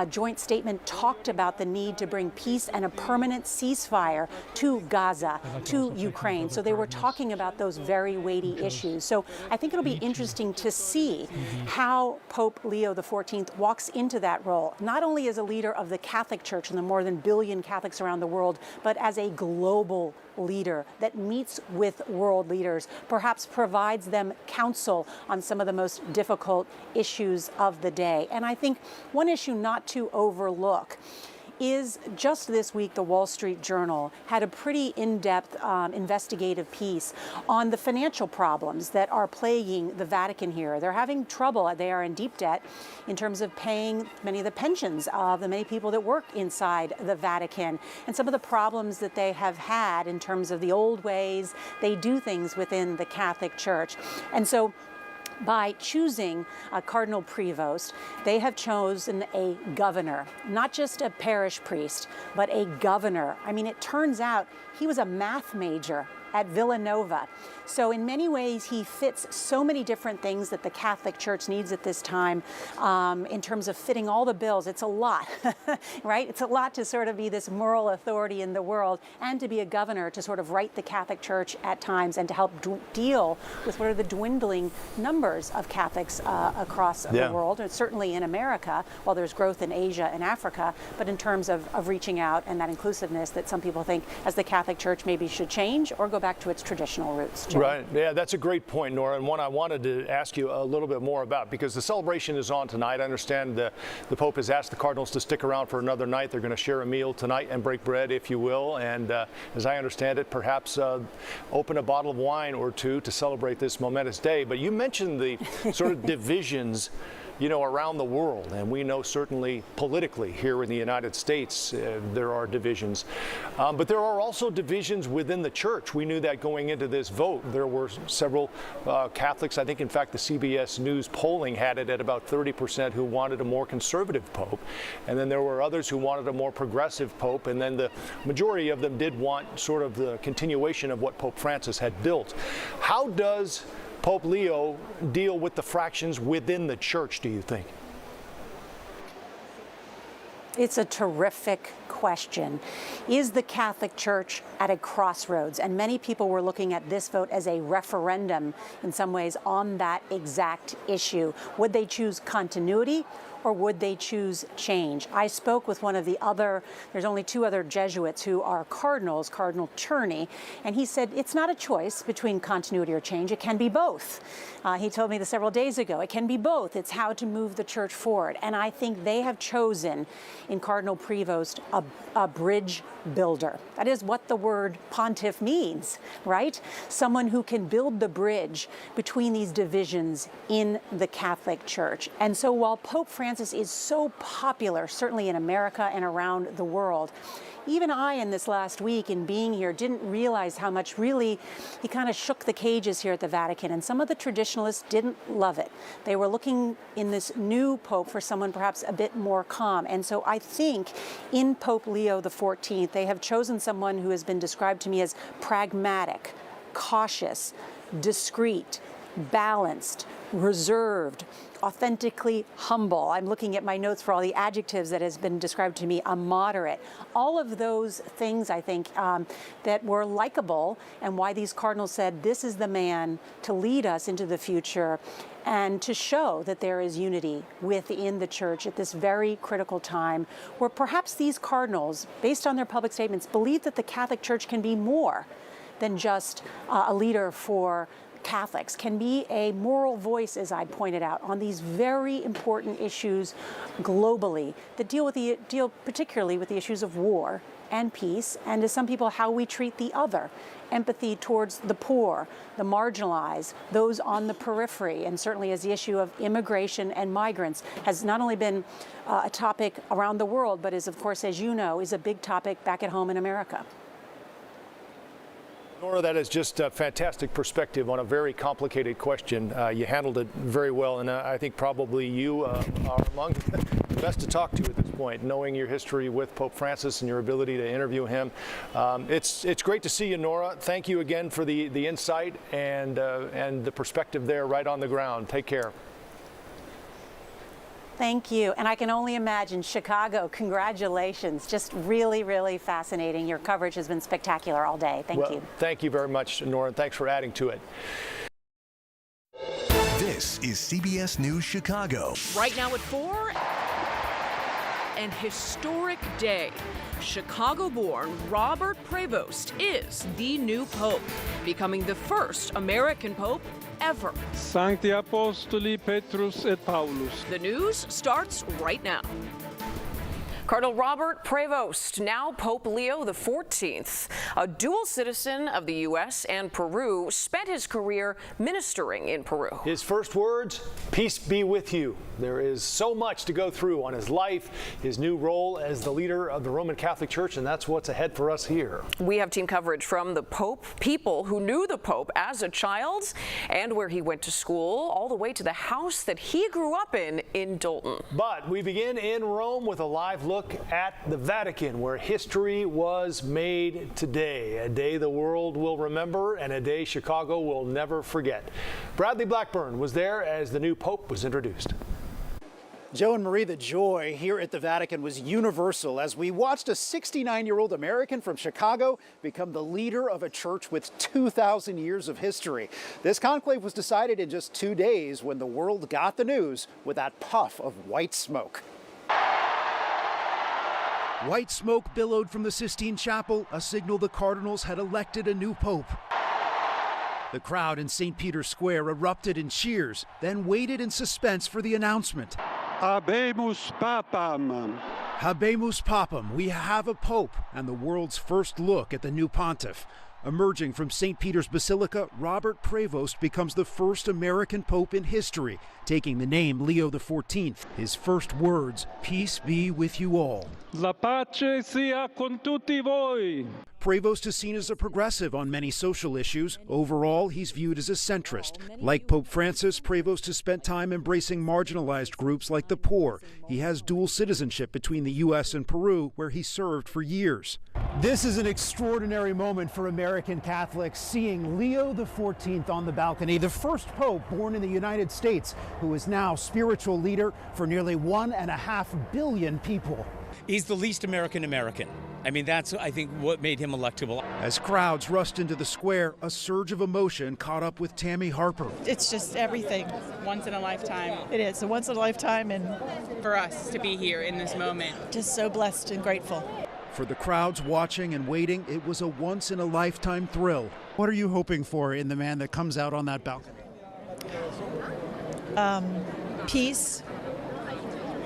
joint statement talked about the need to bring peace and a permanent ceasefire to Gaza, to Ukraine. So they were talking about those very weighty issues. So I think it'll be interesting to see how Pope Leo XIV walks into that role, not only as a leader of the Catholic Church and the more than 1 billion Catholics around the world, but as a global leader that meets with world leaders, perhaps provides them counsel on some of the most difficult issues of the day. And I think one issue not to overlook is just this week, the Wall Street Journal had a pretty in-depth investigative piece on the financial problems that are plaguing the Vatican here. They're having trouble. They are in deep debt in terms of paying many of the pensions of the many people that work inside the Vatican, and some of the problems that they have had in terms of the old ways they do things within the Catholic Church. And so by choosing Cardinal Prevost, they have chosen a governor, not just a parish priest, but a governor. I mean, it turns out he was a math major at Villanova. So in many ways, he fits so many different things that the Catholic Church needs at this time in terms of fitting all the bills. It's a lot, right? It's a lot to sort of be this moral authority in the world and to be a governor to sort of right the Catholic Church at times and to help deal with what are the dwindling numbers of Catholics across the world, and certainly in America, while there's growth in Asia and Africa, but in terms of reaching out and that inclusiveness that some people think as the Catholic Church maybe should change or go back to its traditional roots. Jim. Right. Yeah, that's a great point, Nora, and one I wanted to ask you a little bit more about, because the celebration is on tonight. I understand the Pope has asked the Cardinals to stick around for another night. They're going to share a meal tonight and break bread, if you will, and as I understand it, perhaps open a bottle of wine or two to celebrate this momentous day. But you mentioned the sort of divisions around the world, and we know certainly politically here in the United States there are divisions, but there are also divisions within the church. We knew that going into this vote. There were several Catholics, I think in fact the CBS News polling had it at about 30% who wanted a more conservative pope, and then there were others who wanted a more progressive pope, and then the majority of them did want sort of the continuation of what Pope Francis had built. How does Pope Leo deal with the fractions within the church, do you think? It's a terrific question. Is the Catholic Church at a crossroads? And many people were looking at this vote as a referendum in some ways on that exact issue. Would they choose continuity, or would they choose change? I spoke with one of the other, there's only two other Jesuits who are cardinals, Cardinal Turney, and he said it's not a choice between continuity or change, it can be both. He told me this several days ago, it can be both. It's how to move the church forward. And I think they have chosen in Cardinal Prevost a bridge builder. That is what the word pontiff means, right? Someone who can build the bridge between these divisions in the Catholic Church. And so while Pope Francis is so popular, certainly in America and around the world, even I, in this last week in being here, didn't realize how much really he kind of shook the cages here at the Vatican. And some of the traditionalists didn't love it. They were looking in this new Pope for someone perhaps a bit more calm. And so I think in Pope Leo XIV, they have chosen someone who has been described to me as pragmatic, cautious, discreet, balanced, reserved, authentically humble. I'm looking at my notes for all the adjectives that has been described to me, a moderate. All of those things, I think, that were likable, and why these cardinals said this is the man to lead us into the future and to show that there is unity within the church at this very critical time, where perhaps these cardinals, based on their public statements, believe that the Catholic Church can be more than just a leader for Catholics, can be a moral voice, as I pointed out, on these very important issues globally that deal particularly with the issues of war and peace, and to some people, how we treat the other. Empathy towards the poor, the marginalized, those on the periphery, and certainly as the issue of immigration and migrants has not only been a topic around the world, but is, of course, as you know, is a big topic back at home in America. Nora, that is just a fantastic perspective on a very complicated question. You handled it very well, and I think probably you are among the best to talk to at this point, knowing your history with Pope Francis and your ability to interview him. It's great to see you, Nora. Thank you again for the insight and the perspective there right on the ground. Take care. Thank you. And I can only imagine Chicago, congratulations. Just really, really fascinating. Your coverage has been spectacular all day. Thank you. Thank you very much, Nora, and thanks for adding to it. This is CBS News Chicago. Right now at 4, an historic day. Chicago-born Robert Prevost is the new pope, becoming the first American pope ever. Sancti Apostoli Petrus et Paulus. The news starts right now. Cardinal Robert Prevost, now Pope Leo XIV, a dual citizen of the U.S. and Peru, spent his career ministering in Peru. His first words, peace be with you. There is so much to go through on his life, his new role as the leader of the Roman Catholic Church, and that's what's ahead for us here. We have team coverage from the Pope, people who knew the Pope as a child and where he went to school, all the way to the house that he grew up in Dalton. But we begin in Rome with a live look look at the Vatican, where history was made today, a day the world will remember and a day Chicago will never forget. Bradley Blackburn was there as the new Pope was introduced. Joe and Marie, the joy here at the Vatican was universal as we watched a 69-year-old American from Chicago become the leader of a church with 2,000 years of history. This conclave was decided in just 2 days when the world got the news with that puff of white smoke. White smoke billowed from the Sistine Chapel, a signal the Cardinals had elected a new pope. The crowd in St. Peter's Square erupted in cheers, then waited in suspense for the announcement. Habemus Papam. Habemus Papam, we have a pope, and the world's first look at the new pontiff. Emerging from St. Peter's Basilica, Robert Prevost becomes the first American pope in history, taking the name Leo XIV. His first words, "Peace be with you all." La pace sia con tutti voi. Prevost is seen as a progressive on many social issues. Overall, he's viewed as a centrist. Like Pope Francis, Prevost has spent time embracing marginalized groups like the poor. He has dual citizenship between the U.S. and Peru, where he served for years. This is an extraordinary moment for American Catholics, seeing Leo XIV on the balcony, the first pope born in the United States, who is now spiritual leader for nearly 1.5 billion people. He's the least American. I mean, that's, I think, what made him electable. As crowds rushed into the square, a surge of emotion caught up with Tammy Harper. It's just everything. Once in a lifetime. It is a once in a lifetime, and for us to be here in this moment. Just so blessed and grateful. For the crowds watching and waiting, it was a once-in-a-lifetime thrill. What are you hoping for in the man that comes out on that balcony? Peace,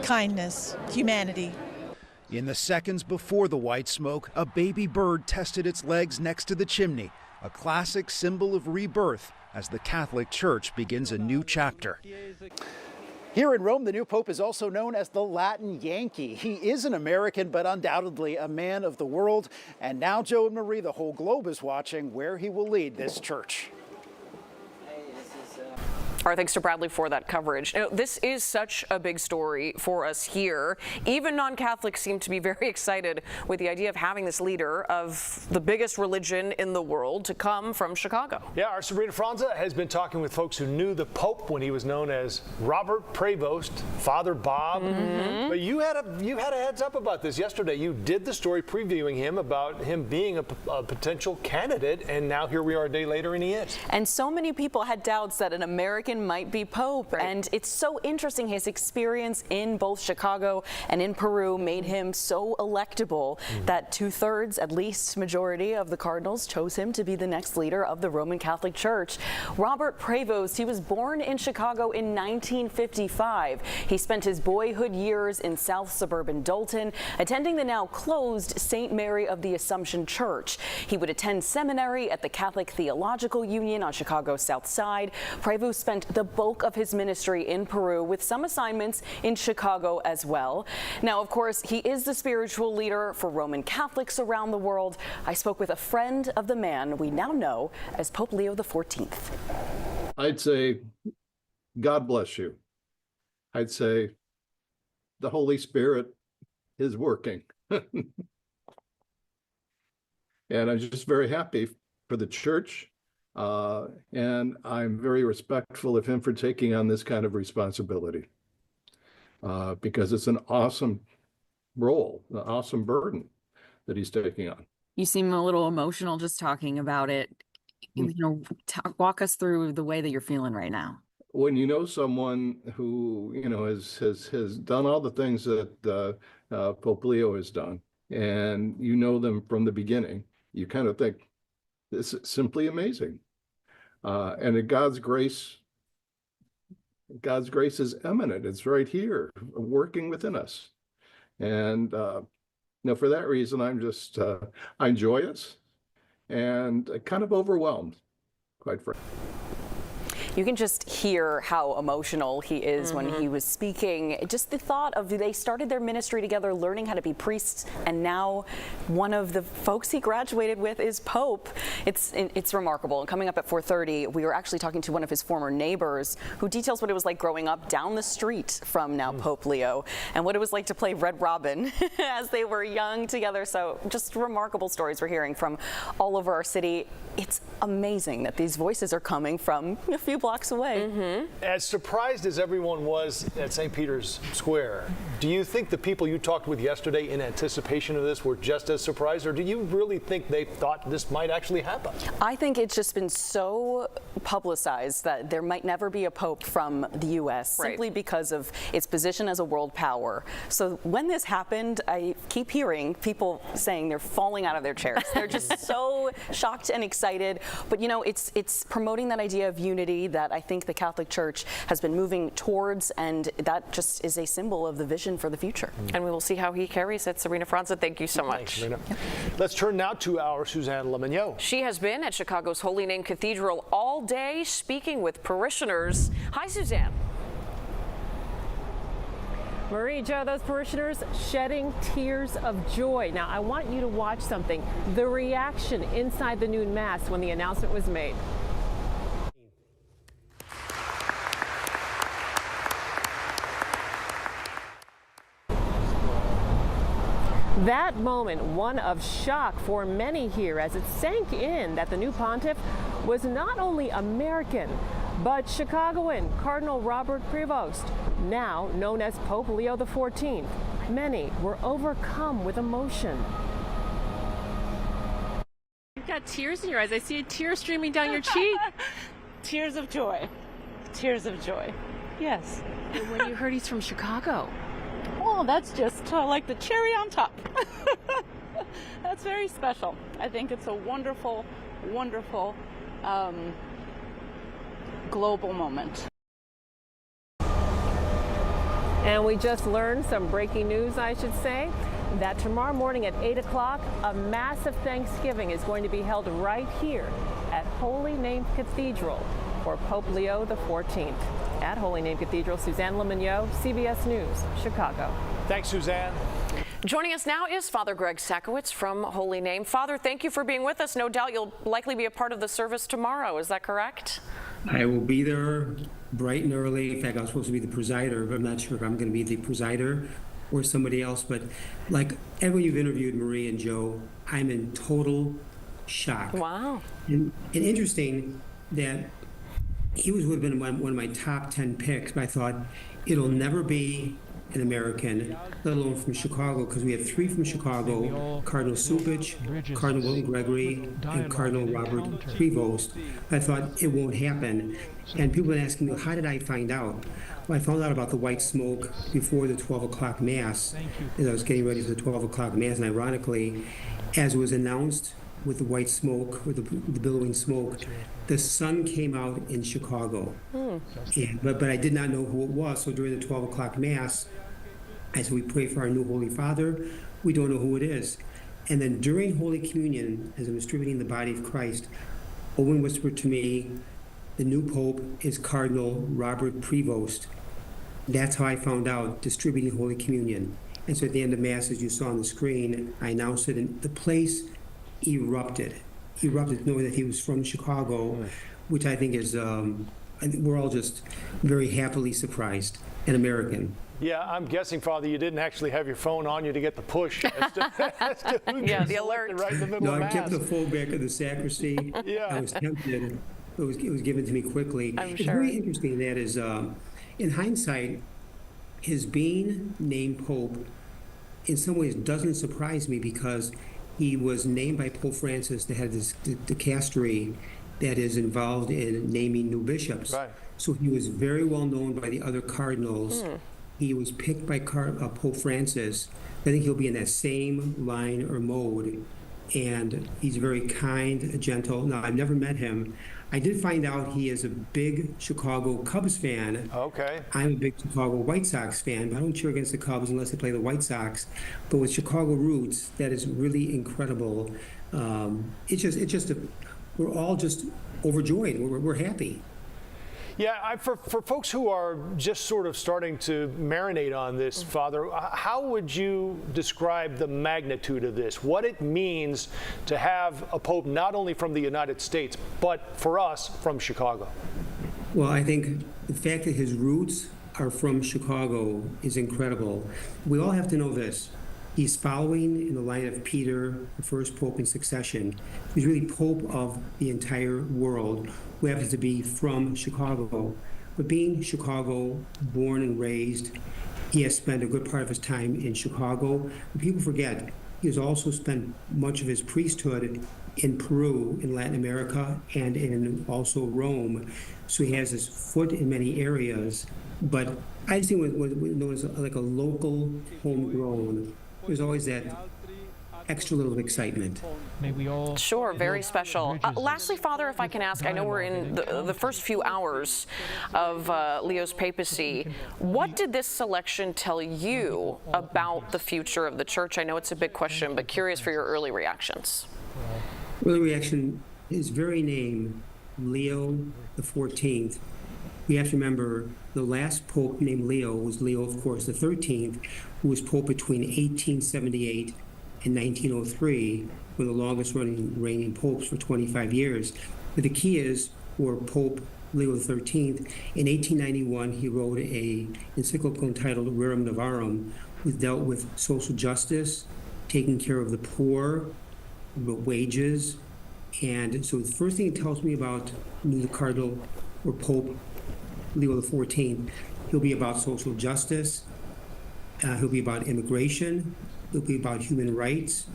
kindness, humanity. In the seconds before the white smoke, a baby bird tested its legs next to the chimney, a classic symbol of rebirth as the Catholic Church begins a new chapter. Here in Rome, the new pope is also known as the Latin Yankee. He is an American, but undoubtedly a man of the world. And now, Joe and Marie, the whole globe is watching where he will lead this church. All right, thanks to Bradley for that coverage. You know, this is such a big story for us here. Even non-Catholics seem to be very excited with the idea of having this leader of the biggest religion in the world to come from Chicago. Yeah, our Sabrina Franza has been talking with folks who knew the Pope when he was known as Robert Prevost, Father Bob. But you had a heads up about this yesterday. You did the story previewing him about him being a potential candidate, and now here we are a day later and he is. And so many people had doubts that an American might be Pope. Right. And it's so interesting. His experience in both Chicago and in Peru made him so electable that 2/3, at least majority of the Cardinals chose him to be the next leader of the Roman Catholic Church. Robert Prevost, he was born in Chicago in 1955. He spent his boyhood years in South suburban Dalton, attending the now closed St. Mary of the Assumption Church. He would attend seminary at the Catholic Theological Union on Chicago's South Side. Prevost spent the bulk of his ministry in Peru with some assignments in Chicago as well. Now, of course, he is the spiritual leader for Roman Catholics around the world. I spoke with a friend of the man we now know as Pope Leo XIV. I'd say, God bless you. I'd say the Holy Spirit is working. And I'm just very happy for the church. And I'm very respectful of him for taking on this kind of responsibility because it's an awesome role, an awesome burden that he's taking on. You seem a little emotional just talking about it. You know, walk us through the way that you're feeling right now. When you know someone who, you know, has done all the things that Pope Leo has done, and you know them from the beginning, you kind of think, this is simply amazing. And God's grace is eminent. It's right here, working within us. And for that reason, I'm joyous and kind of overwhelmed, quite frankly. You can just hear how emotional he is when he was speaking. Just the thought of they started their ministry together, learning how to be priests, and now one of the folks he graduated with is Pope. It's remarkable. And coming up at 4:30, we were actually talking to one of his former neighbors who details what it was like growing up down the street from now Pope Leo, and what it was like to play Red Robin as they were young together. So just remarkable stories we're hearing from all over our city. It's amazing that these voices are coming from a few blocks away. As surprised as everyone was at St. Peter's Square, do you think the people you talked with yesterday in anticipation of this were just as surprised, or do you really think they thought this might actually happen? I think it's just been so publicized that there might never be a pope from the U.S. simply because of its position as a world power. So when this happened, I keep hearing people saying they're falling out of their chairs. They're just so shocked and excited. But you know, it's promoting that idea of unity that I think the Catholic Church has been moving towards, and that just is a symbol of the vision for the future. And we will see how he carries it. Serena Franza, thank you so much. Thanks, let's turn now to our Suzanne Lemignot. She has been at Chicago's Holy Name Cathedral all day speaking with parishioners. Hi, Suzanne. Marie, Joe, those parishioners shedding tears of joy. Now, I want you to watch something. The reaction inside the noon mass when the announcement was made. That moment, one of shock for many here as it sank in that the new pontiff was not only American, but Chicagoan Cardinal Robert Prevost, now known as Pope Leo XIV. Many were overcome with emotion. You've got tears in your eyes. I see a tear streaming down your cheek. Tears of joy. Tears of joy. Yes. And when you heard he's from Chicago? Well, that's just like the cherry on top. That's very special. I think it's a wonderful, wonderful global moment. And we just learned some breaking news, I should say, that tomorrow morning at 8 o'clock, a massive Thanksgiving is going to be held right here at Holy Name Cathedral for Pope Leo XIV. At Holy Name Cathedral, Suzanne Lemignot, CBS News, Chicago. Thanks, Suzanne. Joining us now is Father Greg Sakowicz from Holy Name. Father, thank you for being with us. No doubt you'll likely be a part of the service tomorrow. Is that correct? I will be there bright and early. In fact, I was supposed to be the presider, but I'm not sure if I'm going to be the presider or somebody else. But like everyone you've interviewed, Marie and Joe, I'm in total shock. Wow. And interesting that he would have been one of my top 10 picks, but I thought it'll never be an American, let alone from Chicago, because we have three from Chicago, Cardinal Supich, Cardinal Wilton Gregory, and Cardinal Robert Prevost. I thought it won't happen. And people have been asking me, how did I find out? Well, I found out about the white smoke before the 12 o'clock Mass, as I was getting ready for the 12 o'clock Mass, and ironically, as it was announced with the white smoke, with the billowing smoke, the sun came out in Chicago. But I did not know who it was, so during the 12 o'clock Mass, as we pray for our new Holy Father, we don't know who it is. And then during Holy Communion, as I'm distributing the body of Christ, Owen whispered to me, the new Pope is Cardinal Robert Prevost. That's how I found out, distributing Holy Communion. And so at the end of Mass, as you saw on the screen, I announced it, and the place erupted knowing that he was from Chicago, which I think is, we're all just very happily surprised and American. Yeah, I'm guessing, Father, you didn't actually have your phone on you to get the push. Yeah, the alert. Right in the middle No, of I Mass. kept the phone back of the sacristy. Yeah. I was tempted. It was given to me quickly. It's very interesting, that is, in hindsight, his being named Pope in some ways doesn't surprise me, because he was named by Pope Francis to have this dicastery that is involved in naming new bishops. Right. So he was very well known by the other cardinals. He was picked by Pope Francis. I think he'll be in that same line or mode. And he's very kind, gentle. Now, I've never met him. I did find out he is a big Chicago Cubs fan. Okay. I'm a big Chicago White Sox fan, but I don't cheer against the Cubs unless they play the White Sox. But with Chicago roots, that is really incredible. We're all just overjoyed. We're happy. Yeah, for folks who are just sort of starting to marinate on this, Father, how would you describe the magnitude of this, what it means to have a Pope not only from the United States, but for us from Chicago? Well, I think the fact that his roots are from Chicago is incredible. We all have to know this. He's following in the line of Peter, the first Pope in succession. He's really Pope of the entire world, who happens to be from Chicago. But being Chicago, born and raised, he has spent a good part of his time in Chicago. But people forget, he has also spent much of his priesthood in Peru, in Latin America, and in also Rome. So he has his foot in many areas. But I just think what known as like a local homegrown, there's always that extra little excitement. May we all sure, very special. Lastly, Father, if I can ask, I know we're in the first few hours of Leo's papacy. What did this selection tell you about the future of the church? I know it's a big question, but curious for your early reactions. Early reaction, his very name, Leo XIV. We have to remember the last Pope named Leo was Leo, of course, the 13th, who was Pope between 1878 and 1903, were the longest reigning popes for 25 years. But the key is, for Pope Leo XIII, in 1891, he wrote an encyclical entitled Rerum Novarum, which dealt with social justice, taking care of the poor, wages. And so the first thing it tells me about the Cardinal or Pope Leo XIV, he'll be about social justice, he'll be about immigration, he'll be about human rights.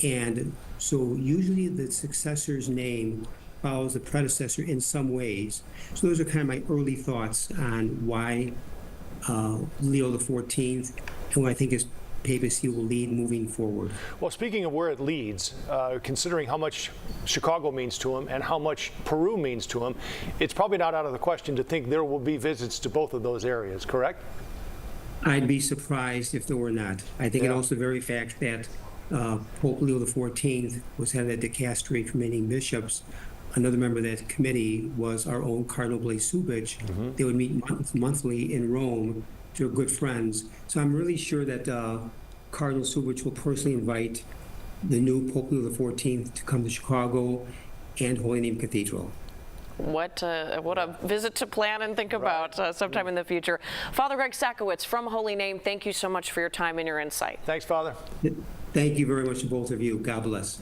And so usually the successor's name follows the predecessor in some ways. So those are kind of my early thoughts on why Leo XIV and what I think his papacy will lead moving forward. Well, speaking of where it leads, considering how much Chicago means to him and how much Peru means to him, it's probably not out of the question to think there will be visits to both of those areas, correct? I'd be surprised if there were not. I think it also the very fact that Pope Leo XIV was head of that dicastery for many bishops. Another member of that committee was our own Cardinal Blaise Subich. They would meet monthly in Rome. They're good friends. So I'm really sure that Cardinal Subich will personally invite the new Pope Leo XIV to come to Chicago and Holy Name Cathedral. What a visit to plan and think about sometime in the future. Father Greg Sakowicz from Holy Name, thank you so much for your time and your insight. Thanks, Father. Thank you very much to both of you. God bless.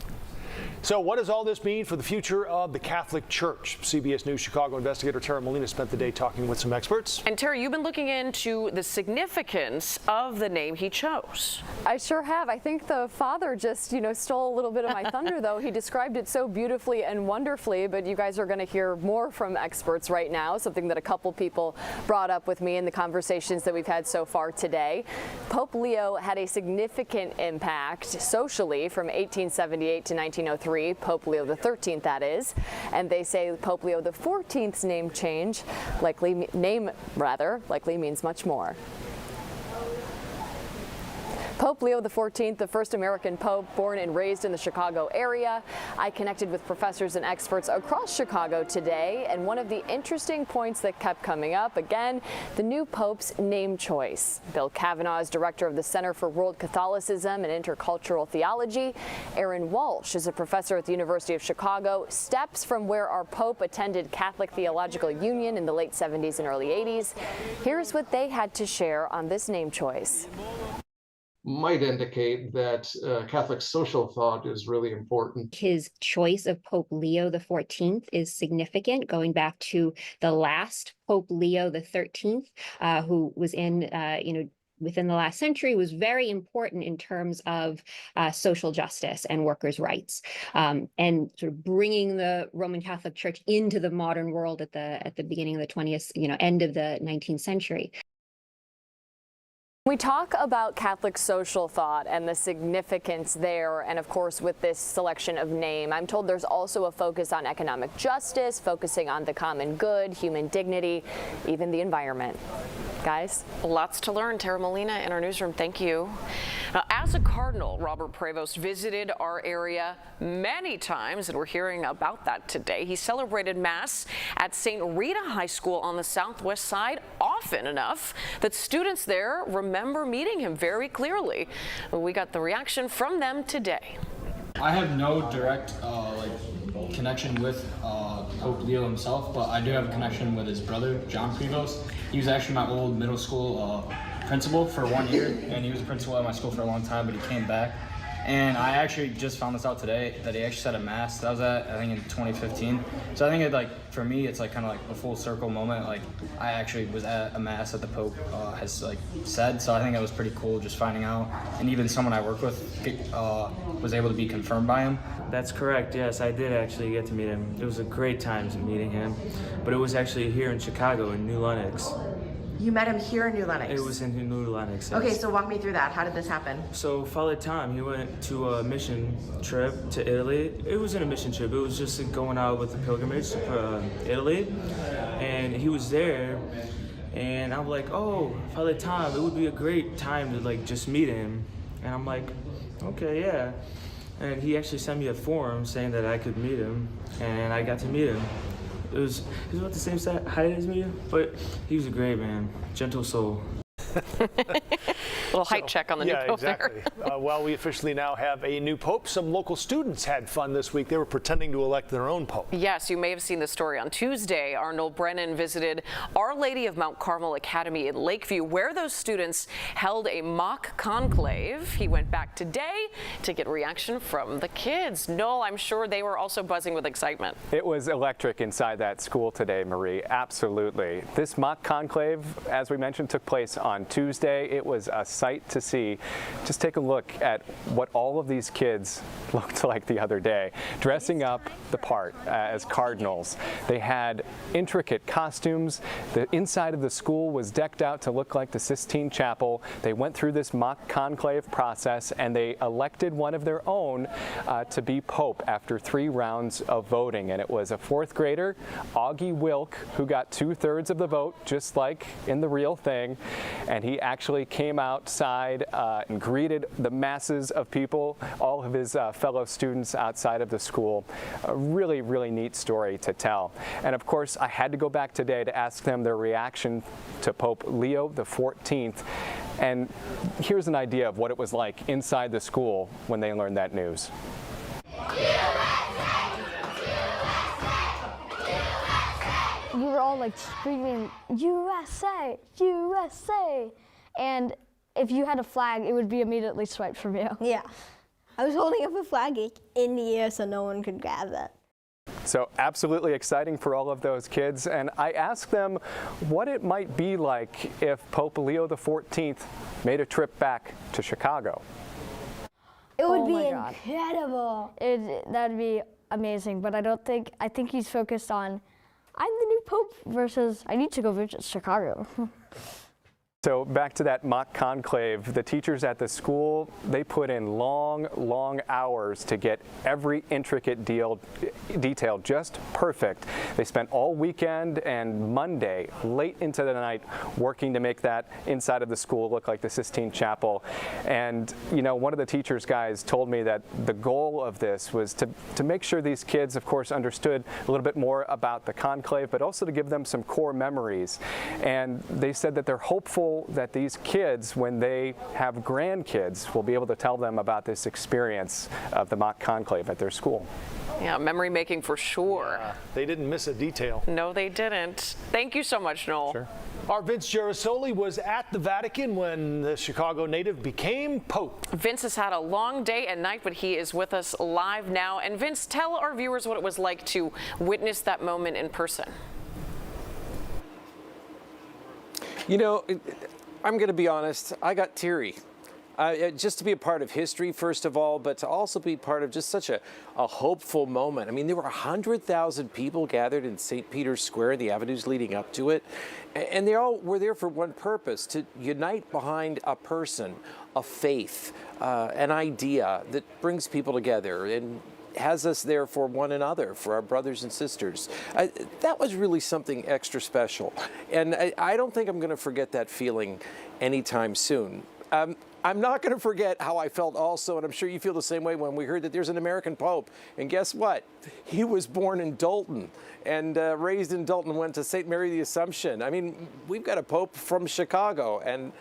So what does all this mean for the future of the Catholic Church? CBS News Chicago investigator Tara Molina spent the day talking with some experts. And Tara, you've been looking into the significance of the name he chose. I sure have. I think the father just, stole a little bit of my thunder, though. He described it so beautifully and wonderfully, but you guys are going to hear more from experts right now, something that a couple people brought up with me in the conversations that we've had so far today. Pope Leo had a significant impact socially from 1878 to 1903. Pope Leo XIII, that is, and they say Pope Leo XIV's name change likely means much more. Pope Leo XIV, the first American pope born and raised in the Chicago area. I connected with professors and experts across Chicago today, and one of the interesting points that kept coming up, again, the new pope's name choice. Bill Kavanaugh is director of the Center for World Catholicism and Intercultural Theology. Aaron Walsh is a professor at the University of Chicago, steps from where our pope attended Catholic Theological Union in the late 70s and early 80s. Here's what they had to share on this name choice. Might indicate that Catholic social thought is really important. His choice of Pope Leo XIV is significant, going back to the last Pope Leo XIII, who was in, within the last century, was very important in terms of social justice and workers' rights, and sort of bringing the Roman Catholic Church into the modern world at the beginning of the 20th, end of the 19th century. We talk about Catholic social thought and the significance there, and of course with this selection of name, I'm told there's also a focus on economic justice, focusing on the common good, human dignity, even the environment. Guys? Lots to learn. Tara Molina in our newsroom, thank you. As as a cardinal, Robert Prevost visited our area many times, and we're hearing about that today. He celebrated Mass at St. Rita High School on the southwest side often enough that students there remember meeting him very clearly. We got the reaction from them today. I have no direct connection with Pope Leo himself, but I do have a connection with his brother, John Prevost. He was actually my old middle school principal for 1 year, and he was a principal at my school for a long time, but he came back. And I actually just found this out today that he actually said a Mass. That was at, I think, in 2015. So I think for me, it's kind of a full circle moment. I actually was at a Mass that the Pope has said. So I think it was pretty cool just finding out. And even someone I work with was able to be confirmed by him. That's correct. Yes, I did actually get to meet him. It was a great time meeting him, but it was actually here in Chicago in New Lenox. You met him here in New Lenox? It was in New Lenox, yes. Okay, so walk me through that. How did this happen? So Father Tom, he went to a mission trip to Italy. It wasn't a mission trip, it was just going out with the pilgrimage to Italy. And he was there, and I'm like, oh, Father Tom, it would be a great time to just meet him. And I'm like, okay, yeah. And he actually sent me a form saying that I could meet him, and I got to meet him. He was about the same height as me, but he was a great man, gentle soul. Little height check on the new Pope exactly. there. Well, we officially now have a new Pope. Some local students had fun this week. They were pretending to elect their own Pope. Yes, you may have seen the story on Tuesday. Arnold Brennan visited Our Lady of Mount Carmel Academy in Lakeview, where those students held a mock conclave. He went back today to get reaction from the kids. Noel, I'm sure they were also buzzing with excitement. It was electric inside that school today, Marie. Absolutely. This mock conclave, as we mentioned, took place on Tuesday. It was a sight to see. Just take a look at what all of these kids looked like the other day, dressing up the part as cardinals. They had intricate costumes. The inside of the school was decked out to look like the Sistine Chapel. They went through this mock conclave process, and they elected one of their own to be Pope after 3 rounds of voting. And it was a 4th grader, Augie Wilk, who got 2/3 of the vote, just like in the real thing. And he actually came outside and greeted the masses of people, all of his fellow students outside of the school. A really, really neat story to tell. And of course, I had to go back today to ask them their reaction to Pope Leo XIV. And here's an idea of what it was like inside the school when they learned that news. We were all screaming, USA, USA. And if you had a flag, it would be immediately swiped from you. Yeah. I was holding up a flag in the air so no one could grab it. So absolutely exciting for all of those kids. And I asked them what it might be like if Pope Leo XIV made a trip back to Chicago. It would be incredible. That'd be amazing, but I think he's focused on, I'm the new Pope versus I need to go visit Chicago. So back to that mock conclave, the teachers at the school, they put in long, long hours to get every intricate detail just perfect. They spent all weekend and Monday, late into the night, working to make that inside of the school look like the Sistine Chapel. And, you know, one of the teachers guys told me that the goal of this was to make sure these kids, of course, understood a little bit more about the conclave, but also to give them some core memories. And they said that they're hopeful that these kids, when they have grandkids, will be able to tell them about this experience of the mock conclave at their school. Yeah, memory making for sure. Yeah, they didn't miss a detail. No, they didn't. Thank you so much, Noel. Sure. Our Vince Gerasoli was at the Vatican when the Chicago native became Pope. Vince has had a long day and night, but he is with us live now. And Vince, tell our viewers what it was like to witness that moment in person. You know, I'm going to be honest, I got teary. Just to be a part of history, first of all, but to also be part of just such a hopeful moment. I mean, there were 100,000 people gathered in St. Peter's Square, the avenues leading up to it, and they all were there for one purpose, to unite behind a person, a faith, an idea that brings people together and has us there for one another, for our brothers and sisters. That was really something extra special. And I don't think I'm going to forget that feeling anytime soon. I'm not going to forget how I felt also, and I'm sure you feel the same way, when we heard that there's an American Pope. And guess what? He was born in Dalton and raised in Dalton, went to St. Mary the Assumption. I mean, we've got a Pope from Chicago, and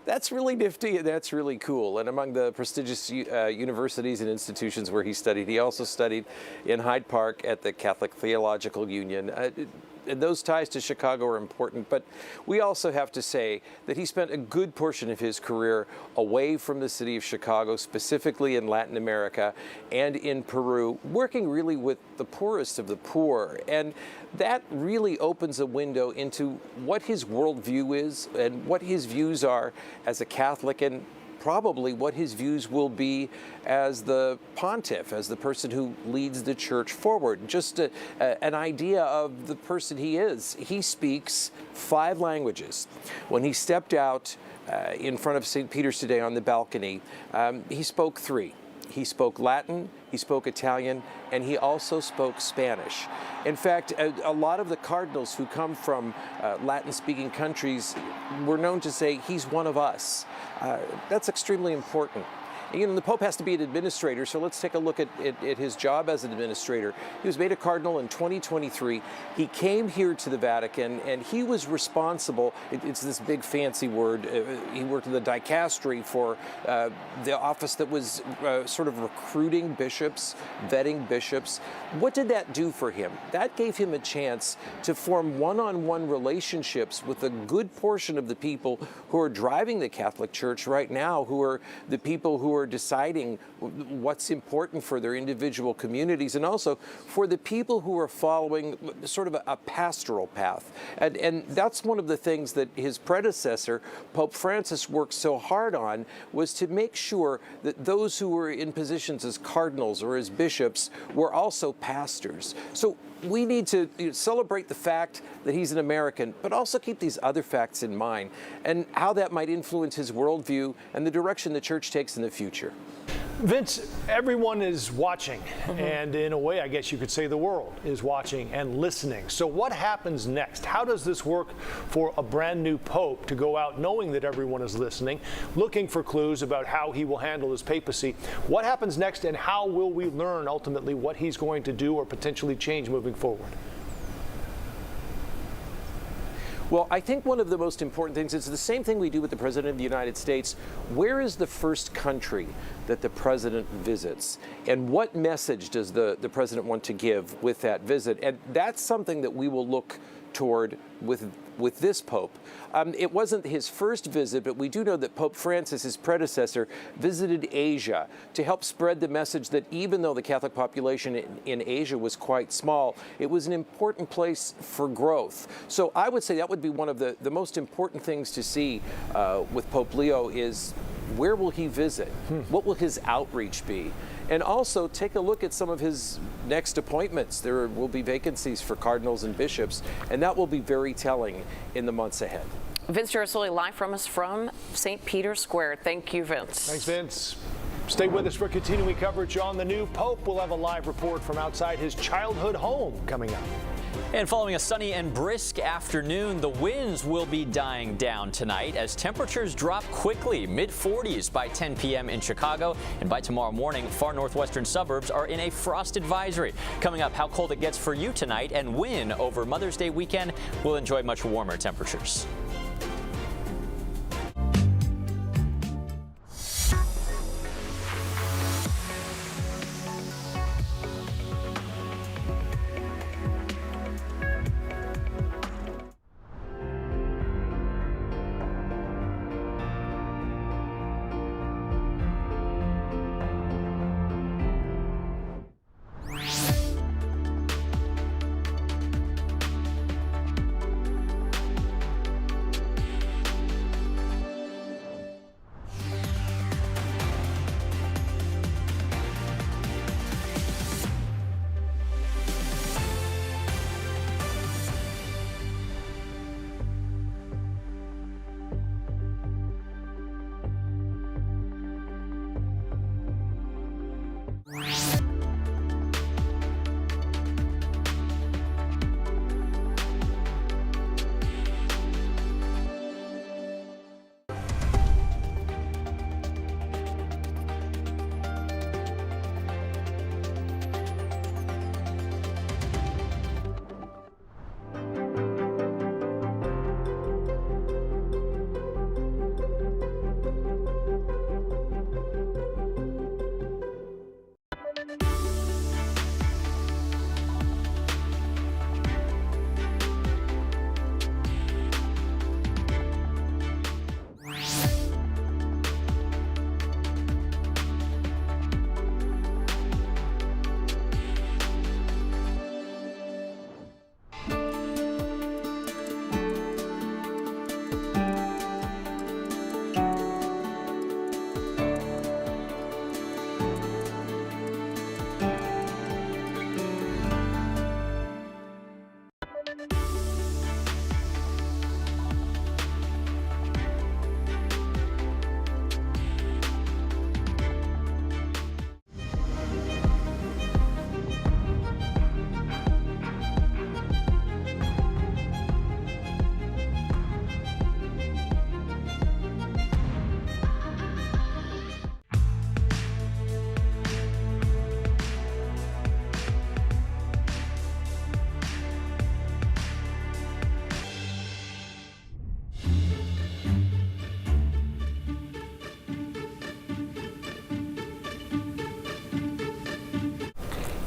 that's really nifty, and that's really cool. And among the prestigious universities and institutions where he studied, he also studied in Hyde Park at the Catholic Theological Union. And those ties to Chicago are important, but we also have to say that he spent a good portion of his career away from the city of Chicago, specifically in Latin America and in Peru, working really with the poorest of the poor. And that really opens a window into what his worldview is and what his views are as a Catholic, and probably what his views will be as the pontiff, as the person who leads the church forward. Just an idea of the person he is. He speaks 5 languages. When he stepped out in front of St. Peter's today on the balcony, he spoke 3. He spoke Latin, he spoke Italian, and he also spoke Spanish. In fact, a lot of the cardinals who come from Latin-speaking countries were known to say, he's one of us. That's extremely important. You know, the Pope has to be an administrator, so let's take a look at his job as an administrator. He was made a cardinal in 2023. He came here to the Vatican, and he was responsible, it's this big fancy word, he worked in the dicastery for the office that was sort of recruiting bishops, vetting bishops. What did that do for him? That gave him a chance to form one-on-one relationships with a good portion of the people who are driving the Catholic Church right now, who are the people who are deciding what's important for their individual communities, and also for the people who are following sort of a pastoral path. And that's one of the things that his predecessor, Pope Francis, worked so hard on, was to make sure that those who were in positions as cardinals or as bishops were also pastors. So we need to celebrate the fact that he's an American, but also keep these other facts in mind and how that might influence his worldview and the direction the church takes in the future. Vince, everyone is watching, and in a way, I guess you could say the world is watching and listening. So what happens next? How does this work for a brand new pope to go out knowing that everyone is listening, looking for clues about how he will handle his papacy? What happens next, and how will we learn ultimately what he's going to do or potentially change moving forward? Well, I think one of the most important things is the same thing we do with the President of the United States. Where is the first country that the President visits? And what message does the President want to give with that visit? And that's something that we will look toward with this Pope. It wasn't his first visit, but we do know that Pope Francis, his predecessor, visited Asia to help spread the message that even though the Catholic population in Asia was quite small, it was an important place for growth. So I would say that would be one of the most important things to see with Pope Leo is where will he visit? What will his outreach be? And also take a look at some of his next appointments. There will be vacancies for cardinals and bishops, and that will be very telling in the months ahead. Vince Girasoli live from us from St. Peter's Square. Thank you, Vince. Thanks, Vince. Stay with us for continuing coverage on the new Pope. We'll have a live report from outside his childhood home coming up. And following a sunny and brisk afternoon, the winds will be dying down tonight as temperatures drop quickly, mid-40s by 10 p.m. in Chicago. And by tomorrow morning, far northwestern suburbs are in a frost advisory. Coming up, how cold it gets for you tonight, and when over Mother's Day weekend we'll enjoy much warmer temperatures.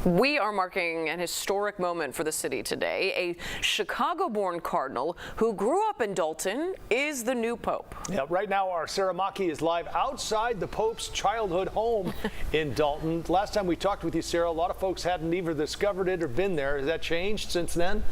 We are marking an historic moment for the city today. A Chicago-born cardinal who grew up in Dalton is the new pope. Yeah, right now our Sarah Maki is live outside the Pope's childhood home in Dalton. Last time we talked with you, Sarah, a lot of folks hadn't either discovered it or been there. Has that changed since then?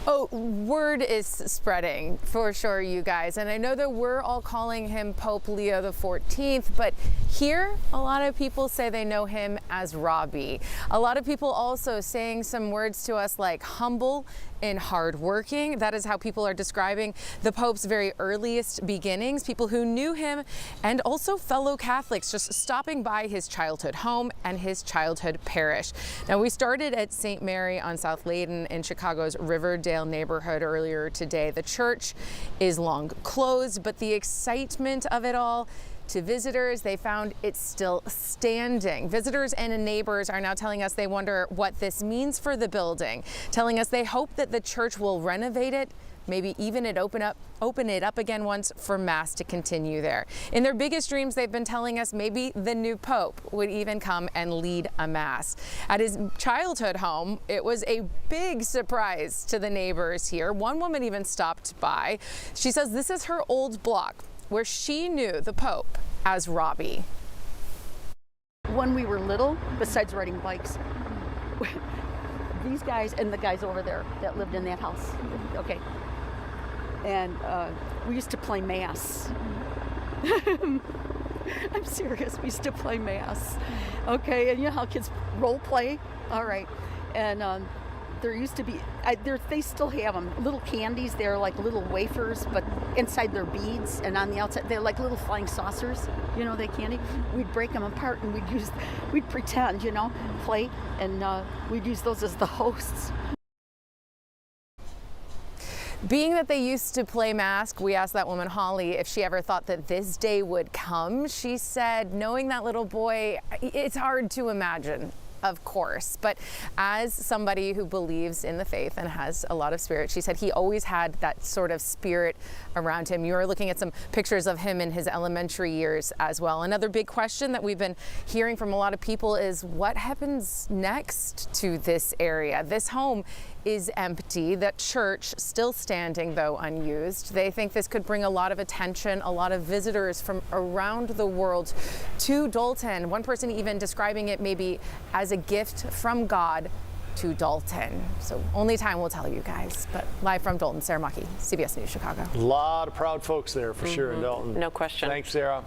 Oh, word is spreading for sure, you guys. And I know that we're all calling him Pope Leo XIV, but here, a lot of people say they know him as Robbie. A lot of people also saying some words to us like humble and hardworking. That is how people are describing the Pope's very earliest beginnings, people who knew him, and also fellow Catholics just stopping by his childhood home and his childhood parish. Now, we started at St. Mary on South Layton in Chicago's Riverdale neighborhood earlier today. The church is long closed, but the excitement of it all, to visitors, they found it's still standing. Visitors and neighbors are now telling us they wonder what this means for the building, telling us they hope that the church will renovate it, maybe even open it up again once for Mass to continue there. In their biggest dreams, they've been telling us maybe the new Pope would even come and lead a Mass. At his childhood home, it was a big surprise to the neighbors here. One woman even stopped by. She says this is her old block, where she knew the Pope as Robbie. When we were little, besides riding bikes, these guys and the guys over there that lived in that house, okay, and we used to play Mass. I'm serious, we used to play Mass, okay, and you know how kids role play? All right, and there used to be, they still have them, little candies. They're like little wafers, but inside they're beads, and on the outside they're like little flying saucers. You know, they candy. We'd break them apart and we'd pretend, you know, play, and we'd use those as the hosts. Being that they used to play Mask, we asked that woman, Holly, if she ever thought that this day would come. She said, knowing that little boy, it's hard to imagine. Of course, but as somebody who believes in the faith and has a lot of spirit, she said he always had that sort of spirit around him. You are looking at some pictures of him in his elementary years as well. Another big question that we've been hearing from a lot of people is what happens next to this area? This home is empty, that church still standing, though unused. They think this could bring a lot of attention, a lot of visitors from around the world to Dalton. One person even describing it maybe as a gift from God to Dalton. So only time will tell you guys. But live from Dalton, Sarah Maki, CBS News Chicago. A lot of proud folks there for sure in Dalton. No question. Thanks, Sarah.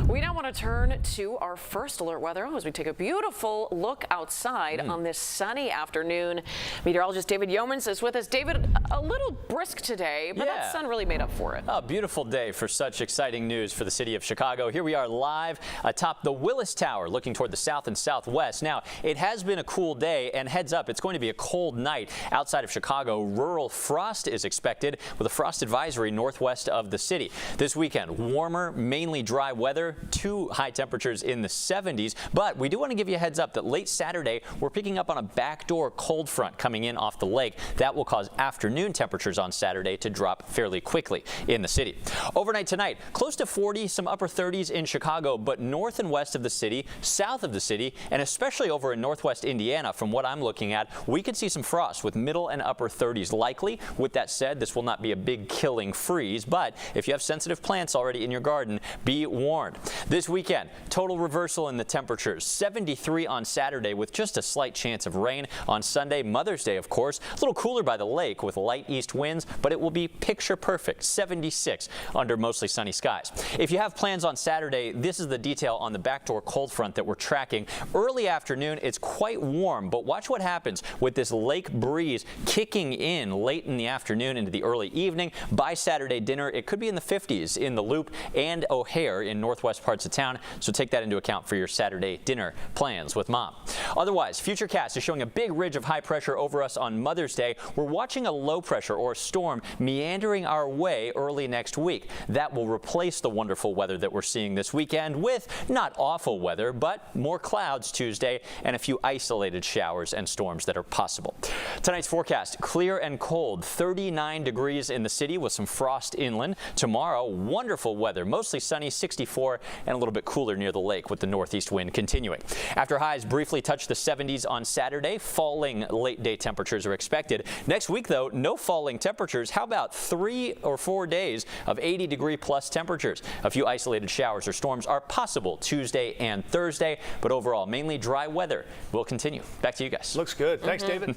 We now want to turn to our first alert weather as we take a beautiful look outside on this sunny afternoon. Meteorologist David Yeomans is with us. David, a little brisk today, but that sun really made up for it. A beautiful day for such exciting news for the city of Chicago. Here we are live atop the Willis Tower looking toward the south and southwest. Now, it has been a cool day, and heads up, it's going to be a cold night outside of Chicago. Rural frost is expected with a frost advisory northwest of the city. This weekend, warmer, mainly dry weather, too high temperatures in the 70s, but we do want to give you a heads up that late Saturday we're picking up on a backdoor cold front coming in off the lake. That will cause afternoon temperatures on Saturday to drop fairly quickly in the city. Overnight tonight, close to 40, some upper 30s in Chicago, but north and west of the city, south of the city, and especially over in northwest Indiana, from what I'm looking at, we could see some frost with middle and upper 30s likely. With that said, this will not be a big killing freeze, but if you have sensitive plants already in your garden, be warned. This weekend, total reversal in the temperatures. 73 on Saturday with just a slight chance of rain. On Sunday, Mother's Day, of course, a little cooler by the lake with light east winds, but it will be picture perfect. 76 under mostly sunny skies. If you have plans on Saturday, this is the detail on the backdoor cold front that we're tracking. Early afternoon, it's quite warm, but watch what happens with this lake breeze kicking in late in the afternoon into the early evening. By Saturday dinner, it could be in the 50s in the Loop and O'Hare in northwest parts of town, so take that into account for your Saturday dinner plans with Mom. Otherwise, Futurecast is showing a big ridge of high pressure over us on Mother's Day. We're watching a low pressure or a storm meandering our way early next week. That will replace the wonderful weather that we're seeing this weekend with not awful weather, but more clouds Tuesday and a few isolated showers and storms that are possible. Tonight's forecast, clear and cold, 39 degrees in the city with some frost inland. Tomorrow, wonderful weather, mostly sunny, 64, and a little bit cooler near the lake with the northeast wind continuing. After highs briefly touched the 70s on Saturday, falling late-day temperatures are expected. Next week, though, no falling temperatures. How about 3 or 4 days of 80-degree-plus temperatures? A few isolated showers or storms are possible Tuesday and Thursday, but overall, mainly dry weather will continue. Back to you guys. Looks good. Thanks, David.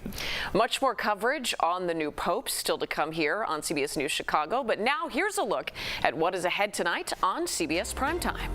Much more coverage on the new Pope still to come here on CBS News Chicago. But now here's a look at what is ahead tonight on CBS Primetime.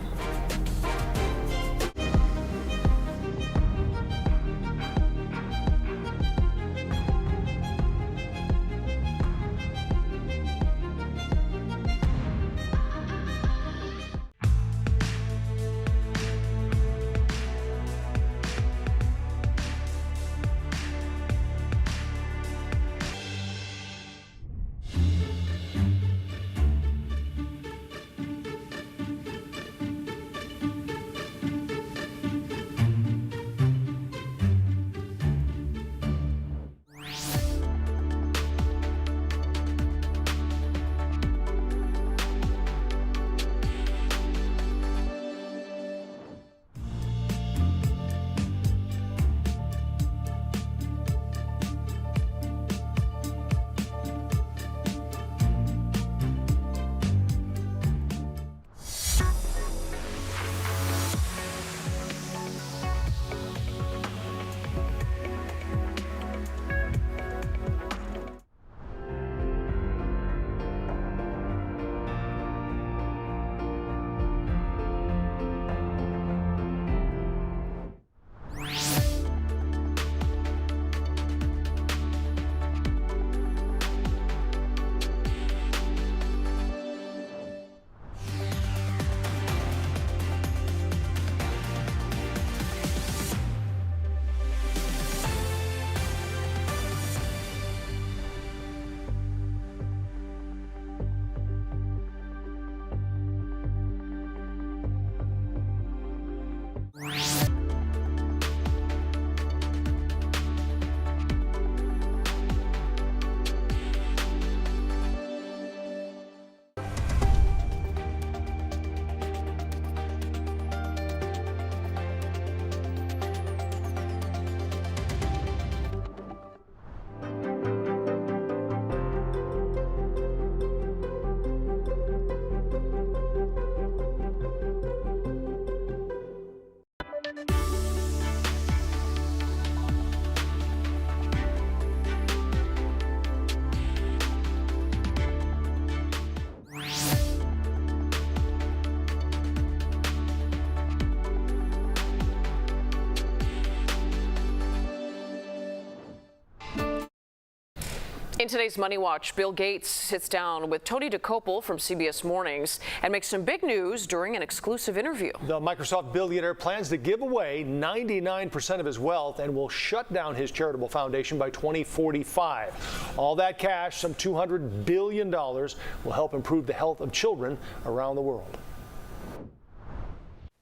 In today's Money Watch, Bill Gates sits down with Tony DeCopel from CBS Mornings and makes some big news during an exclusive interview. The Microsoft billionaire plans to give away 99% of his wealth and will shut down his charitable foundation by 2045. All that cash, some $200 billion, will help improve the health of children around the world.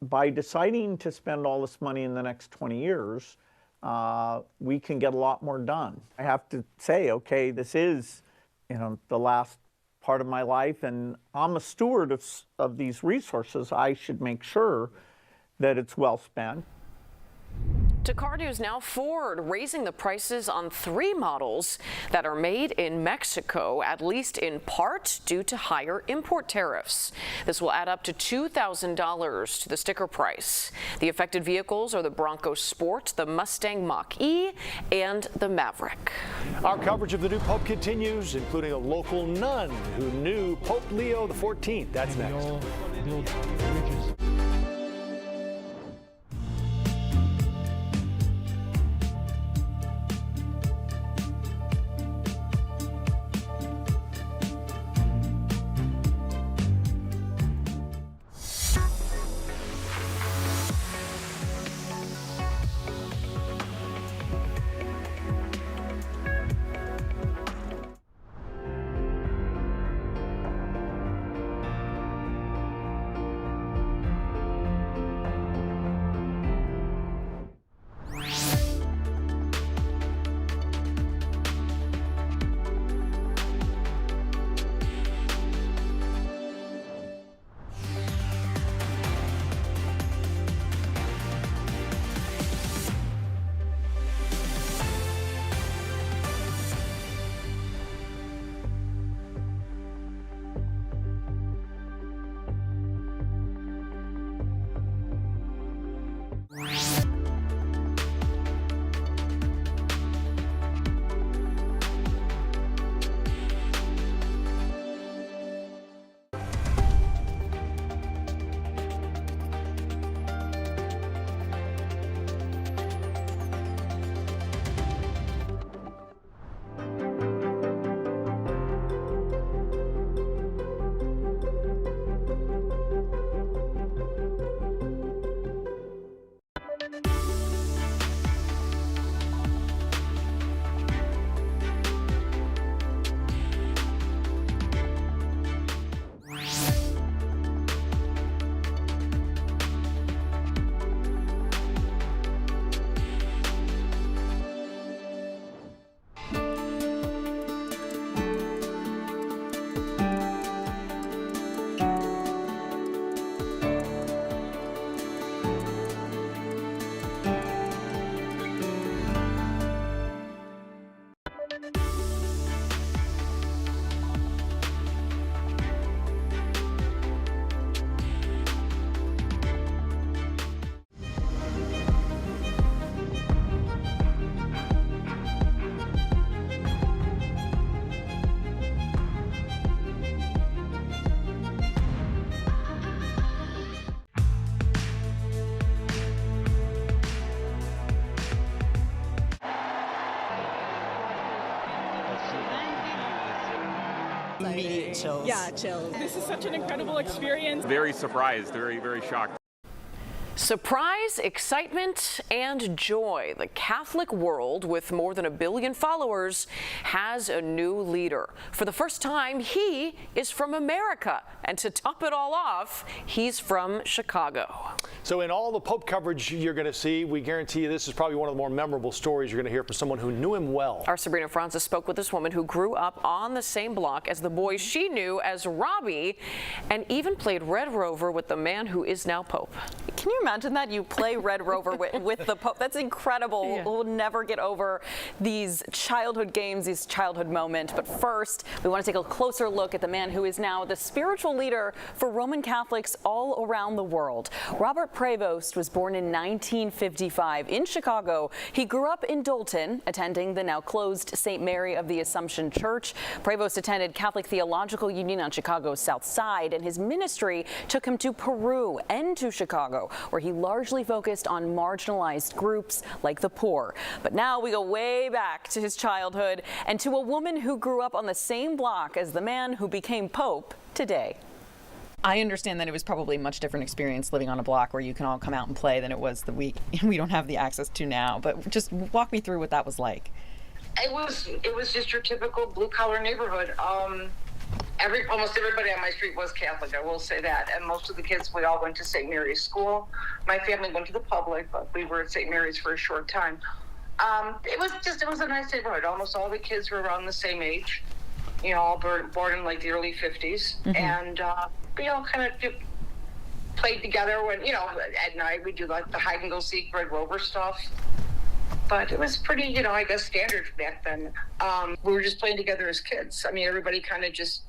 By deciding to spend all this money in the next 20 years, we can get a lot more done. I have to say, okay, this is, the last part of my life, and I'm a steward of these resources. I should make sure that it's well spent. To car news now, Ford raising the prices on 3 models that are made in Mexico, at least in part due to higher import tariffs. This will add up to $2,000 to the sticker price. The affected vehicles are the Bronco Sport, the Mustang Mach-E, and the Maverick. Our coverage of the new Pope continues, including a local nun who knew Pope Leo XIV. That's next. Immediate chills. Yeah, chills. This is such an incredible experience. Very surprised, very shocked. Surprise, excitement, and joy. The Catholic world, with more than 1 billion followers, has a new leader. For the first time, he is from America. And to top it all off, he's from Chicago. So in all the Pope coverage you're going to see, we guarantee you this is probably one of the more memorable stories you're going to hear from someone who knew him well. Our Sabrina Francis spoke with this woman who grew up on the same block as the boy she knew as Robbie, and even played Red Rover with the man who is now Pope. Can you imagine that? You play Red Rover with the Pope. That's incredible. Yeah. We'll never get over these childhood games, these childhood moments. But first, we want to take a closer look at the man who is now the spiritual leader for Roman Catholics all around the world. Robert Prevost was born in 1955 in Chicago. He grew up in Dalton, attending the now closed St. Mary of the Assumption Church. Prevost attended Catholic Theological Union on Chicago's South Side, and his ministry took him to Peru and to Chicago, where he largely focused on marginalized groups like the poor. But now we go way back to his childhood and to a woman who grew up on the same block as the man who became Pope today. I understand that it was probably a much different experience living on a block where you can all come out and play than it was we don't have the access to now. But just walk me through what that was like. It was just your typical blue collar neighborhood. Almost everybody on my street was Catholic, I will say that. And most of the kids, we all went to St. Mary's school. My family went to the public, but we were at St. Mary's for a short time. It was a nice neighborhood. Almost all the kids were around the same age, all born in like the early 50s. Mm-hmm. And we all kind of played together when, at night we do like the hide and go seek Red Rover stuff. But it was pretty, I guess, standard back then. We were just playing together as kids. I mean, everybody kind of just,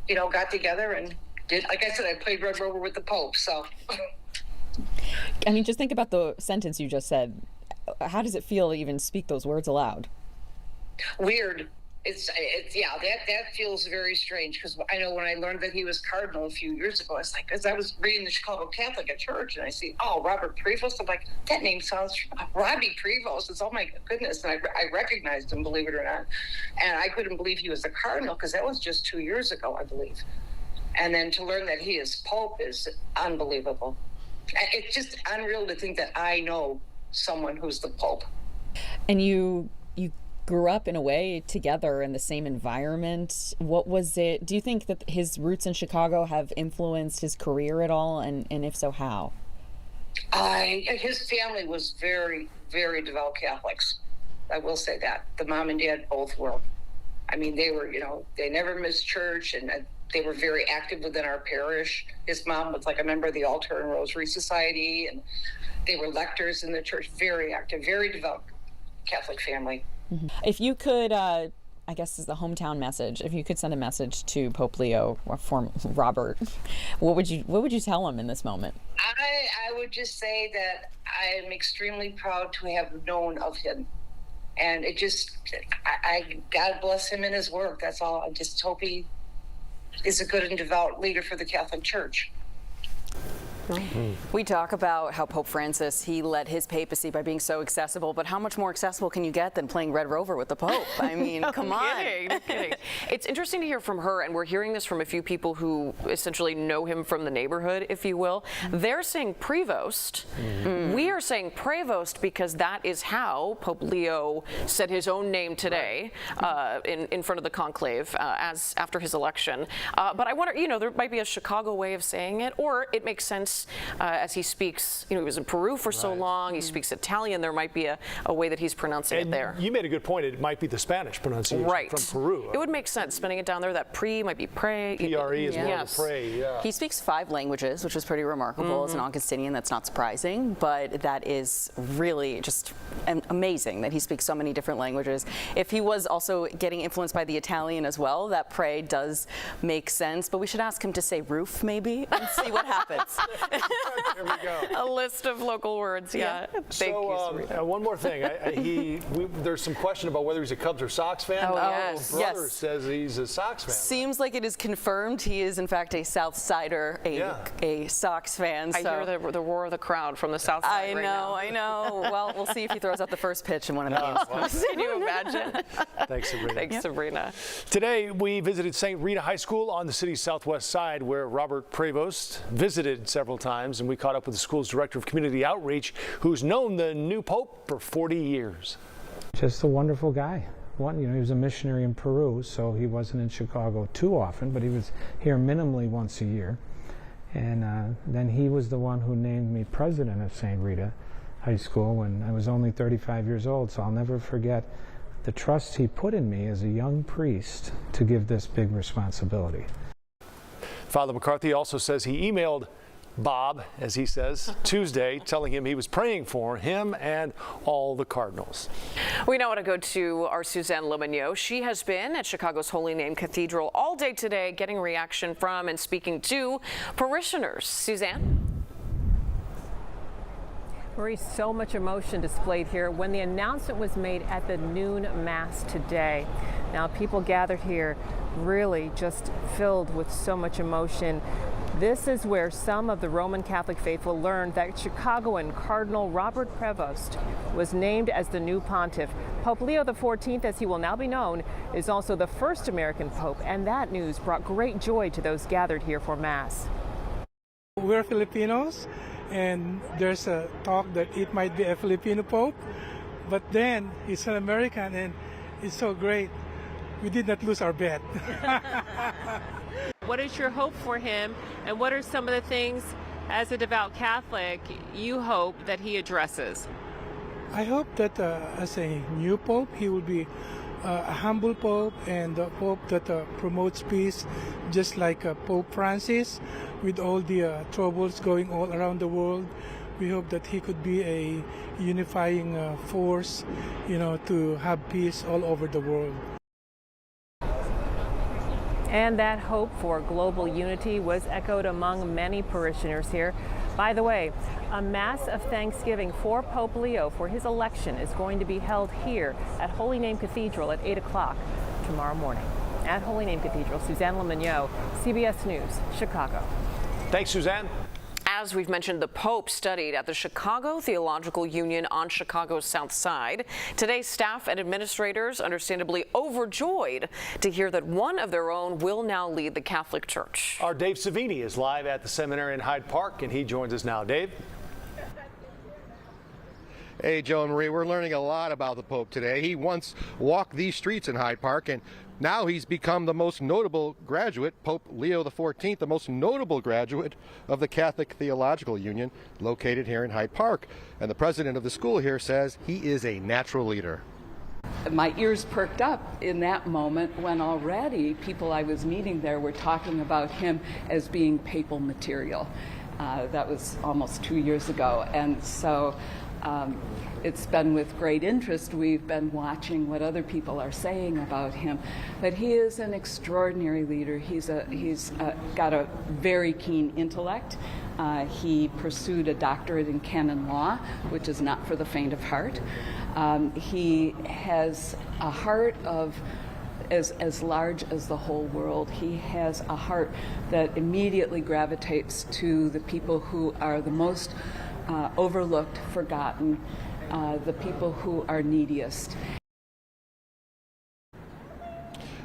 got together and did, like I said, I played Red Rover with the Pope, so. I mean, just think about the sentence you just said. How does it feel to even speak those words aloud? Weird. It's that feels very strange, because I know when I learned that he was cardinal a few years ago, it's like, as I was reading the Chicago Catholic at church and I see, Robert Prevost, I'm like, that name sounds, Robbie Prevost. It's, oh my goodness. And I recognized him, believe it or not. And I couldn't believe he was a cardinal, because that was just 2 years ago, I believe. And then to learn that he is Pope is unbelievable. It's just unreal to think that I know someone who's the Pope. And you grew up in a way together in the same environment. What was it? Do you think that his roots in Chicago have influenced his career at all? And if so, how? His family was very, very devout Catholics. I will say that. The mom and dad both were. I mean, they were, they never missed church, and they were very active within our parish. His mom was like a member of the Altar and Rosary Society, and they were lectors in the church. Very active, very devout Catholic family. Mm-hmm. If you could, I guess is the hometown message, if you could send a message to Pope Leo or Robert, what would you tell him in this moment? I would just say that I am extremely proud to have known of him. And God bless him in his work. That's all. I just hope he is a good and devout leader for the Catholic Church. We talk about how Pope Francis, he led his papacy by being so accessible, but how much more accessible can you get than playing Red Rover with the Pope? I mean, come on. No kidding. It's interesting to hear from her, and we're hearing this from a few people who essentially know him from the neighborhood, if you will. They're saying Prevost. Mm-hmm. We are saying Prevost because that is how Pope Leo said his own name today in front of the conclave as after his election. But I wonder, there might be a Chicago way of saying it, or it makes sense as he speaks, he was in Peru for so long, he speaks Italian, there might be a way that he's pronouncing it there. You made a good point, it might be the Spanish pronunciation from Peru. It would make sense, spelling it down there, that pre might be pray. P-R-E is more than pray, yeah. He speaks 5 languages, which is pretty remarkable. As an Augustinian, that's not surprising, but that is really just amazing that he speaks so many different languages. If he was also getting influenced by the Italian as well, that pray does make sense, but we should ask him to say roof maybe and see what happens. There we go. A list of local words, yeah. Thank you, Serena. One more thing. There's some question about whether he's a Cubs or Sox fan. Oh, His brother says he's a Sox fan. Seems like it is confirmed. He is, in fact, a South Sider, a Sox fan. I hear the roar of the crowd from the South Side right now. I know. Well, we'll see if he throws out the first pitch in one of the games. Can you imagine? Thanks, Sabrina. Thanks, Sabrina. Today, we visited St. Rita High School on the city's southwest side, where Robert Prevost visited several times, and we caught up with the school's director of community outreach, who's known the new pope for 40 years. Just a wonderful guy. He was a missionary in Peru, so he wasn't in Chicago too often, but he was here minimally once a year. And then he was the one who named me president of St. Rita High School when I was only 35 years old, so I'll never forget the trust he put in me as a young priest to give this big responsibility. Father McCarthy also says he emailed Bob, as he says, Tuesday, telling him he was praying for him and all the Cardinals. We now want to go to our Suzanne Lemonnier. She has been at Chicago's Holy Name Cathedral all day today, getting reaction from and speaking to parishioners. Suzanne? Marie, so much emotion displayed here when the announcement was made at the noon Mass today. Now, people gathered here really just filled with so much emotion. This is where some of the Roman Catholic faithful learned that Chicagoan Cardinal Robert Prevost was named as the new pontiff. Pope Leo XIV, as he will now be known, is also the first American pope, and that news brought great joy to those gathered here for Mass. We're Filipinos, and there's a talk that it might be a Filipino pope, but then he's an American, and it's so great. We did not lose our bet. What is your hope for him, and what are some of the things, as a devout Catholic, you hope that he addresses? I hope that as a new pope, he will be a humble pope and a pope that promotes peace, just like Pope Francis, with all the troubles going all around the world. We hope that he could be a unifying force, to have peace all over the world. And that hope for global unity was echoed among many parishioners here. By the way, a Mass of Thanksgiving for Pope Leo for his election is going to be held here at Holy Name Cathedral at 8 o'clock tomorrow morning. At Holy Name Cathedral, Suzanne Lemonnier, CBS News, Chicago. Thanks, Suzanne. As we've mentioned, the Pope studied at the Chicago Theological Union on Chicago's South Side. Today, staff and administrators understandably overjoyed to hear that one of their own will now lead the Catholic Church. Our Dave Savini is live at the seminary in Hyde Park, and he joins us now. Dave? Hey, Joe and Marie, we're learning a lot about the Pope today. He once walked these streets in Hyde Park, and now he's become the most notable graduate, Pope Leo XIV, the most notable graduate of the Catholic Theological Union located here in Hyde Park. And the president of the school here says he is a natural leader. My ears perked up in that moment when already people I was meeting there were talking about him as being papal material. That was almost 2 years ago. And so it's been with great interest. We've been watching what other people are saying about him. But he is an extraordinary leader. He's got a very keen intellect. He pursued a doctorate in canon law, which is not for the faint of heart. He has a heart of as large as the whole world. He has a heart that immediately gravitates to the people who are the most overlooked, forgotten, the people who are neediest.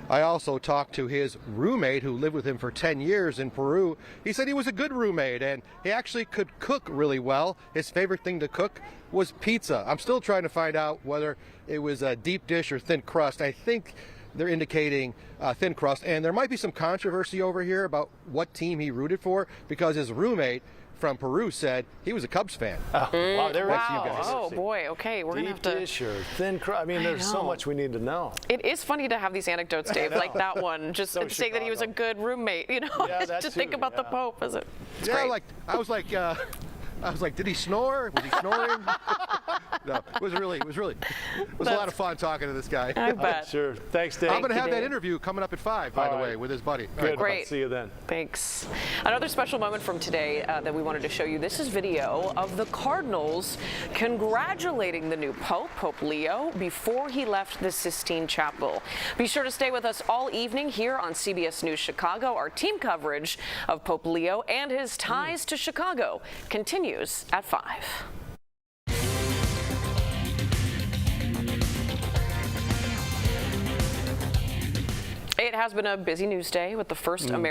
I also talked to his roommate who lived with him for 10 years in Peru. He said he was a good roommate and he actually could cook really well. His favorite thing to cook was pizza. I'm still trying to find out whether it was a deep dish or thin crust. I think they're indicating thin crust, and there might be some controversy over here about what team he rooted for, because his roommate from Peru said he was a Cubs fan. Wow, there wow. You guys. Oh boy, okay, we're gonna have to. Deep dish or thin crust. I mean, there's so much we need to know. It is funny to have these anecdotes, Dave, like that one, just so saying that he was a good roommate. You know, yeah, to think about the Pope. Is it? Yeah, great. like I was like. I was like, did he snore? Was he snoring? No, it was a lot of fun talking to this guy. I bet. Sure. Thanks, Dave. I'm going to have that interview coming up at 5, by the way, with his buddy. Good. Great. See you then. Thanks. Another special moment from today that we wanted to show you. This is video of the Cardinals congratulating the new Pope, Pope Leo, before he left the Sistine Chapel. Be sure to stay with us all evening here on CBS News Chicago. Our team coverage of Pope Leo and his ties to Chicago continues at 5. It has been a busy news day with the first American